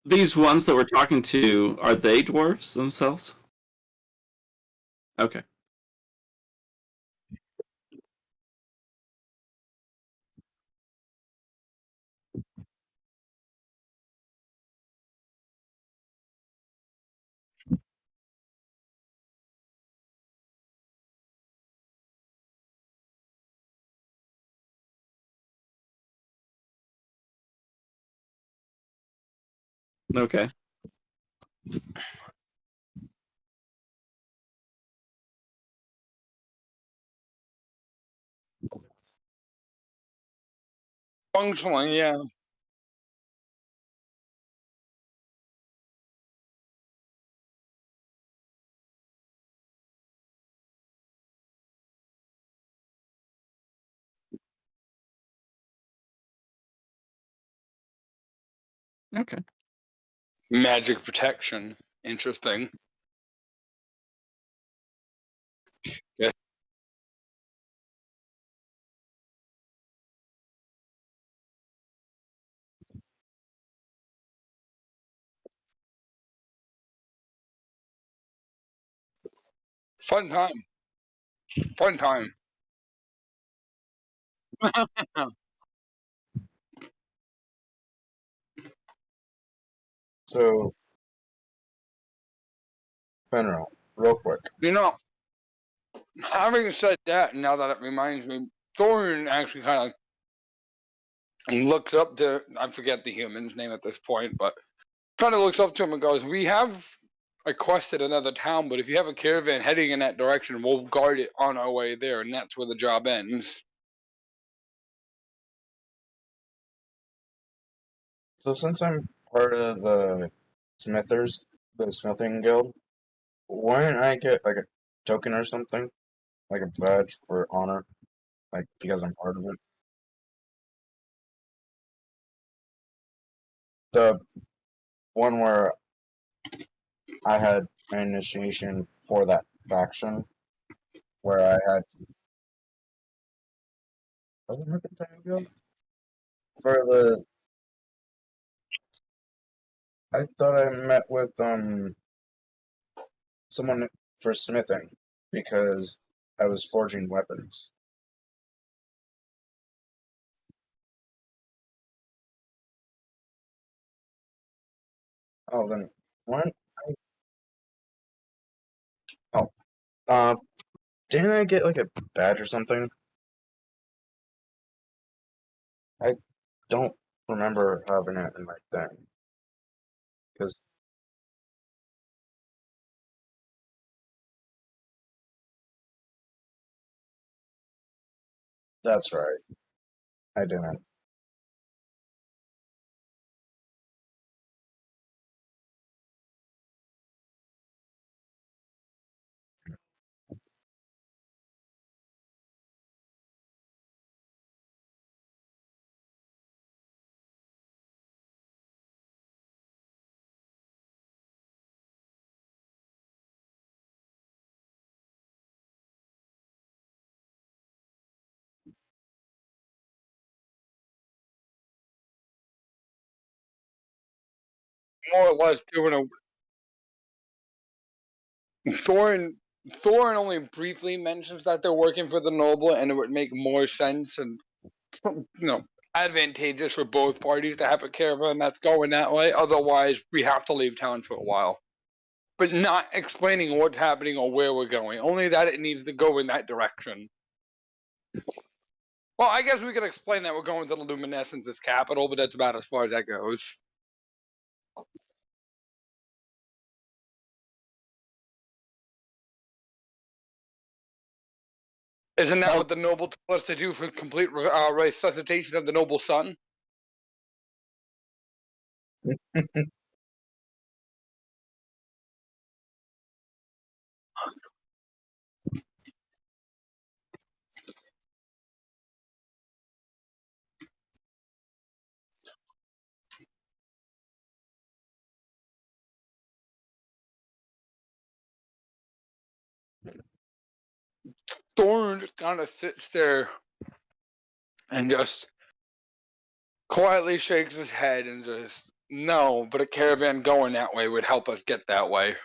These ones that we're talking to, are they dwarves themselves? Okay. Okay. Functionally, yeah. Okay. Magic protection. Interesting. Yeah. Fun time. Fun time. So, Fenrir, real quick. You know, having said that, now that it reminds me, Thorin actually kind of looks up to, I forget the human's name at this point, but kind of looks up to him and goes, "We have requested another town, but if you have a caravan heading in that direction, we'll guard it on our way there," and that's where the job ends. So, since I'm part of the Smithers, the Smithing Guild, wouldn't I get like a token or something? Like a badge for honor? Like, because I'm part of it? The one where I had an initiation for that faction, where I had. Was it Mercantile Guild? For the. I thought I met with someone for smithing because I was forging weapons. Oh, then what? Oh, didn't I get like a badge or something? I don't remember having it in my thing because that's right. I didn't. More or less doing a Thorin only briefly mentions that they're working for the noble, and it would make more sense and advantageous for both parties to have a caravan that's going that way. Otherwise, we have to leave town for a while. But not explaining what's happening or where we're going. Only that it needs to go in that direction. Well, I guess we could explain that we're going to the Luminescence's capital, but that's about as far as that goes. Isn't that what the noble told us to do for complete resuscitation of the noble son? Thorn just kind of sits there and just quietly shakes his head and just, no, but a caravan going that way would help us get that way.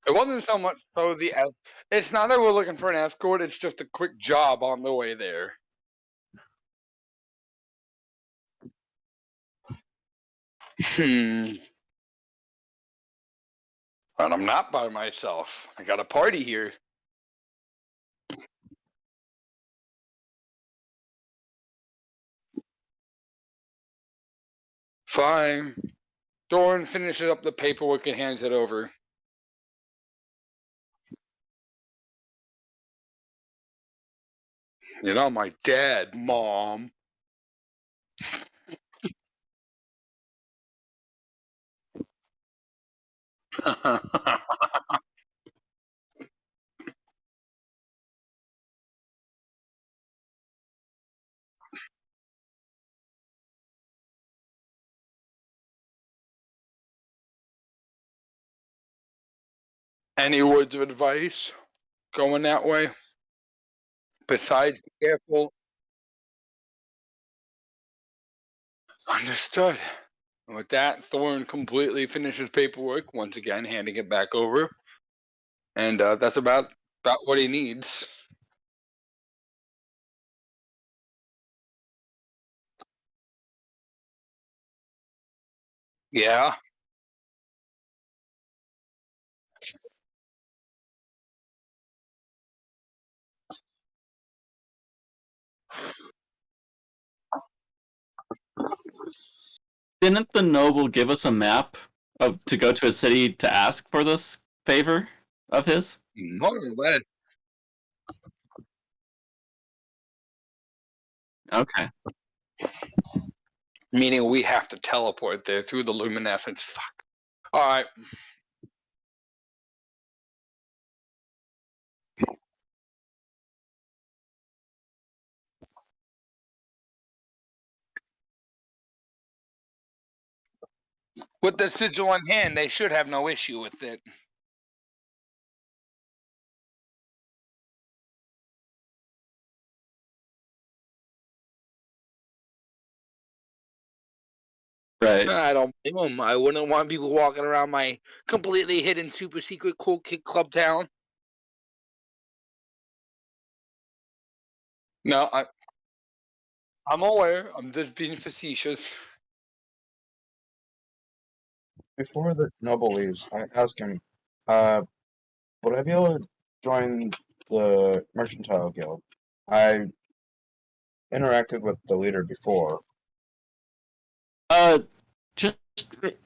It wasn't so much so it's not that we're looking for an escort, it's just a quick job on the way there. But I'm not by myself. I got a party here. Fine. Doran finishes up the paperwork and hands it over. You're not my dad, Mom. Any words of advice going that way? Besides, be careful. Understood. And with that, Thorn completely finishes paperwork, once again handing it back over. And that's about what he needs. Yeah. Didn't the noble give us a map to go to a city to ask for this favor of his? More than that. Okay. Meaning we have to teleport there through the luminescence. Fuck. Alright. With the sigil in hand, they should have no issue with it. Right. I don't blame them. I wouldn't want people walking around my completely hidden, super secret, cool kid club town. No, I'm aware. I'm just being facetious. Before the noble leaves, I ask him, would I be able to join the Mercantile Guild? I interacted with the leader before. Just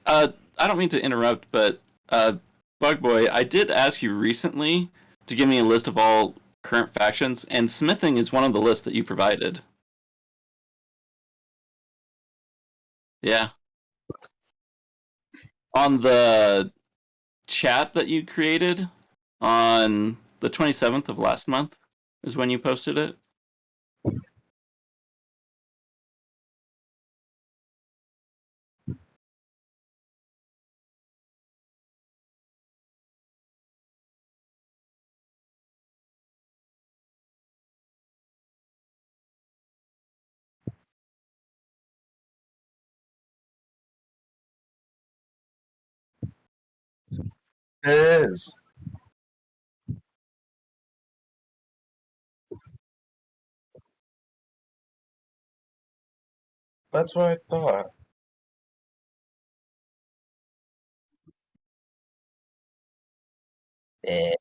I don't mean to interrupt, but Bug Boy, I did ask you recently to give me a list of all current factions, and smithing is one of the lists that you provided. Yeah. On the chat that you created on the 27th of last month is when you posted it. There it is. That's what I thought. Eh.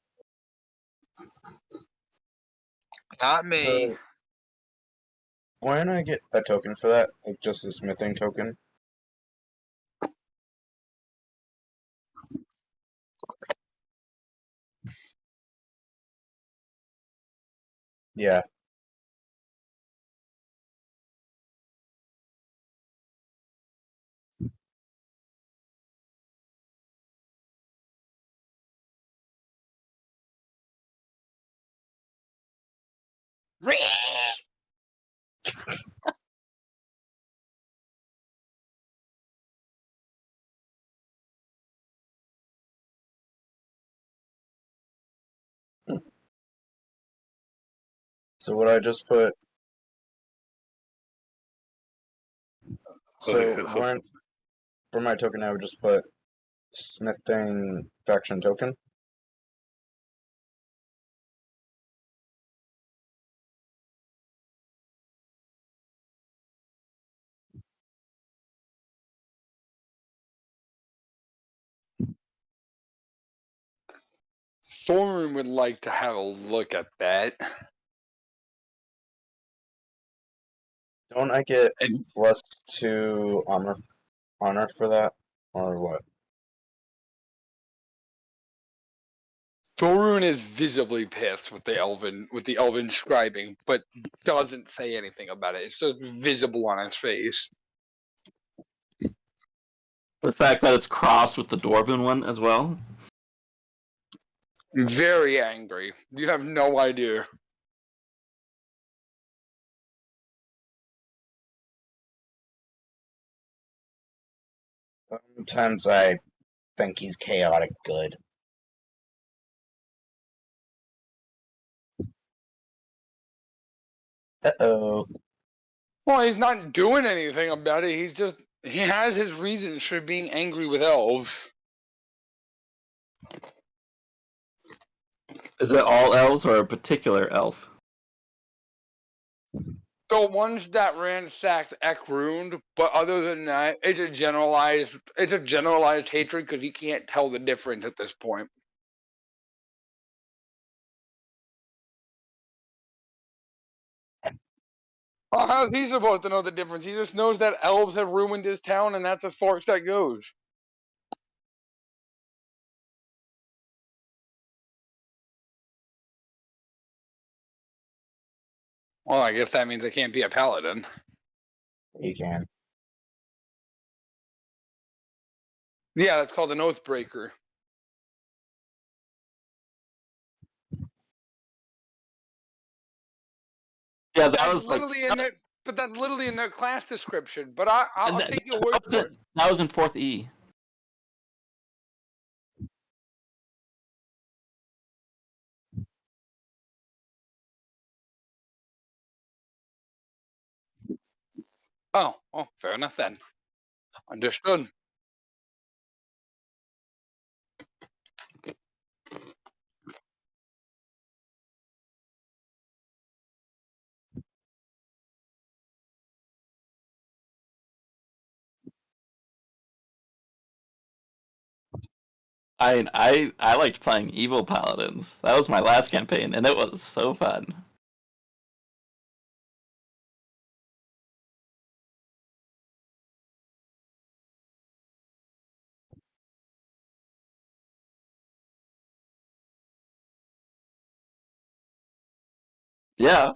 Not me. So, why don't I get a token for that? Like just a smithing token? Yeah. So would I just put... So when, for my token, I would just put smithing faction token? Thorn would like to have a look at that. Don't I get And +2 honor for that? Or what? Thorun is visibly pissed with the elven scribing, but doesn't say anything about it. It's just visible on his face. The fact that it's crossed with the dwarven one as well. Very angry. You have no idea. Sometimes I think he's chaotic good. Uh-oh. Well, he's not doing anything about it. He has his reasons for being angry with elves. Is it all elves or a particular elf? The ones that ransacked Ekrund, but other than that, it's a generalized hatred because he can't tell the difference at this point. Well, how's he supposed to know the difference? He just knows that elves have ruined his town, and that's as far as that goes. Well, I guess that means it can't be a paladin. You can. Yeah, that's called an oathbreaker. Yeah, that That's was like literally in their, but that's literally in their class description. But I'll take your word for it. that was in 4th E. Oh, well, fair enough then. Understood. I liked playing evil paladins. That was my last campaign, and it was so fun. Yeah.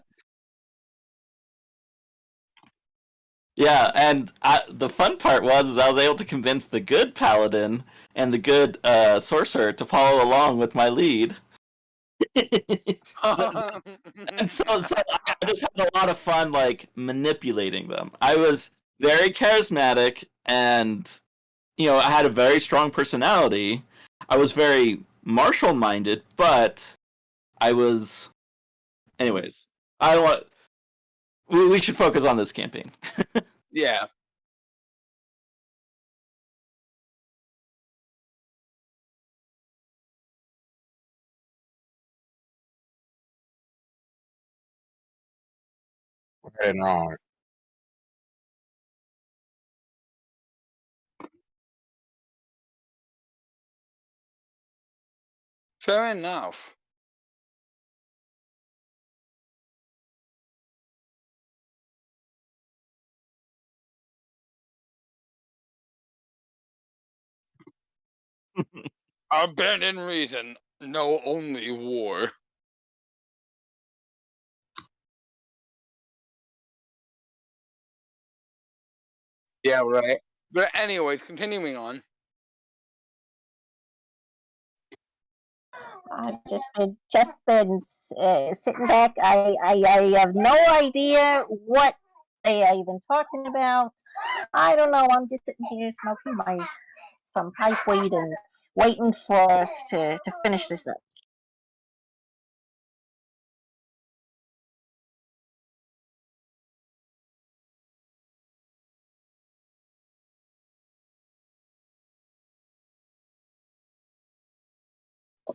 Yeah, and the fun part was I was able to convince the good paladin and the good sorcerer to follow along with my lead. And so I just had a lot of fun like manipulating them. I was very charismatic and I had a very strong personality. I was very martial minded, but I was anyways. I don't want we should focus on this campaign. Yeah. Right and wrong. Fair enough. Abandon reason. No, only war. Yeah, right. But anyways, continuing on. I've just been sitting back. I have no idea what they are even talking about. I don't know. I'm just sitting here smoking some pipe weed and waiting for us to finish this up.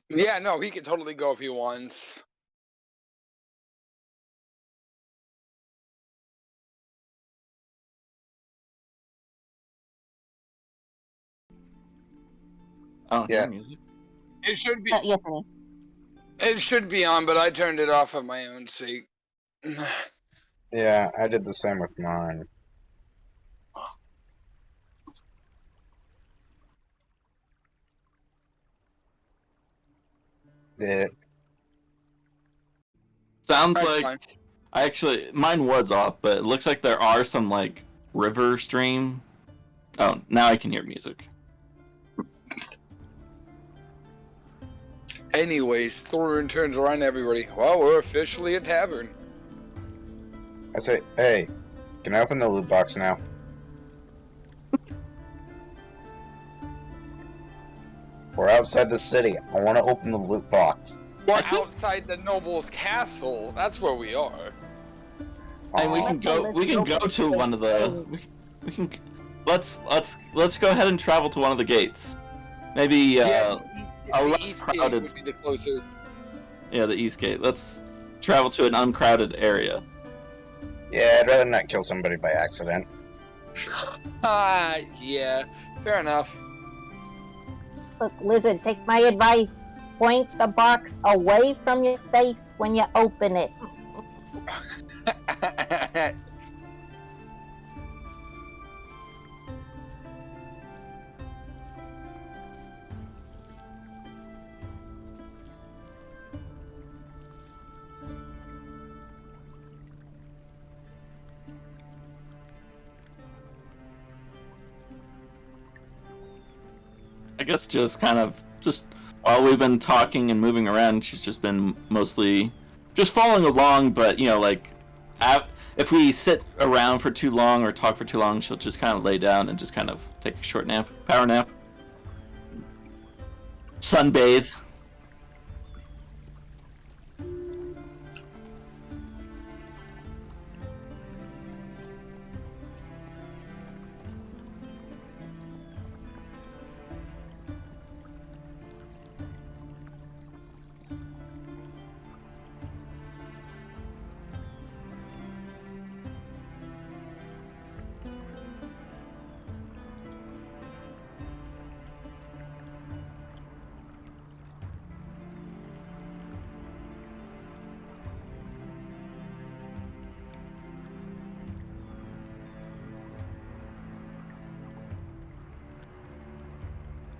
Yeah, no, he can totally go if he wants. Oh, Yeah. music. It should be. Yes, it is. It should be on, but I turned it off of my own sake. Yeah, I did the same with mine. Yeah. Sounds That's like fine. mine was off, but it looks like there are some like river stream. Oh, now I can hear music. Anyways, Thorin turns around to everybody. Well, we're officially a tavern. I say, hey, can I open the loot box now? We're outside the city. I want to open the loot box. We're outside the noble's castle. That's where we are. And we Aw. can go. We can go to one of the. We can. Let's go ahead and travel to one of the gates. Maybe Yeah, a the less east gate crowded. would be the closest. Yeah, the east gate. Let's travel to an uncrowded area. Yeah, I'd rather not kill somebody by accident. Yeah, fair enough. Look, Lizard, take my advice. Point the box away from your face when you open it. I guess just kind of while we've been talking and moving around, she's just been mostly just following along. But like, if we sit around for too long or talk for too long, she'll just kind of lay down and just kind of take a short nap, power nap, sunbathe.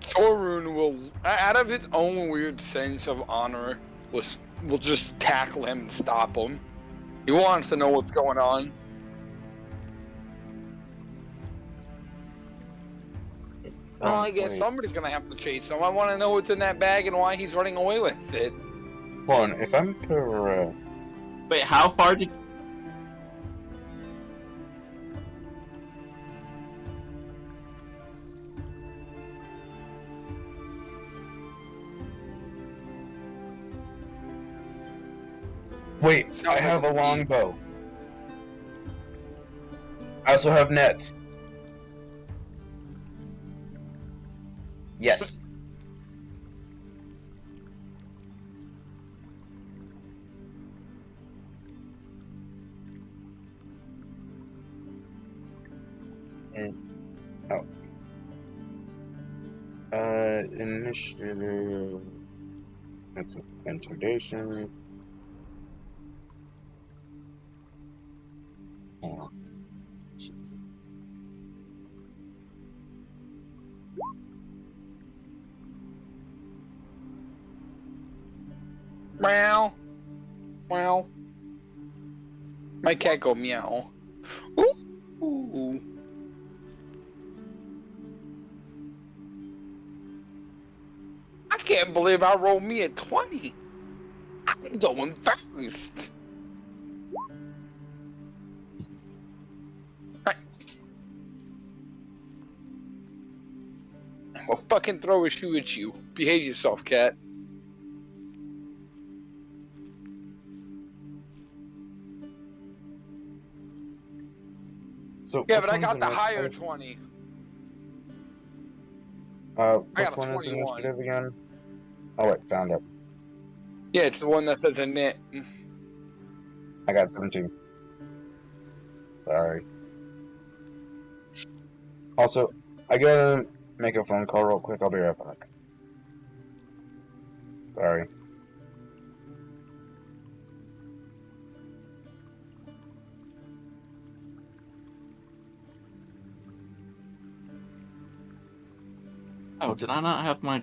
Thorun will, out of his own weird sense of honor, will just tackle him and stop him. He wants to know what's going on. Well, I guess Wait. somebody's gonna have to chase him. I want to know what's in that bag and why he's running away with it. Hold on, if I'm correct. Wait, how far did? Wait, Sounds I like have a a thief. longbow. I also have nets. Yes. And, oh. Initiative. That's intimidation. Oh. Meow. Meow. My cat go meow. Ooh. I can't believe I rolled me a 20. I'm going fast. I'll fucking throw a shoe at you. Behave yourself, cat. So Yeah, which but I one's got the initiative? higher 20. I Which got a one is 21. initiative again? Oh wait, found it. Yeah, it's the one that says a knit. I got 17. Sorry. Also, I gotta make a phone call real quick. I'll be right back. Sorry. Oh, did I not have my?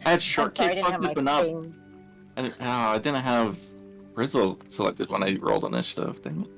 I had I'm sorry, I shortcake didn't have my selected, but not. thing. I didn't have Brizzle selected when I rolled initiative. Dang it.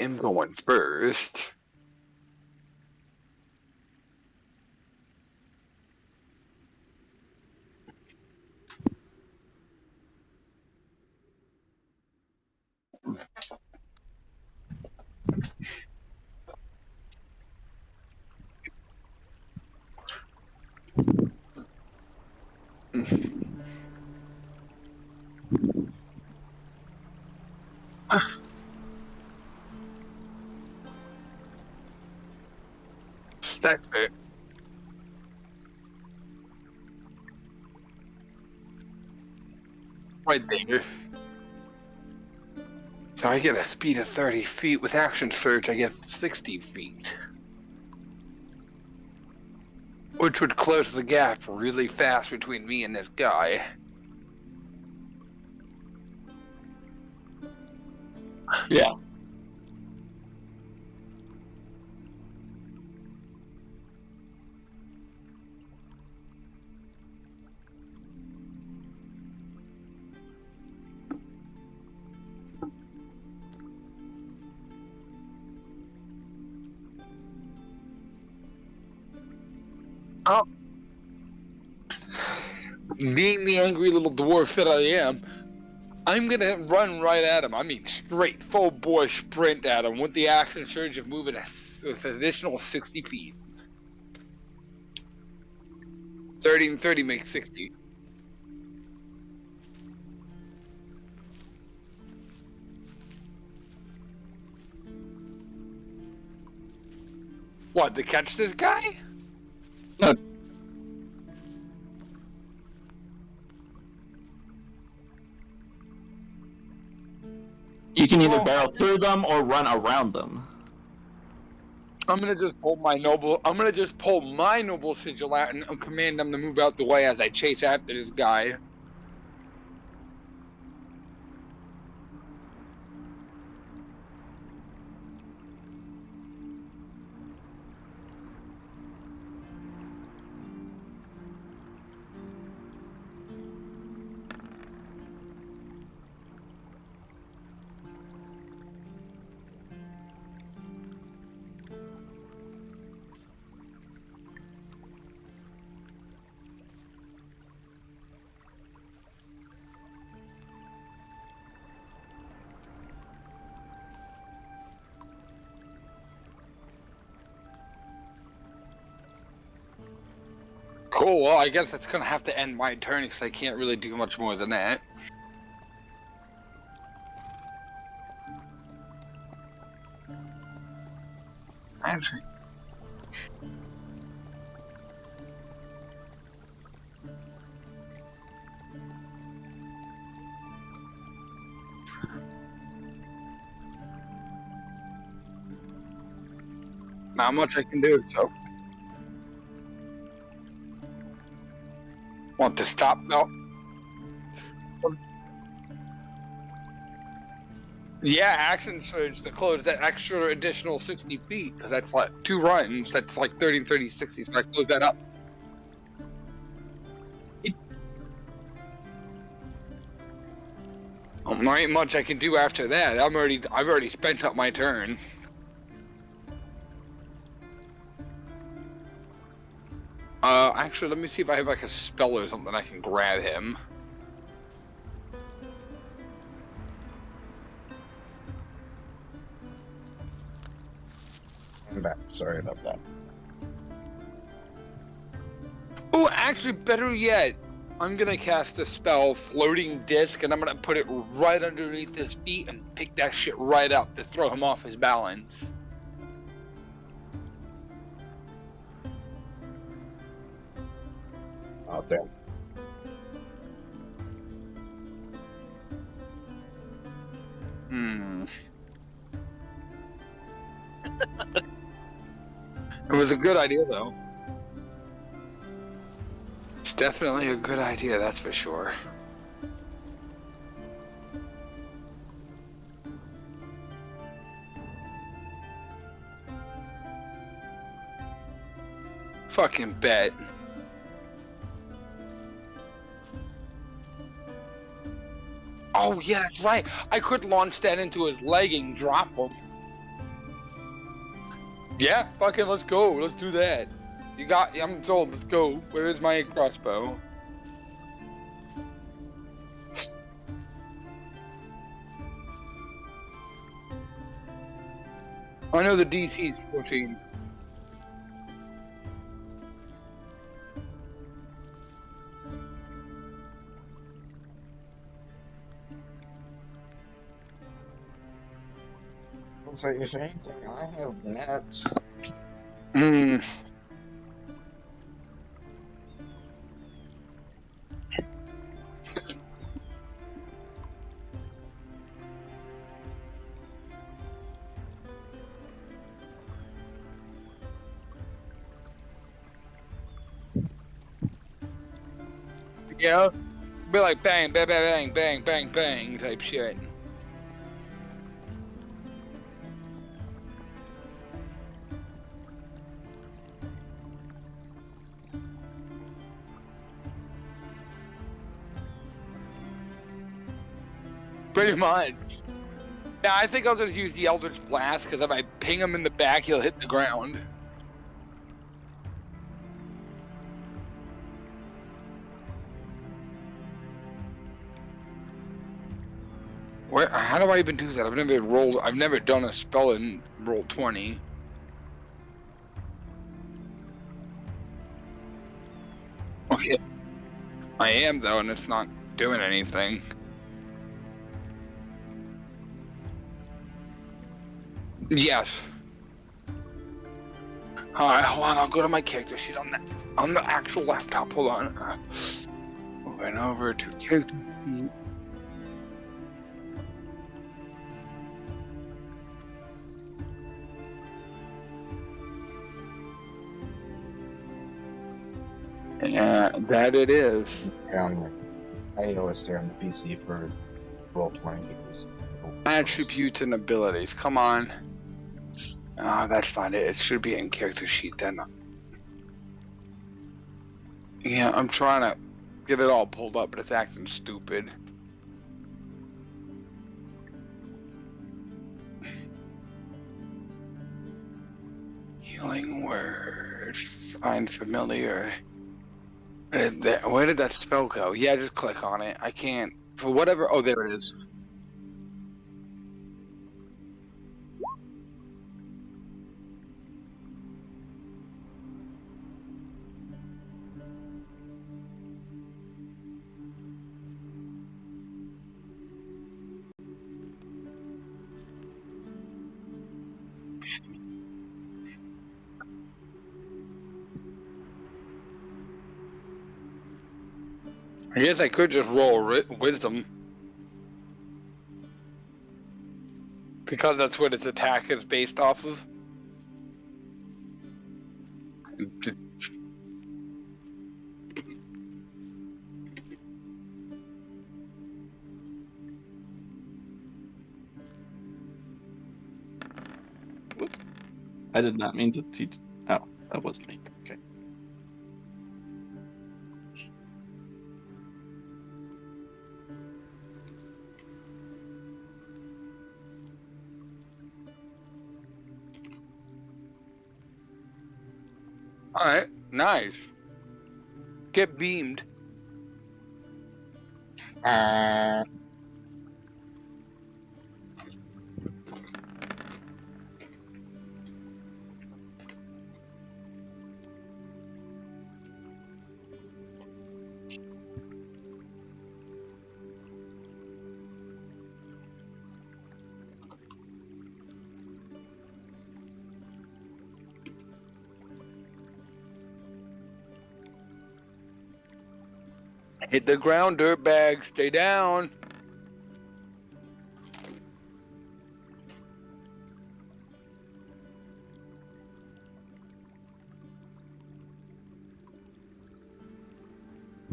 I'm going first. That's it. Right there. So I get a speed of 30 feet. With action surge, I get 60 feet. Which would close the gap really fast between me and this guy. Yeah. Oh. Being the angry little dwarf that I am, I'm gonna run right at him. I mean, straight, full bore sprint at him with the action surge of moving with an additional 60 feet. 30 and 30 makes 60. What, to catch this guy? No. You can either barrel through them or run around them. I'm gonna just pull my noble sigil out and command them to move out the way as I chase after this guy. Cool, well, I guess that's gonna have to end my turn because I can't really do much more than that. Actually, not much I can do, so. Want to stop? No. Yeah, action surge to close that extra additional 60 feet, because that's like 2 runs. That's like 30 and 30, 60, so I close that up. There ain't much I can do after that. I've already spent up my turn. Actually, let me see if I have like a spell or something I can grab him. I'm back. Sorry about that. Actually, better yet, I'm gonna cast the spell Floating Disc, and I'm gonna put it right underneath his feet and pick that shit right up to throw him off his balance. Out there. It was a good idea, though. It's definitely a good idea, that's for sure. Fucking bet. Oh, yeah, that's right. I could launch that into his leg and drop him. Yeah, fucking let's go. Let's do that. I'm told, let's go. Where is my crossbow? I know the DC is 14. So if anything, I have nets. Yeah. Be like bang, bang, bang, bang, bang, bang type shit. Pretty much. Yeah, I think I'll just use the Eldritch Blast, because if I ping him in the back, he'll hit the ground. How do I even do that? I've never done a spell in roll 20. Okay. I am, though, and it's not doing anything. Yes. Alright, hold on, I'll go to my character sheet on the actual laptop. Hold on. Moving over to character sheet. Yeah, that it is. I always stay on the PC for roll 20 because Attributes and abilities. Come on. Ah, that's not it. It should be in character sheet then. Yeah, I'm trying to get it all pulled up, but it's acting stupid. Healing word. Find familiar. Where did that spell go? Yeah, just click on it. I can't. For whatever. Oh, there it is. I guess I could just roll wisdom. Because that's what its attack is based off of. I did not mean to teach. Oh, that wasn't me. Okay. Alright, nice. Get beamed. Hit the ground, dirtbag. Stay down.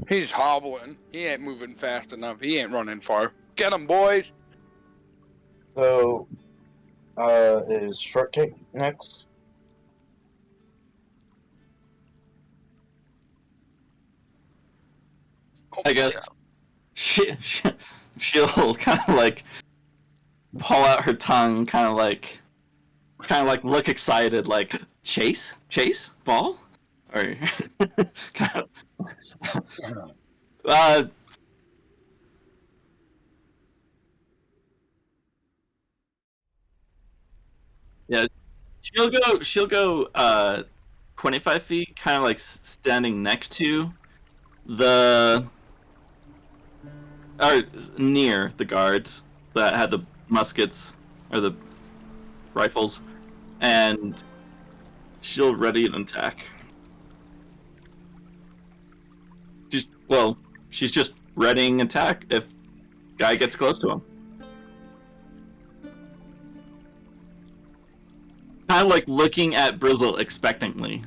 He's hobbling. He ain't moving fast enough. He ain't running far. Get him, boys. So, is Short Cake next? I guess she'll kind of like pull out her tongue, kind of like look excited, like chase ball, or kind of. Yeah, she'll go 25 feet, kind of like standing next to the or near the guards that had the muskets or the rifles, and she'll ready an attack. She's just readying attack if guy gets close to him. Kind of like looking at Brizzle expectantly.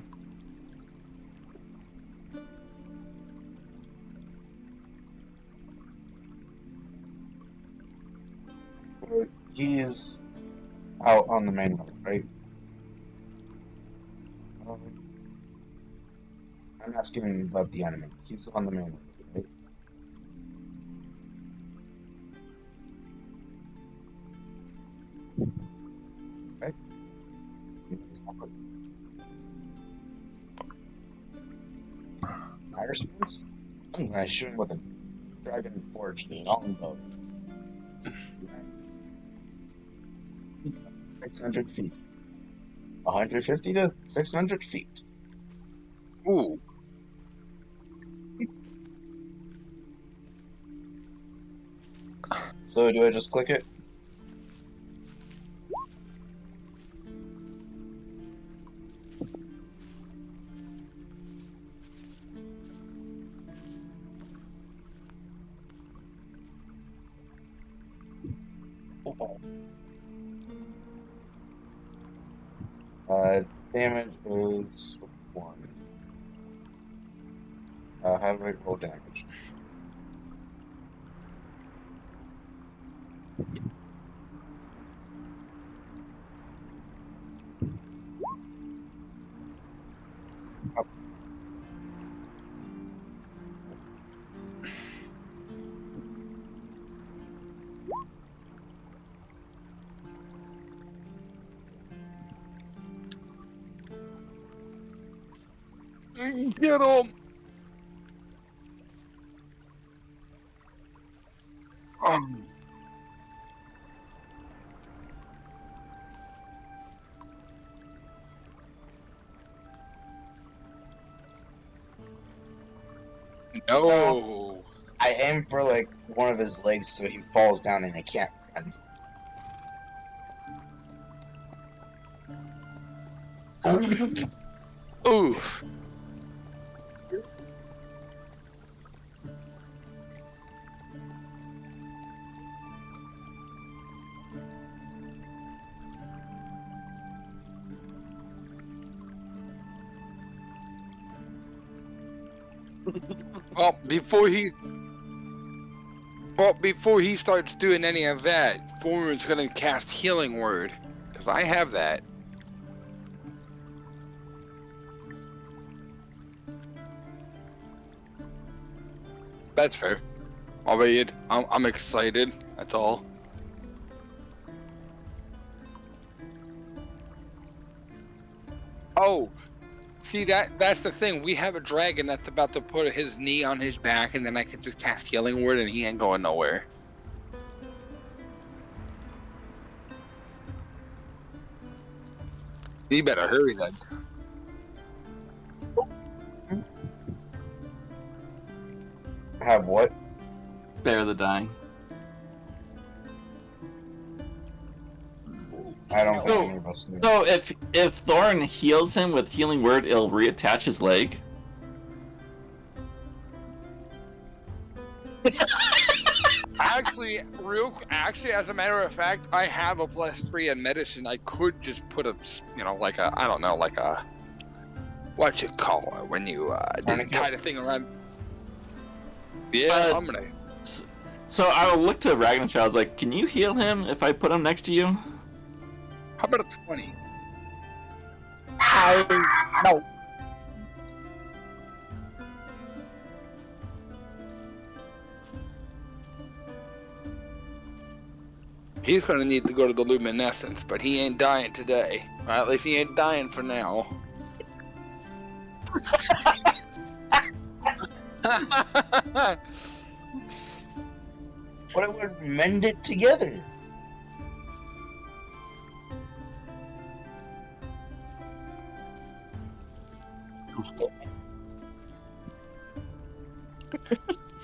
He is out on the main road, right? I'm asking about the enemy. He's on the main road, right? Okay. My response? I'm gonna shoot him with a dragon forged longbow. 600 feet. 150 to 600 feet. Ooh. So do I just click it? Damage is 1. How do I roll damage? Get him. No. I aim for like one of his legs so he falls down and I can't run. Oof. Well, before he starts doing any of that, Foreman's gonna cast Healing Word, because I have that. That's fair. Albeit, I'm excited. That's all. Oh, see that's the thing. We have a dragon that's about to put his knee on his back, and then I can just cast Healing Word, and he ain't going nowhere. You better hurry then. Have what? Spare the dying. I don't think So- any of us do. So if Thorn heals him with Healing Word, it'll reattach his leg. Actually, as a matter of fact, I have a +3 in medicine. I could just put a, like a, I don't know, like a, what you call it when you tie the thing around. Yeah, I'm gonna. So I looked to Ragnarok. I was like, "Can you heal him if I put him next to you?" How about a 20? No. He's gonna need to go to the luminescence, but he ain't dying today. Or at least he ain't dying for now. What if we mend it together?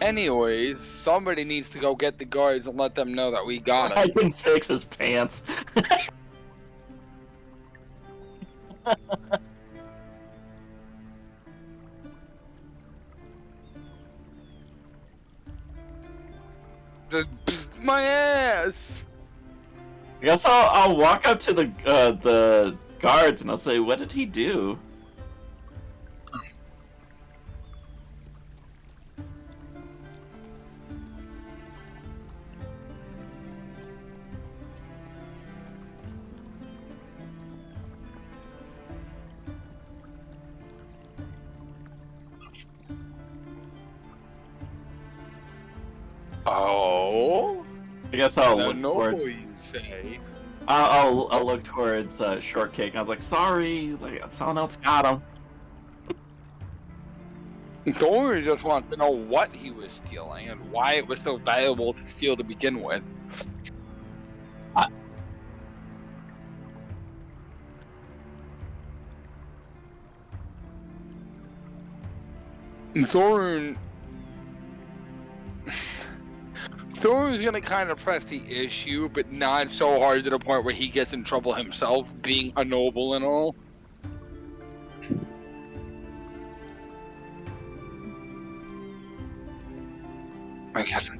Anyways, somebody needs to go get the guards and let them know that we got I him. can fix his pants. Just psst my ass! I guess I'll walk up to the guards and I'll say, "What did he do?" Oh? I guess I'll Now, look no toward. boy, you say. I'll look towards Shortcake. I was like, "Sorry, like someone else got him." Thor just wants to know what he was stealing and why it was so valuable to steal to begin with. Thor's gonna kind of press the issue, but not so hard to the point where he gets in trouble himself, being a noble and all. I guess.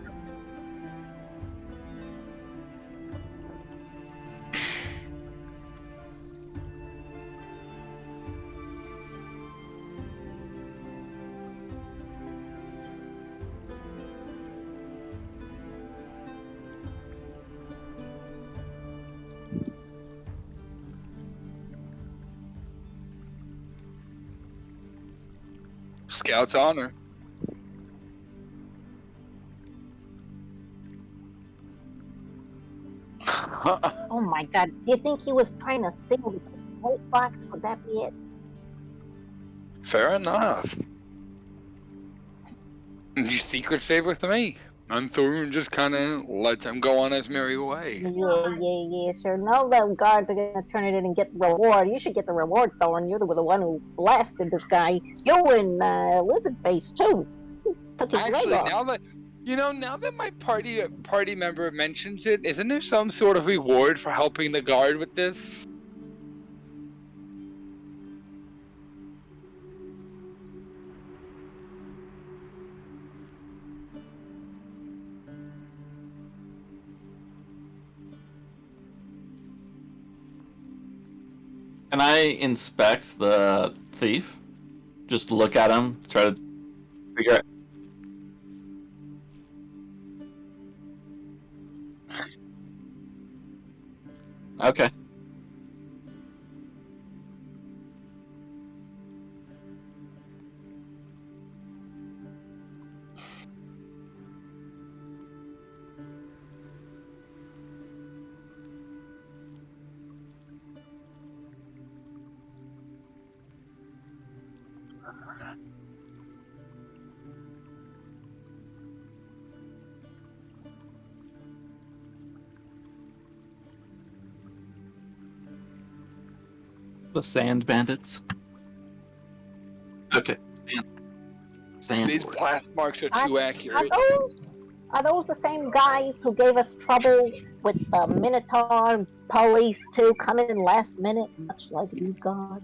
Scout's honor. Oh my God. Do you think he was trying to steal the vote box? Would that be it? Fair enough. He's secret safe with me. And Thorun just kind of lets him go on his merry way. Yeah. Sure. No, the guards are gonna turn it in and get the reward. You should get the reward, Thorn. You're the one who blasted this guy. You and Lizard Face too. He took his leg Actually, off. now that my party member mentions it, isn't there some sort of reward for helping the guard with this? Can I inspect the thief? Just look at him, try to figure out. Okay. The sand bandits. Okay. Sand. These blast marks are too accurate. Are those the same guys who gave us trouble with the Minotaur police too, coming in last minute, much like these guys?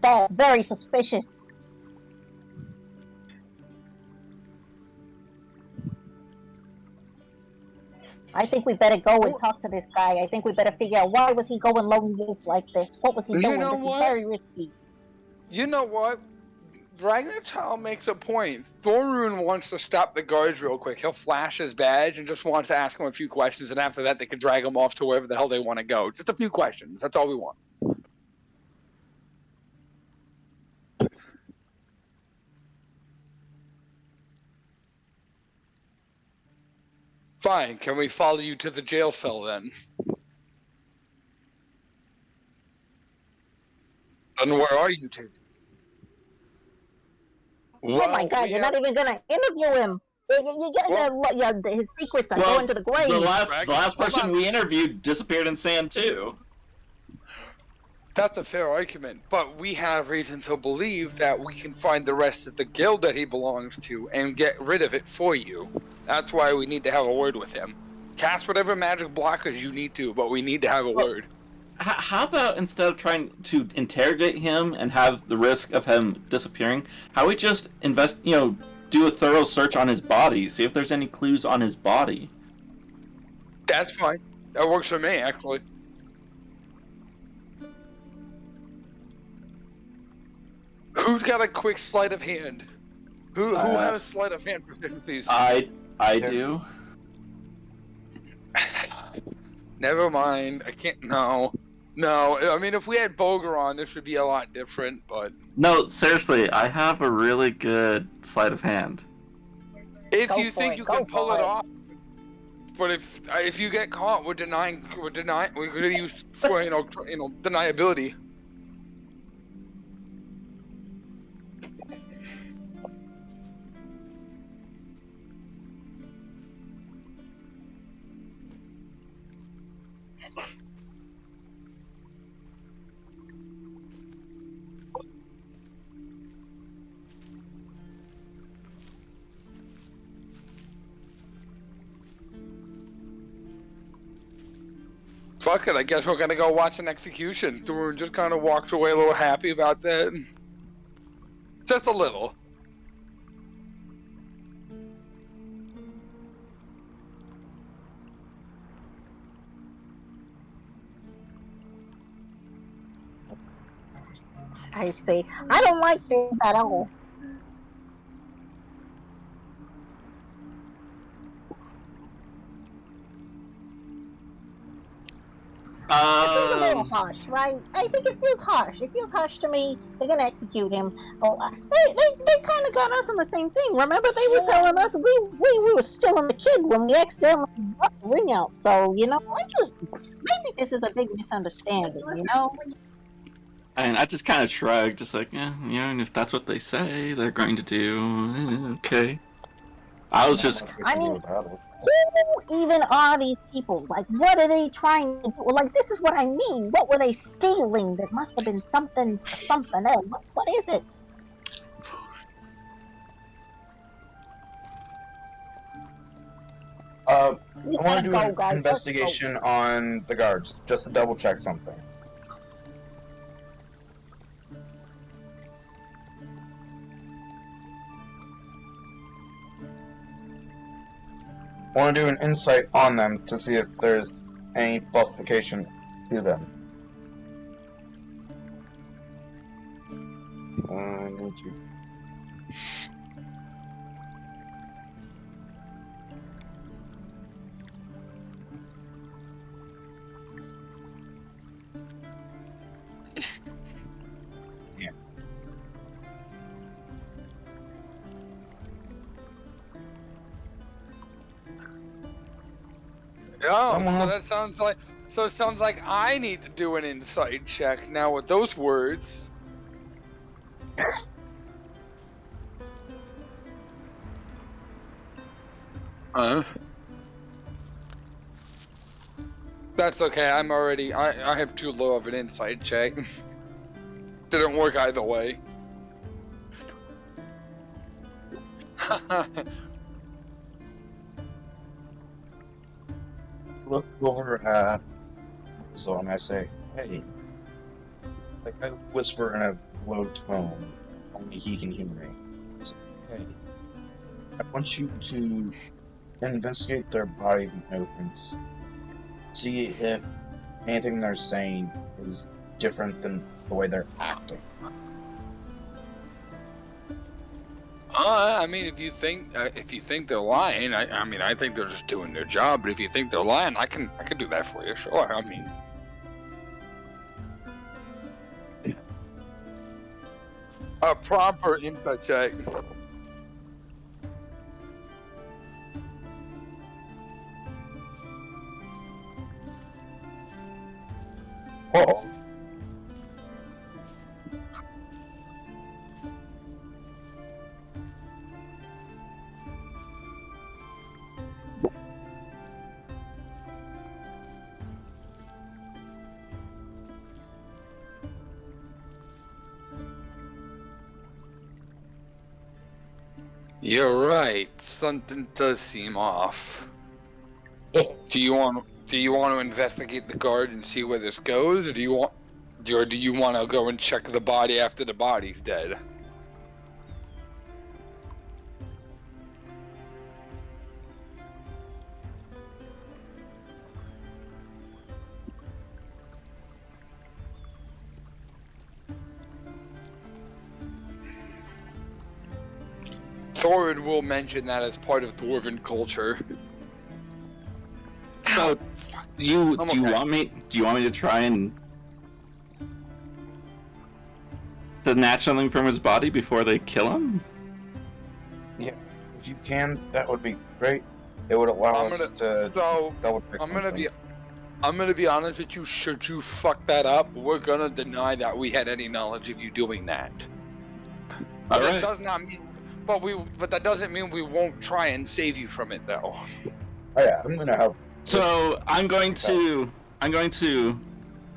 That's very suspicious. I think we better go and talk to this guy. I think we better figure out why was he going lone wolf like this? What was he doing? You know This what? is very risky. You know what? Ragnarchild makes a point. Thorun wants to stop the guards real quick. He'll flash his badge and just wants to ask him a few questions, and after that, they can drag him off to wherever the hell they want to go. Just a few questions. That's all we want. Fine. Can we follow you to the jail cell then? And where are you two? Oh my God! You're not even gonna interview him. His secrets are going to the grave. The last person we interviewed disappeared in sand too. That's a fair argument, but we have reason to believe that we can find the rest of the guild that he belongs to and get rid of it for you. That's why we need to have a word with him. Cast whatever magic blockers you need to, but we need to have a word. How about instead of trying to interrogate him and have the risk of him disappearing, how we just do a thorough search on his body, see if there's any clues on his body. That's fine. That works for me, actually. Who's got a quick sleight of hand? Who has sleight of hand proficiencies? I do. Never mind. I can't. No. I mean, if we had Bogoran, this would be a lot different. But no, seriously, I have a really good sleight of hand. If you think you can pull it off, but if you get caught, we're denying. We're going to use for deniability. Fuck it, I guess we're gonna go watch an execution. Thorun just kind of walks away a little happy about that. Just a little. I see. I don't like this at all. It feels a little harsh, right? I think it feels harsh. It feels harsh to me. They're gonna execute him. Oh, they kind of got us in the same thing. Remember, they were telling us we were still in the kid when we accidentally brought the ring out. So maybe this is a big misunderstanding. And I just kind of shrugged, just like, and if that's what they say they're going to do, okay. I was just. I mean, who even are these people? Like, what are they trying to do? Like, this is what I mean. What were they stealing? There must have been something else. What is it? I want to do an investigation on the guards, just to double check something. I want to do an insight on them to see if there's any falsification to them. I need you. Oh, so it sounds like I need to do an insight check now with those words. That's okay. I have too low of an insight check. Didn't work either way. Look over at Zone and I say, hey. Like I whisper in a low tone. Only he can hear me. It's okay. I want you to investigate their body movements. See if anything they're saying is different than the way they're acting. I mean, if you think they're lying, I mean, I think they're just doing their job. But if you think they're lying, I can do that for you. Sure. I mean, a proper insight check. Oh. You're right. Something does seem off. Do you want to investigate the guard and see where this goes, or do you want to go and check the body after the body's dead? Thorin will mention that as part of dwarven culture. So, do you want me to try and snatch something from his body before they kill him? Yeah, if you can, that would be great. It would allow us to double check something. I'm gonna be honest with you. Should you fuck that up, we're gonna deny that we had any knowledge of you doing that. All That right. does not mean, but that doesn't mean we won't try and save you from it, though. Oh yeah, I'm gonna help. So I'm going to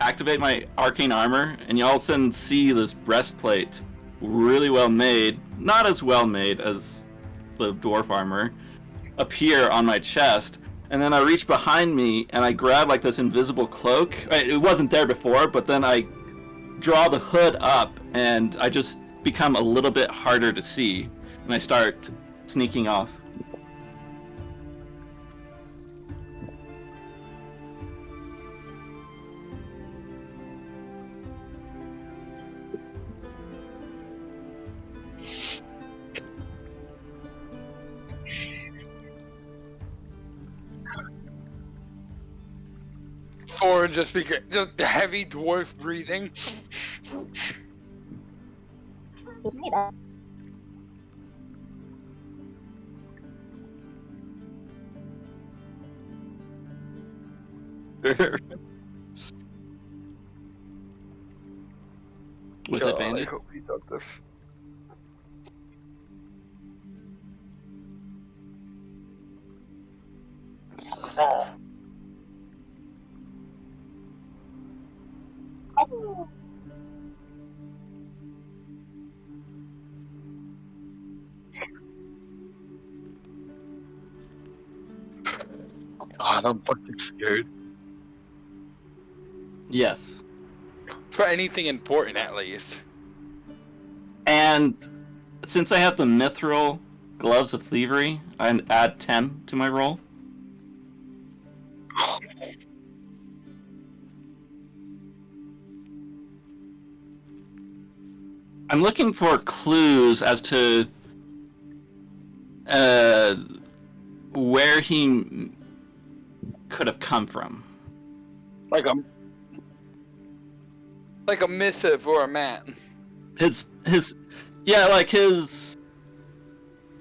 activate my arcane armor, and you all of a sudden see this breastplate, really well made, not as well made as the dwarf armor, appear on my chest. And then I reach behind me and I grab like this invisible cloak. It wasn't there before, but then I draw the hood up and I just become a little bit harder to see, and I start sneaking off. Or just heavy dwarf breathing. With God, advantage. I hope he does this. God, I'm fucking scared. Yes. For anything important, at least. And since I have the mithril gloves of thievery, I add 10 to my roll. I'm looking for clues as to where he could have come from. Like a missive or a mat.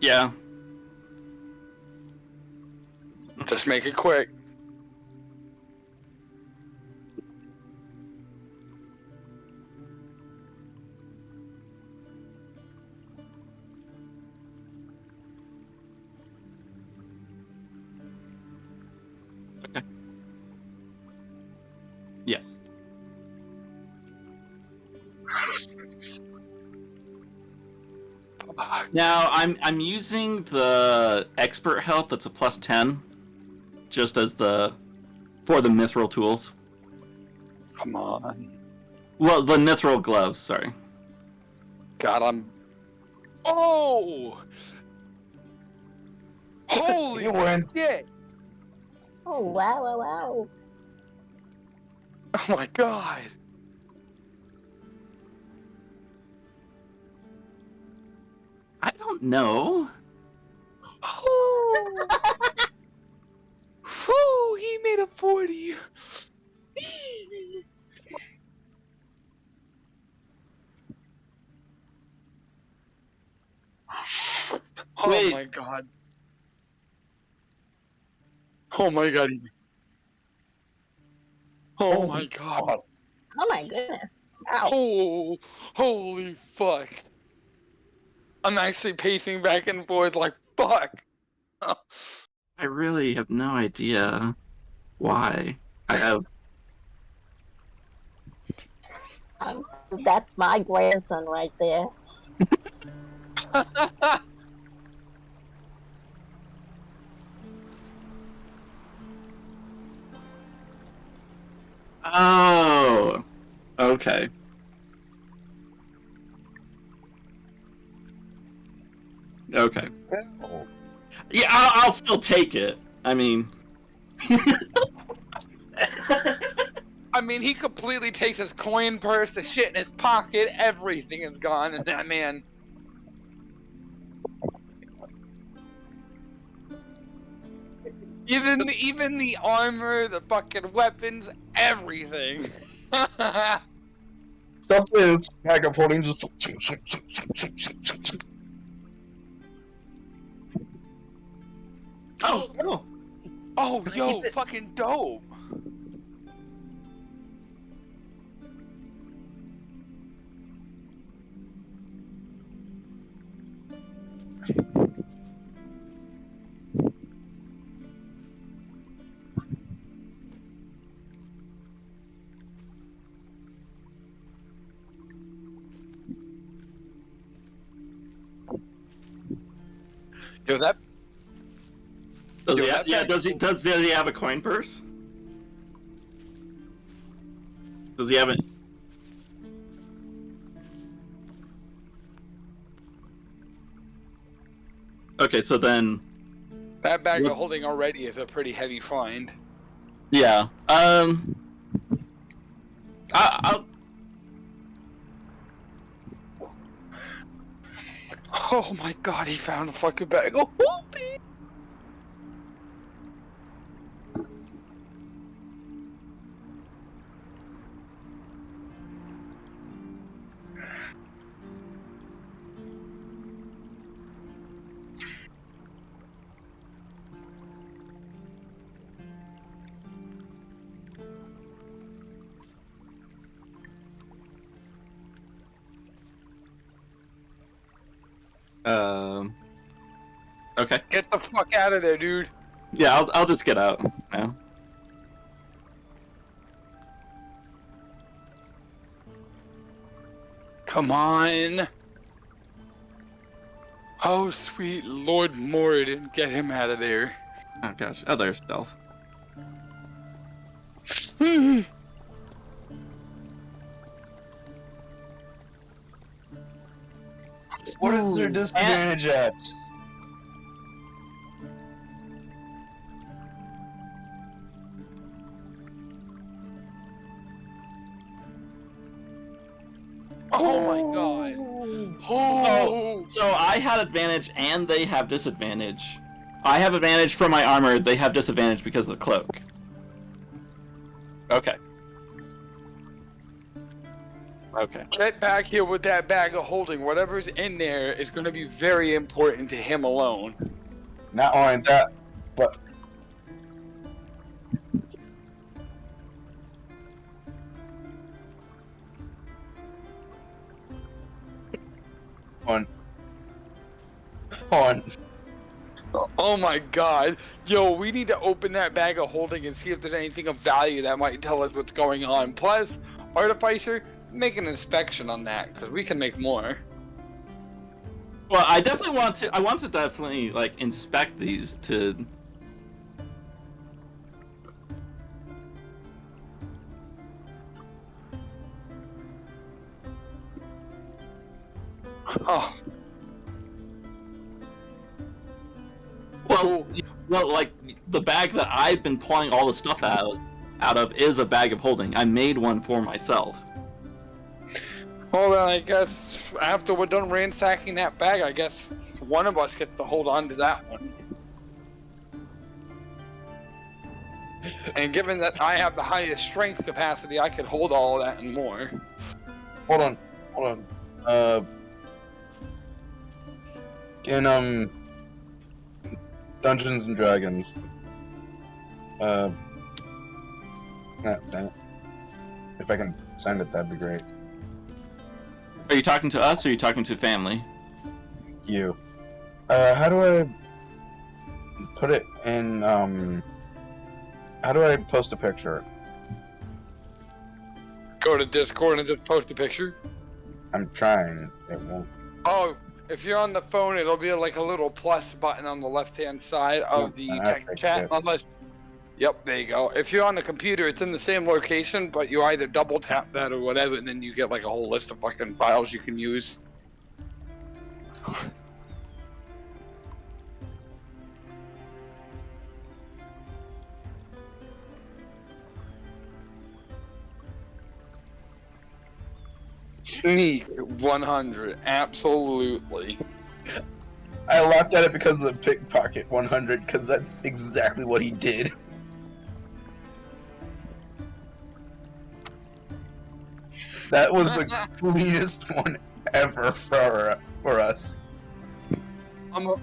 Yeah. Just make it quick. Okay. Yes. Now I'm using the expert help that's a +10, just as for the mithril tools. Come on. Well, the mithril gloves, sorry. god, I'm. Oh! Holy You went. shit! Oh, wow, wow, wow. Oh my god! I don't know. Oh! Whew, he made a 40. Oh Wait. my god. Oh my god. Oh my god. Oh my goodness. Wow. Oh, holy fuck. I'm actually pacing back and forth like fuck. I really have no idea why. I have. That's my grandson right there. Oh. Okay. Okay. Yeah, I'll still take it. I mean. I mean, he completely takes his coin purse, the shit in his pocket, everything is gone, and that man. Even the armor, the fucking weapons, everything. Stop saying it's bag of holding. Just. Oh. Oh, yo, fucking dope. Yo, that. Does Yo, he that yeah, bag- does he have a coin purse? Does he have it? Okay, so then That bag of holding already is a pretty heavy find. yeah. I'll Oh my god, he found a fucking bag of holding. Okay. Get the fuck out of there, dude. Yeah, I'll just get out now. Come on. Oh, sweet Lord Moradin, get him out of there. Oh gosh. Oh, there's stealth. What is their disadvantage at? Oh my god. Oh. So I had advantage and they have disadvantage. I have advantage for my armor, they have disadvantage because of the cloak. Okay. Okay. Get back here with that bag of holding. Whatever's in there is going to be very important to him alone. Not only that, but on. Oh my god. Yo, we need to open that bag of holding and see if there's anything of value that might tell us what's going on. Plus, Artificer, make an inspection on that, because we can make more. Well, I definitely want to. I want to definitely like inspect these to. Oh, Well, cool. well, like the bag that I've been pulling all the stuff out of is a bag of holding. I made one for myself. Well, then I guess after we're done ransacking that bag, I guess one of us gets to hold on to that one. And given that I have the highest strength capacity, I can hold all of that and more. Hold on. In Dungeons and Dragons. Dang it. If I can send it, that'd be great. Are you talking to us or are you talking to family? You. How do I put it in? How do I post a picture? Go to Discord and just post a picture. I'm trying. It won't. Oh, if you're on the phone, it'll be like a little plus button on the left-hand side of the and I text fixed chat. it. Unless, yep, there you go. If you're on the computer, it's in the same location, but you either double tap that or whatever, and then you get like a whole list of fucking files you can use. Sneak 100, absolutely. I laughed at it because of the pickpocket 100, because that's exactly what he did. That was the cleanest one ever for us. I'm a,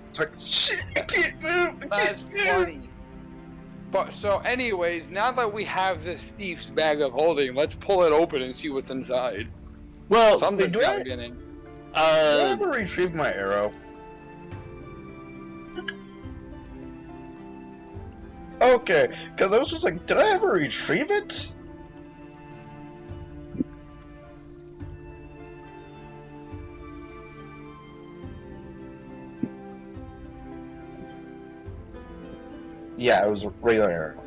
It's like, shit, I can't move. I That's can't move. funny. But so, anyways, now that we have this thief's bag of holding, let's pull it open and see what's inside. Well, Something's do I- gotta get in. Did I ever retrieve my arrow? Okay, because I was just like, did I ever retrieve it? Yeah, it was a regular arrow.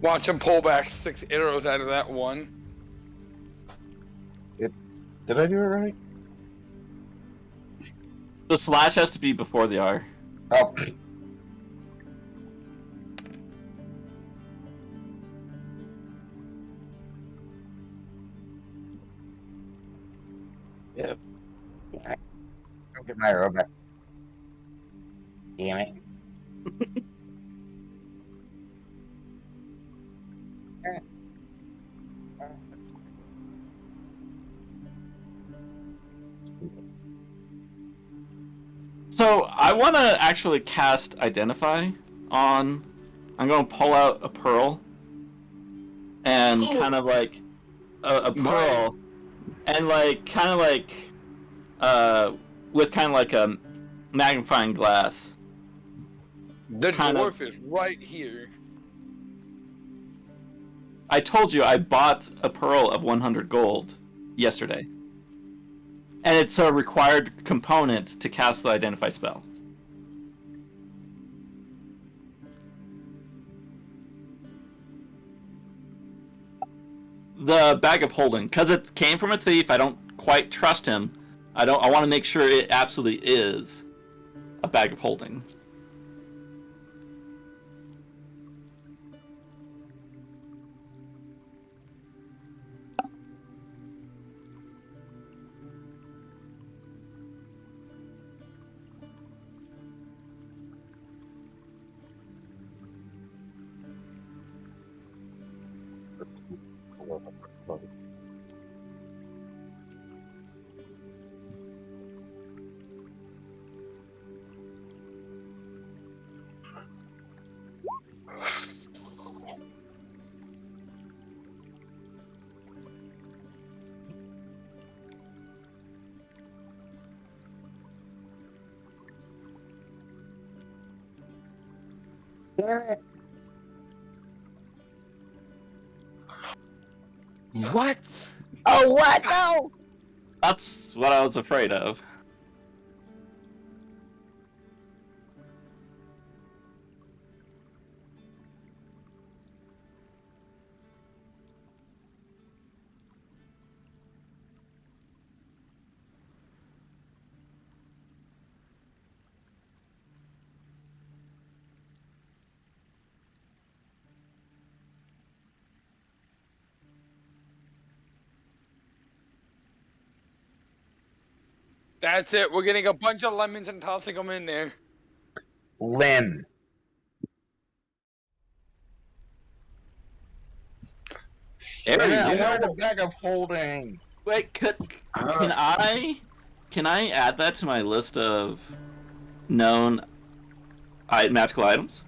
Watch him pull back 6 arrows out of that one. Did I do it right? the slash has to be before the R. Oh. Yeah. I'll get my arrow back. Damn it. So I want to actually cast Identify on. I'm going to pull out a pearl and kind of like a pearl, and like kind of like with kind of like a magnifying glass. The kind of- dwarf is right here. I told you I bought a pearl of 100 gold yesterday. And it's a required component to cast the Identify spell. The bag of holding, because it came from a thief, I don't quite trust him. I want to make sure it absolutely is a bag of holding. What? Oh, what? No! That's what I was afraid of. That's it. We're getting a bunch of lemons and tossing them in there. Lynn. There Damn it, you I go. wanted a bag of holding. Wait, can I add that to my list of known magical items?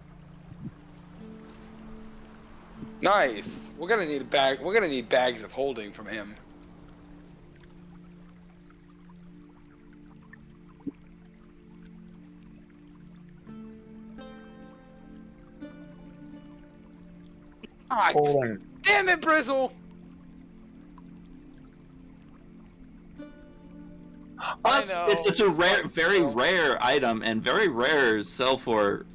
Nice. We're gonna need a bag. We're gonna need bags of holding from him. Ah, Holding. damn it, Brizzle! I know. It's a rare, very rare item, and very rare sell for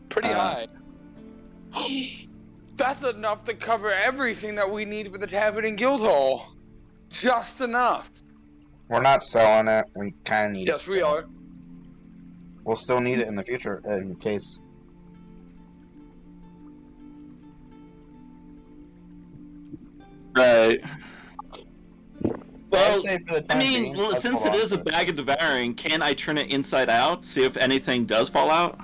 Pretty high. That's enough to cover everything that we need for the Tavern and Guildhall. Just enough. We're not selling it. We kind of need it. Yes, we still. are. We'll still need it in the future in case. right. Well, Well, I'd say for the I time mean, being, let's since hold it on is to a bag of devouring, can I turn it inside out? See if anything does fall out.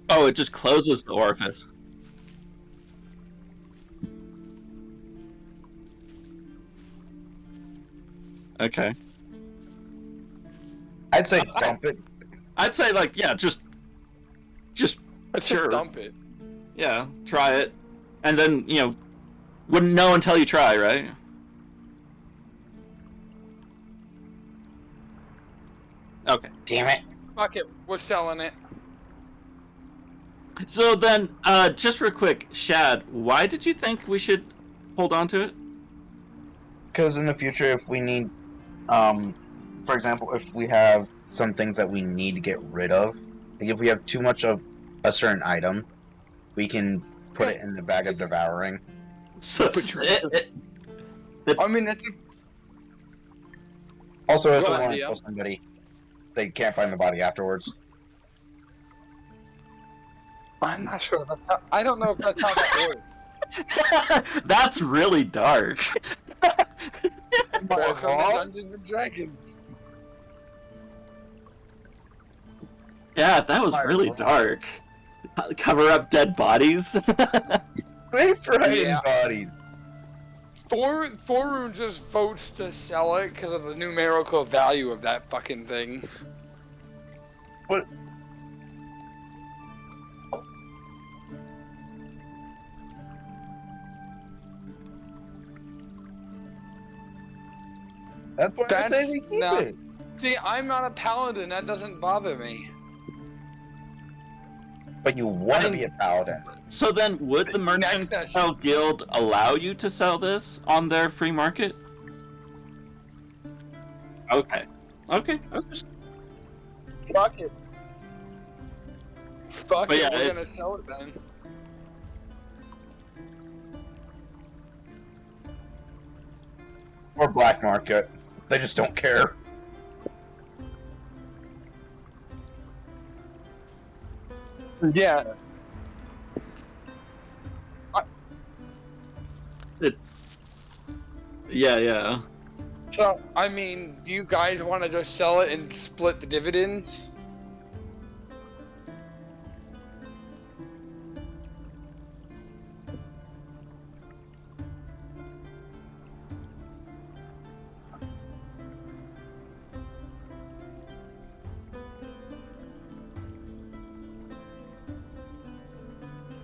Oh, it just closes the orifice. Okay. I'd say dump it. I'd say, like, yeah, just Let's Sure. just dump it. yeah, try it, and then wouldn't know until you try, right? Okay. Damn it. Fuck it. We're selling it. So then, just real quick, Shad, why did you think we should hold on to it? Because in the future, if we need, for example, if we have some things that we need to get rid of, like if we have too much of a certain item, we can put it in the bag of devouring. So, I mean, that's Also, if Go we on, want to Dio. kill somebody, they can't find the body afterwards. I'm not sure. I don't know if that's how that works. that's really dark. Welcome to Dungeons and Dragons. Yeah, that was really dark. Cover up dead bodies. Great for hiding Yeah. bodies. Thorun just votes to sell it because of the numerical value of that fucking thing. What? That's why I say we keep now- it. See, I'm not a paladin. That doesn't bother me. But you want to be a paladin. So then, would the Merchant Next Guild allow you to sell this on their free market? Okay. Okay. Fuck it. Fuck But it. yeah, We're it- gonna sell it then. Or black market. They just don't care. Yeah. Yeah. So, I mean, do you guys want to just sell it and split the dividends?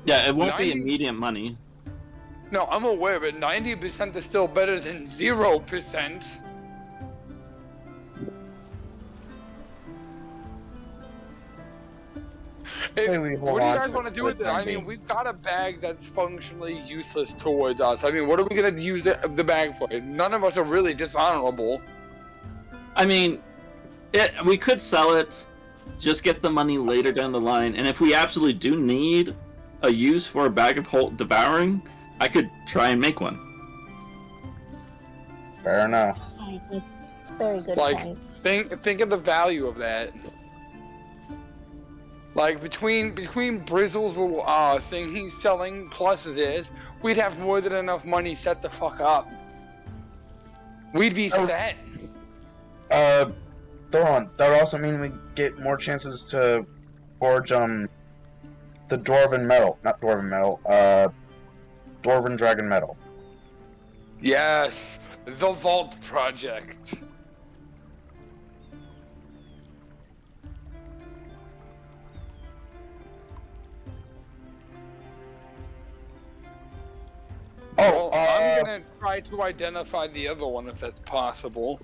Yeah, it won't be 90 immediate money. No, I'm aware, but 90% is still better than 0%. Say we hold What do you on guys to want it to do for with the it? time I mean, being. we've got a bag that's functionally useless towards us. I mean, what are we going to use the bag for? None of us are really dishonorable. I mean, we could sell it, just get the money later down the line, and if we absolutely do need a use for a bag of whole devouring, I could try and make one. Fair enough. I think very good Like, point. think of the value of that. Like between Brizzle's thing he's selling plus this, we'd have more than enough money set the fuck up. We'd be set. Thorn, that would also mean we get more chances to forge the dwarven metal, not dwarven metal, dwarven dragon metal. Yes, the Vault Project. Oh, Well, I'm gonna try to identify the other one if that's possible.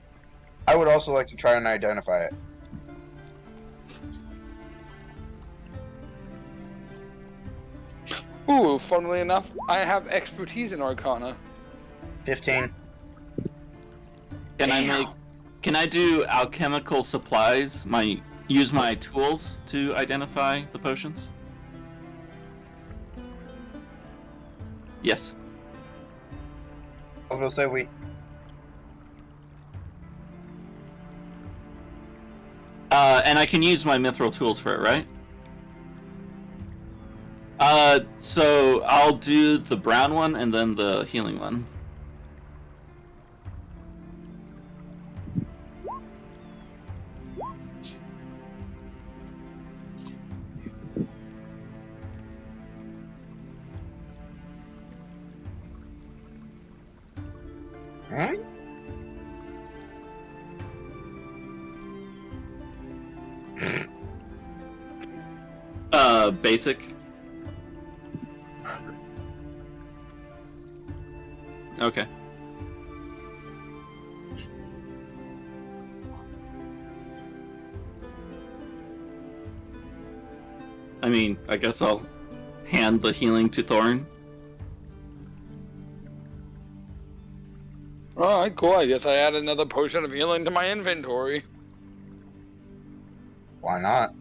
I would also like to try and identify it. Ooh, funnily enough, I have expertise in Arcana. 15. Can I do alchemical supplies? Use my tools to identify the potions? Yes. I was gonna say we. And I can use my mithril tools for it, right? So I'll do the brown one and then the healing one. Huh? Basic. Okay. I mean, I guess I'll hand the healing to Thorin. Alright, cool. I guess I add another potion of healing to my inventory. Why not?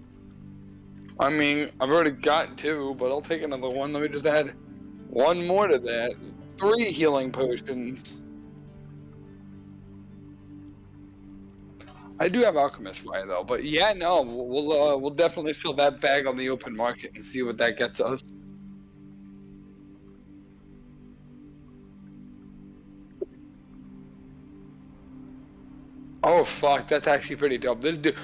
I mean, I've already got 2, but I'll take another one. Let me just add 1 more to that. 3 healing potions. I do have Alchemist Fire though, but yeah, no, we'll definitely fill that bag on the open market and see what that gets us. Oh fuck, that's actually pretty dope. This dude,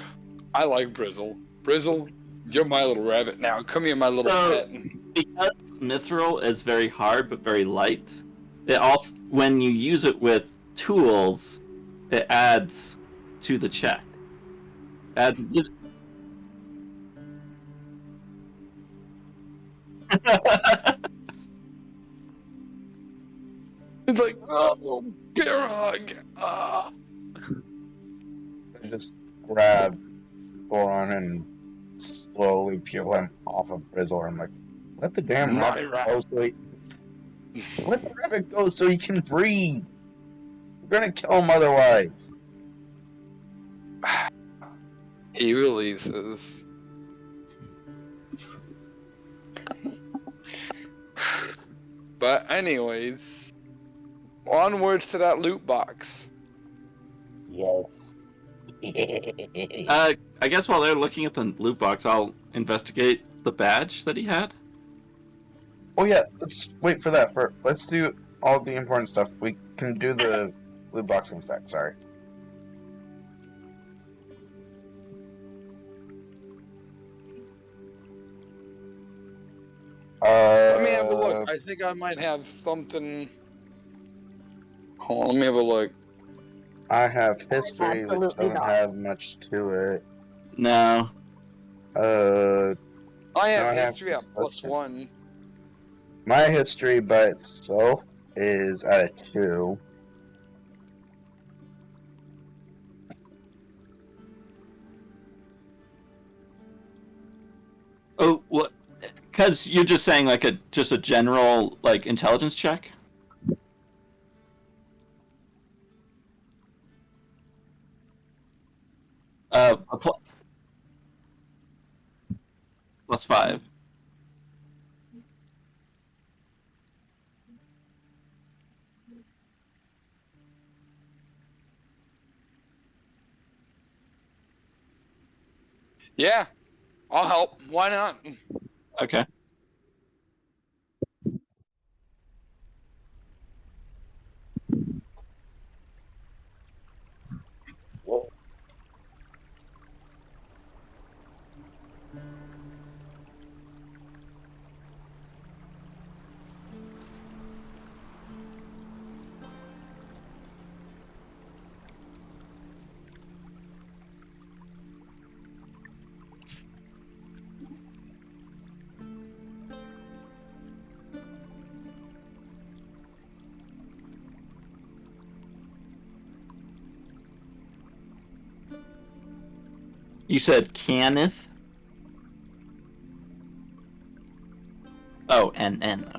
I like Brizzle. Brizzle, you're my little rabbit now. Come here, my little pet. Because mithril is very hard but very light, it also, when you use it with tools, it adds to the check. It's like, oh, Garog. Ah. I just grab Boron and slowly peel him off of Brizzle. I'm like, let the damn My rabbit go so he... Let the rabbit go so he can breathe. We're gonna kill him otherwise. He releases. But anyways, onwards to that loot box. Yes. I guess while they're looking at the loot box, I'll investigate the badge that he had. Oh yeah, let's wait for that. Let's do all the important stuff. We can do the loot boxing stack. Sorry. Let me have a look. I think I might have something. Hold on, let me have a look. I have history that Absolutely doesn't not. have much to it. No. I have No, I have history at perception. +1. My history by itself is at a 2. Oh, what? Because you're just saying like just a general like intelligence check. A +5. Yeah, I'll help. Why not? Okay. You said Kenneth? Oh, N.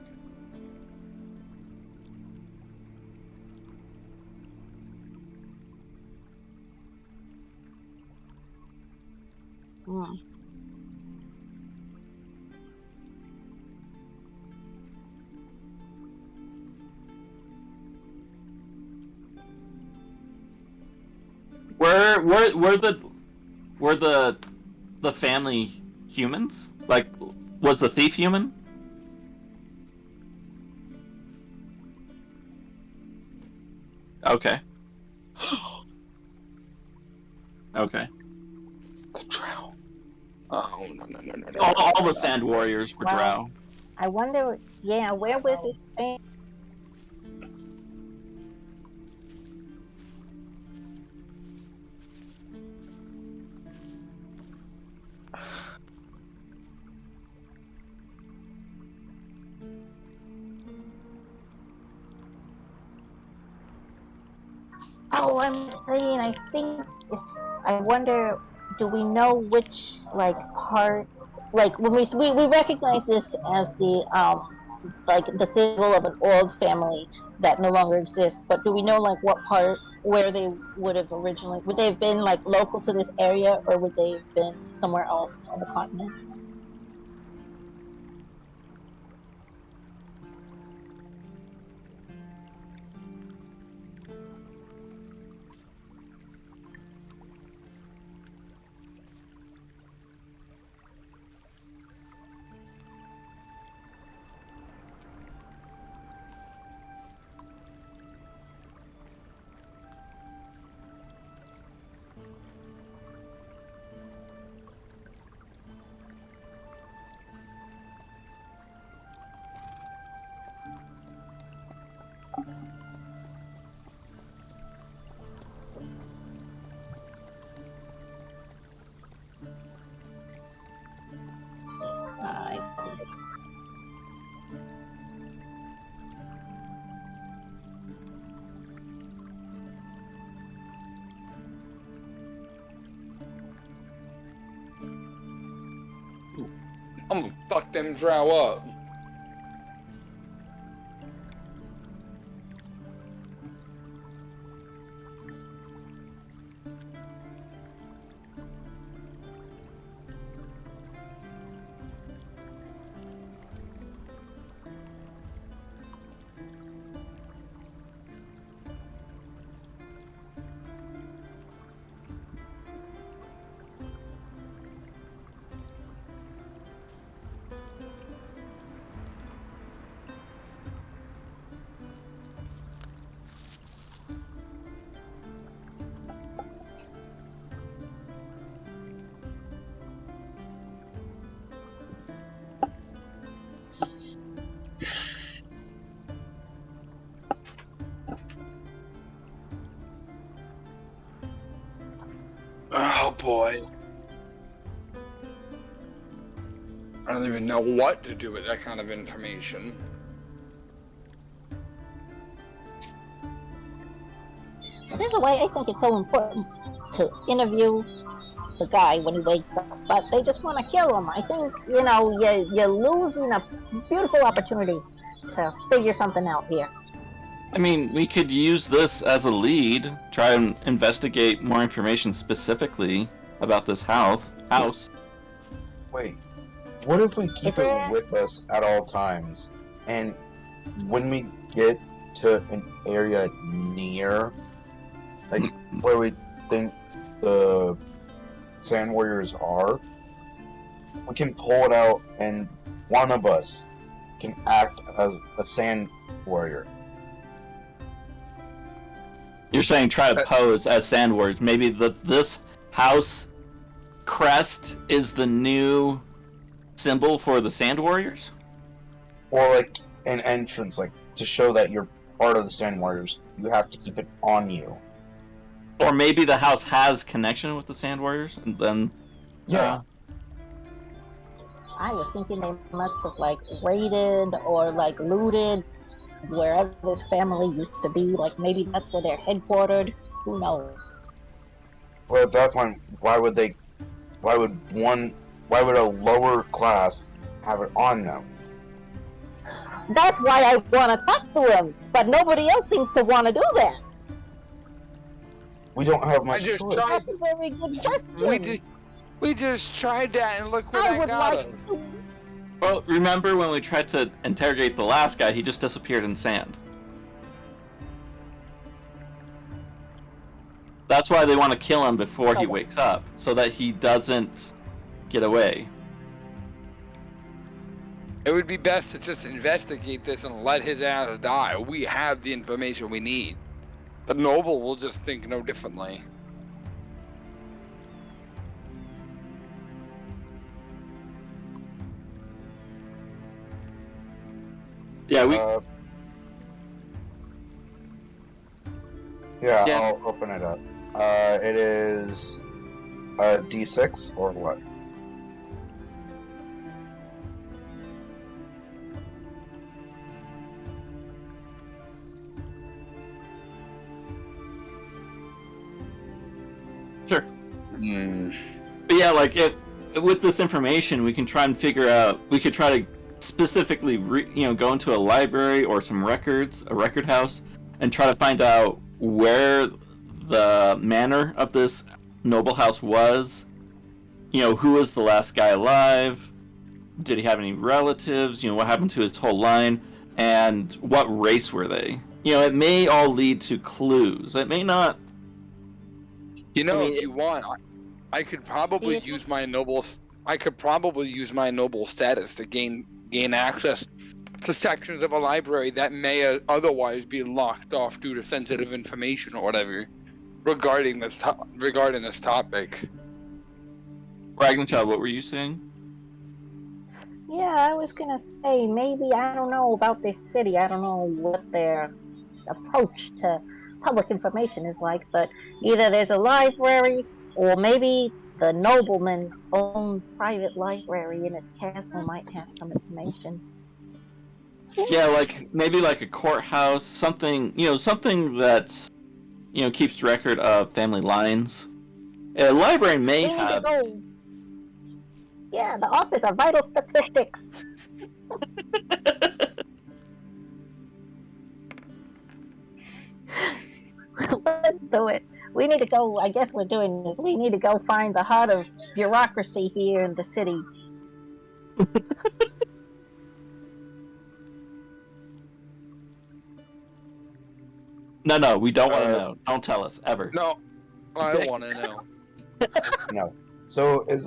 Hmm. Were the family humans? Like, was the thief human? Okay. Okay. The drow. Oh, no. All the Sand Warriors were drow. I wonder, yeah, where was his family? Oh, I'm saying, I think, I wonder, do we know which, like, part, like, when we recognize this as the, like, the symbol of an old family that no longer exists, but do we know, like, what part, where they would have originally, would they have been, like, local to this area, or would they have been somewhere else on the continent? I see. I'm gonna fuck them drow up. Oh boy. I don't even know what to do with that kind of information. There's a way I think it's so important to interview the guy when he wakes up, but they just want to kill him. I think, you're losing a beautiful opportunity to figure something out here. I mean, we could use this as a lead, try and investigate more information specifically about this house. Wait, what if we keep Is it it- with us at all times, and when we get to an area near, like where we think the Sand Warriors are, we can pull it out, and one of us can act as a Sand Warrior. You're saying try to pose as Sand Warriors. Maybe this house crest is the new symbol for the Sand Warriors? Or like an entrance, like to show that you're part of the Sand Warriors, you have to keep it on you. Or maybe the house has connection with the Sand Warriors, and then Yeah. I was thinking they must have raided or looted wherever this family used to be. Like maybe that's where they're headquartered. Who knows? But at that point, why would a lower class have it on them? That's why I want to talk to him, but nobody else seems to want to do that. We don't have much just choice. tried- That's a very good question. We just tried that and look where I that would got like us. to. well, remember when we tried to interrogate the last guy, he just disappeared in sand. That's why they want to kill him before he wakes up, so that he doesn't get away. It would be best to just investigate this and let his ass die. We have the information we need. The noble will just think no differently. Yeah, we Yeah, Yeah. I'll open it up. It is a D6 or what? sure. Hmm. But yeah, with this information, we can try and figure out. We could try to specifically, go into a library or some records, a record house, and try to find out where the manor of this noble house was. Who was the last guy alive? Did he have any relatives? What happened to his whole line? And what race were they? It may all lead to clues. It may not. You know, I mean, if you want, I could probably use my noble. I could probably use my noble status to gain access to sections of a library that may otherwise be locked off due to sensitive information or whatever regarding this topic. Ragnchild, what were you saying? Yeah, I was gonna say maybe I don't know about this city. I don't know what their approach to public information is like, but either there's a library or maybe the nobleman's own private library in his castle might have some information. Yeah, maybe a courthouse, something that's keeps record of family lines. A library may We need to have. go. Yeah, the Office of Vital Statistics. Let's do it. We need to go. I guess we're doing this. We need to go find the heart of bureaucracy here in the city. No, we don't want to know. Don't tell us ever. No, I want to know. No. So is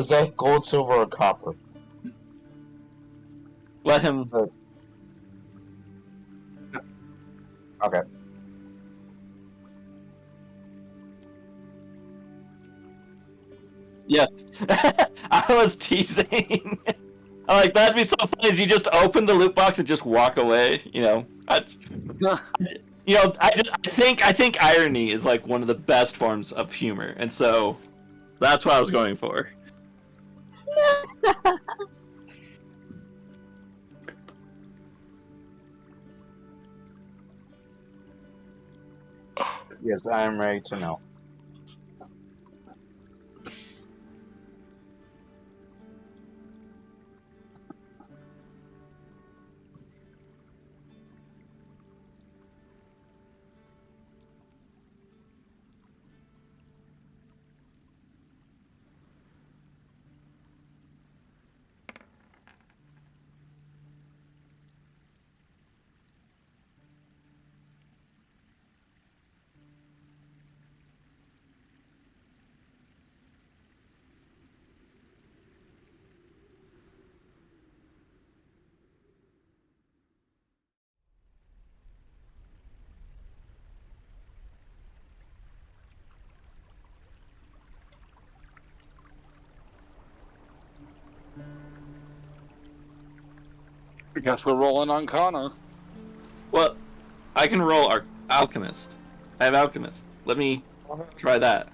that gold, silver, or copper? Let him. Okay. Yes, I was teasing. I'm that'd be so funny. Is you just open the loot box and just walk away. I think irony is one of the best forms of humor, and so that's what I was going for. Yes, I am ready to know. I guess we're rolling on Connor. Well, I can roll alchemist. I have alchemist. Let me try that.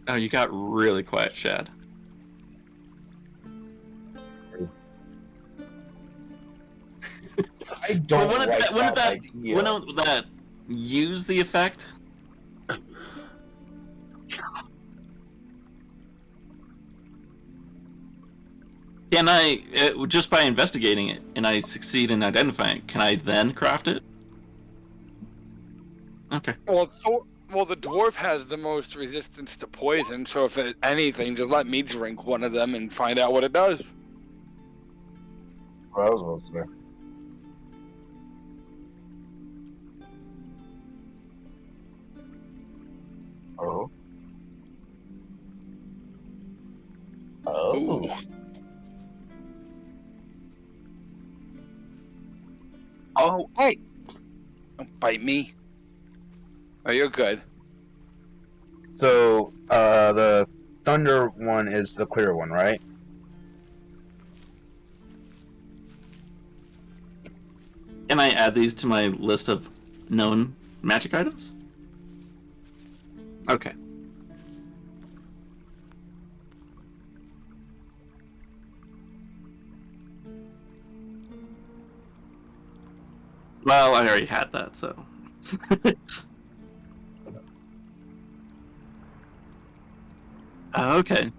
Oh, you got really quiet, Shad. I don't Well, like that idea. wouldn't that use the effect? Can I, just by investigating it, and I succeed in identifying it, can I then craft it? Okay. Well, the dwarf has the most resistance to poison, so if anything, just let me drink one of them and find out what it does. Well, I was about to say. Oh. Oh. Ooh. Oh, hey! Don't bite me. Oh, you're good. So, the thunder one is the clear one, right? Can I add these to my list of known magic items? Okay. Well, I already had that, so. Okay.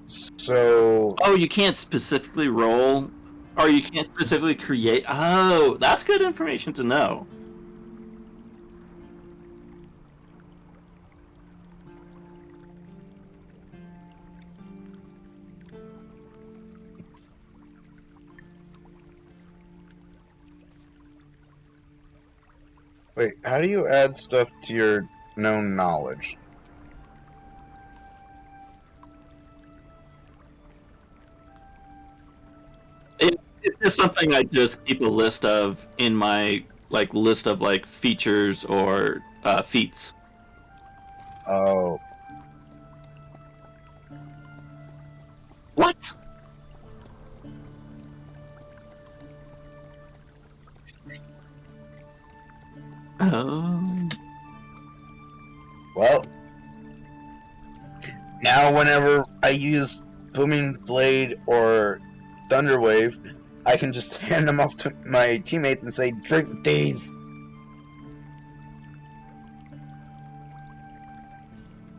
So, Oh, you can't specifically roll, or you can't specifically create. Oh, that's good information to know. wait, how do you add stuff to your known knowledge? It's just something I just keep a list of in my list of features or feats. Oh, What? Oh. well. Now, whenever I use Booming Blade or Thunderwave, I can just hand them off to my teammates and say, "Drink these."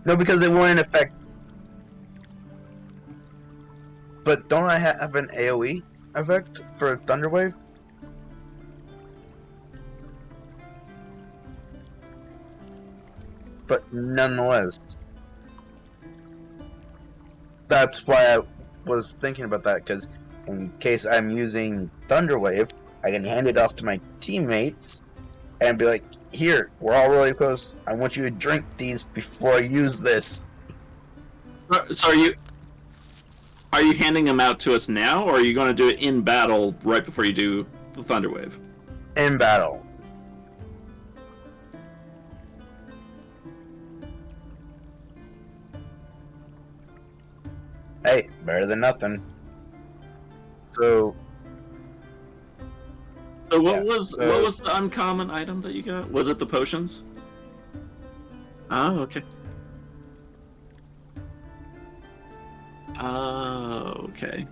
No, because they weren't in effect. But don't I have an AoE effect for Thunderwave? But nonetheless, that's why I was thinking about that, because in case I'm using Thunderwave, I can hand it off to my teammates and be like, "Here, we're all really close. I want you to drink these before I use this." So are you handing them out to us now, or are you going to do it in battle right before you do the Thunderwave? In battle. Hey, better than nothing. So what was the uncommon item that you got? Was it the potions? Oh, okay. Oh, okay.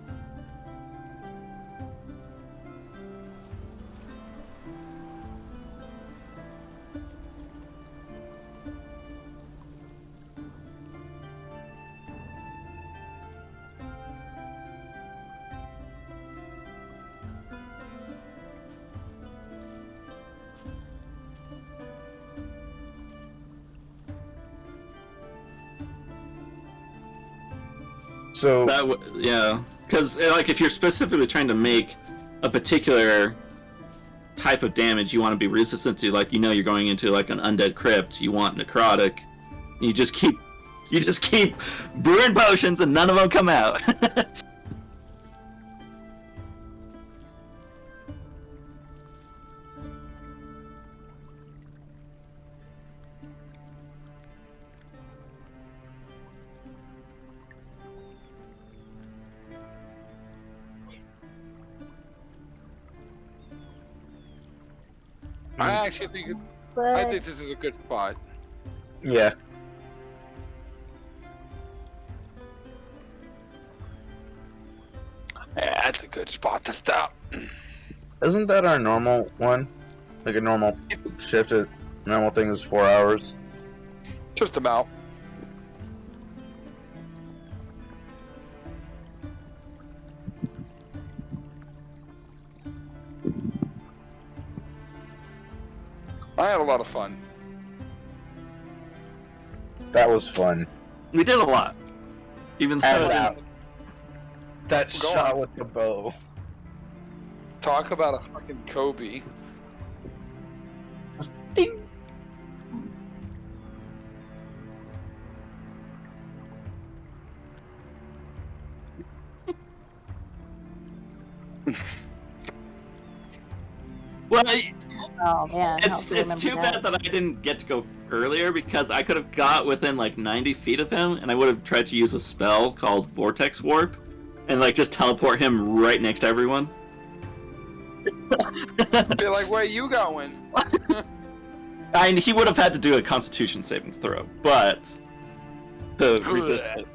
So Yeah, because like if you're specifically trying to make a particular type of damage you want to be resistant to, like you're going into like an undead crypt, you want necrotic, you just keep brewing potions and none of them come out. I actually think I But think this is a good spot. yeah, Yeah, that's a good spot to stop. isn't that our normal one? Like a normal shift. Normal thing is 4 hours. Just about. I had a lot of fun. That was fun. We did a lot. Even And so, that Go shot on. with the bow. Talk about a fucking Kobe. Just ding. well, oh man, it's too bad that I didn't get to go earlier, because I could have got within like 90 feet of him, and I would have tried to use a spell called Vortex Warp, and like just teleport him right next to everyone. Be like, where you going? And he would have had to do a Constitution saving throw, but to resist it.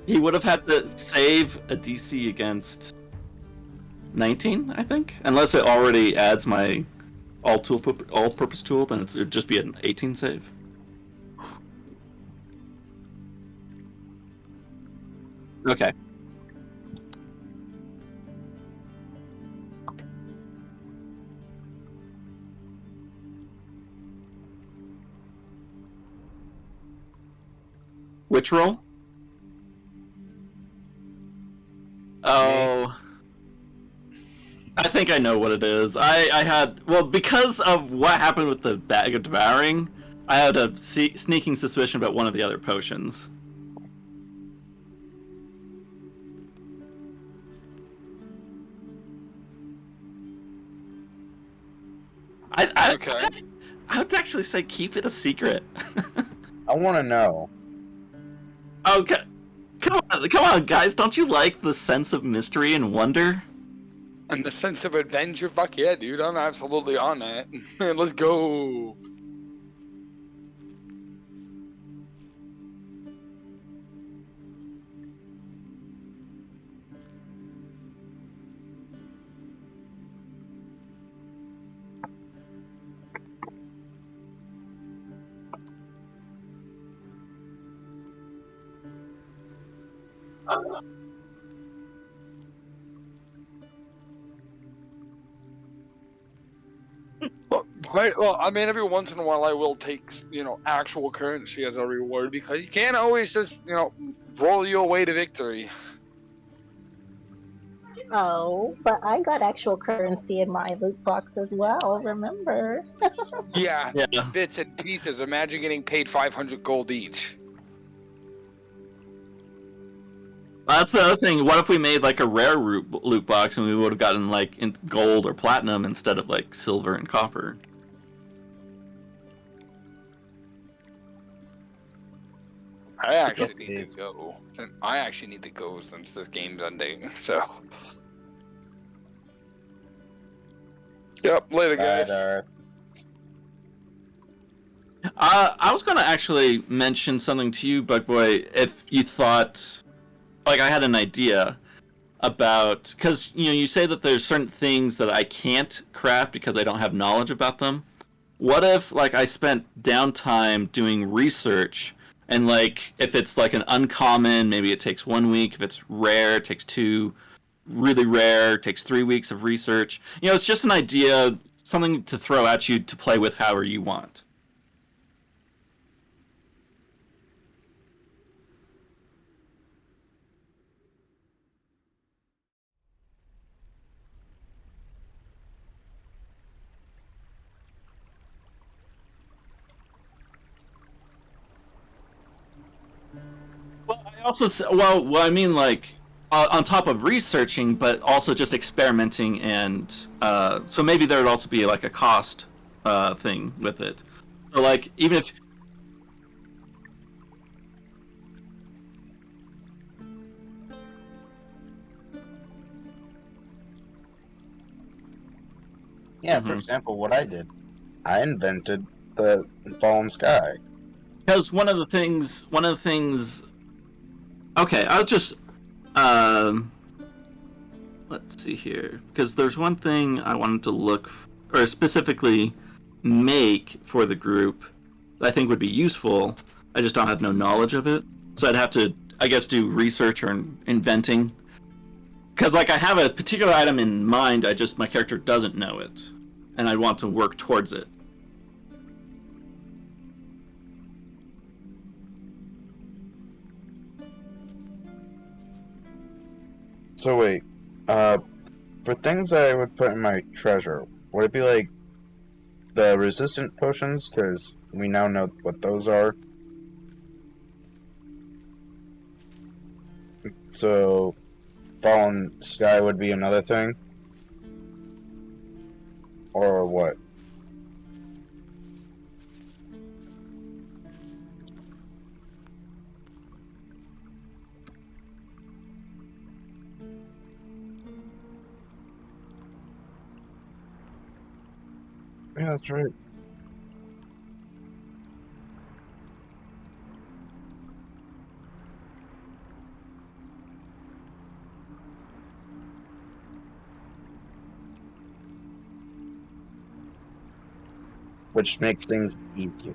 He would have had to save a DC against 19, I think, unless it already adds my all-purpose tool. Then it'd just be an 18 save. Okay. Which roll? Oh, I think I know what it is. I had, well, because of what happened with the Bag of Devouring, I had a sneaking suspicion about one of the other potions. Okay. I would actually say keep it a secret. I want to know. Okay. Come on, guys! Don't you like the sense of mystery and wonder? And the sense of adventure, fuck yeah, dude. I'm absolutely on that. Let's go. Right. Well, I mean, every once in a while I will take, actual currency as a reward, because you can't always just, roll your way to victory. Oh, but I got actual currency in my loot box as well. Remember? Yeah, Yeah. bits and pieces. Imagine getting paid 500 gold each. That's the other thing. What if we made like a rare loot box and we would have gotten like in gold or platinum instead of like silver and copper? I actually need Yes. to go. I actually need to go since this game's ending. So Yep, later, Bye, guys. Darth. I was gonna actually mention something to you, Bug Boy, if you thought, like, I had an idea about, because you say that there's certain things that I can't craft because I don't have knowledge about them. What if, like, I spent downtime doing research, and, like, if it's like an uncommon, maybe it takes 1 week. If it's rare, it takes 2. Really rare, it takes 3 weeks of research. It's just an idea, something to throw at you to play with however you want. Well, I mean, like, on top of researching, but also just experimenting, and so maybe there would also be like a cost thing with it. So, like, even if Yeah, for example, what I did. I invented the Fallen Sky. because one of the things. Okay, I'll just um, let's see here, because there's one thing I wanted to look or specifically make for the group that I think would be useful. I just don't have no knowledge of it, so I'd have to, I guess, do research or inventing. Because, like, I have a particular item in mind, my character doesn't know it, and I want to work towards it. So wait, for things I would put in my treasure, would it be like the resistant potions? Because we now know what those are. So, Fallen Sky would be another thing? Or what? Yeah, that's right. Which makes things easier.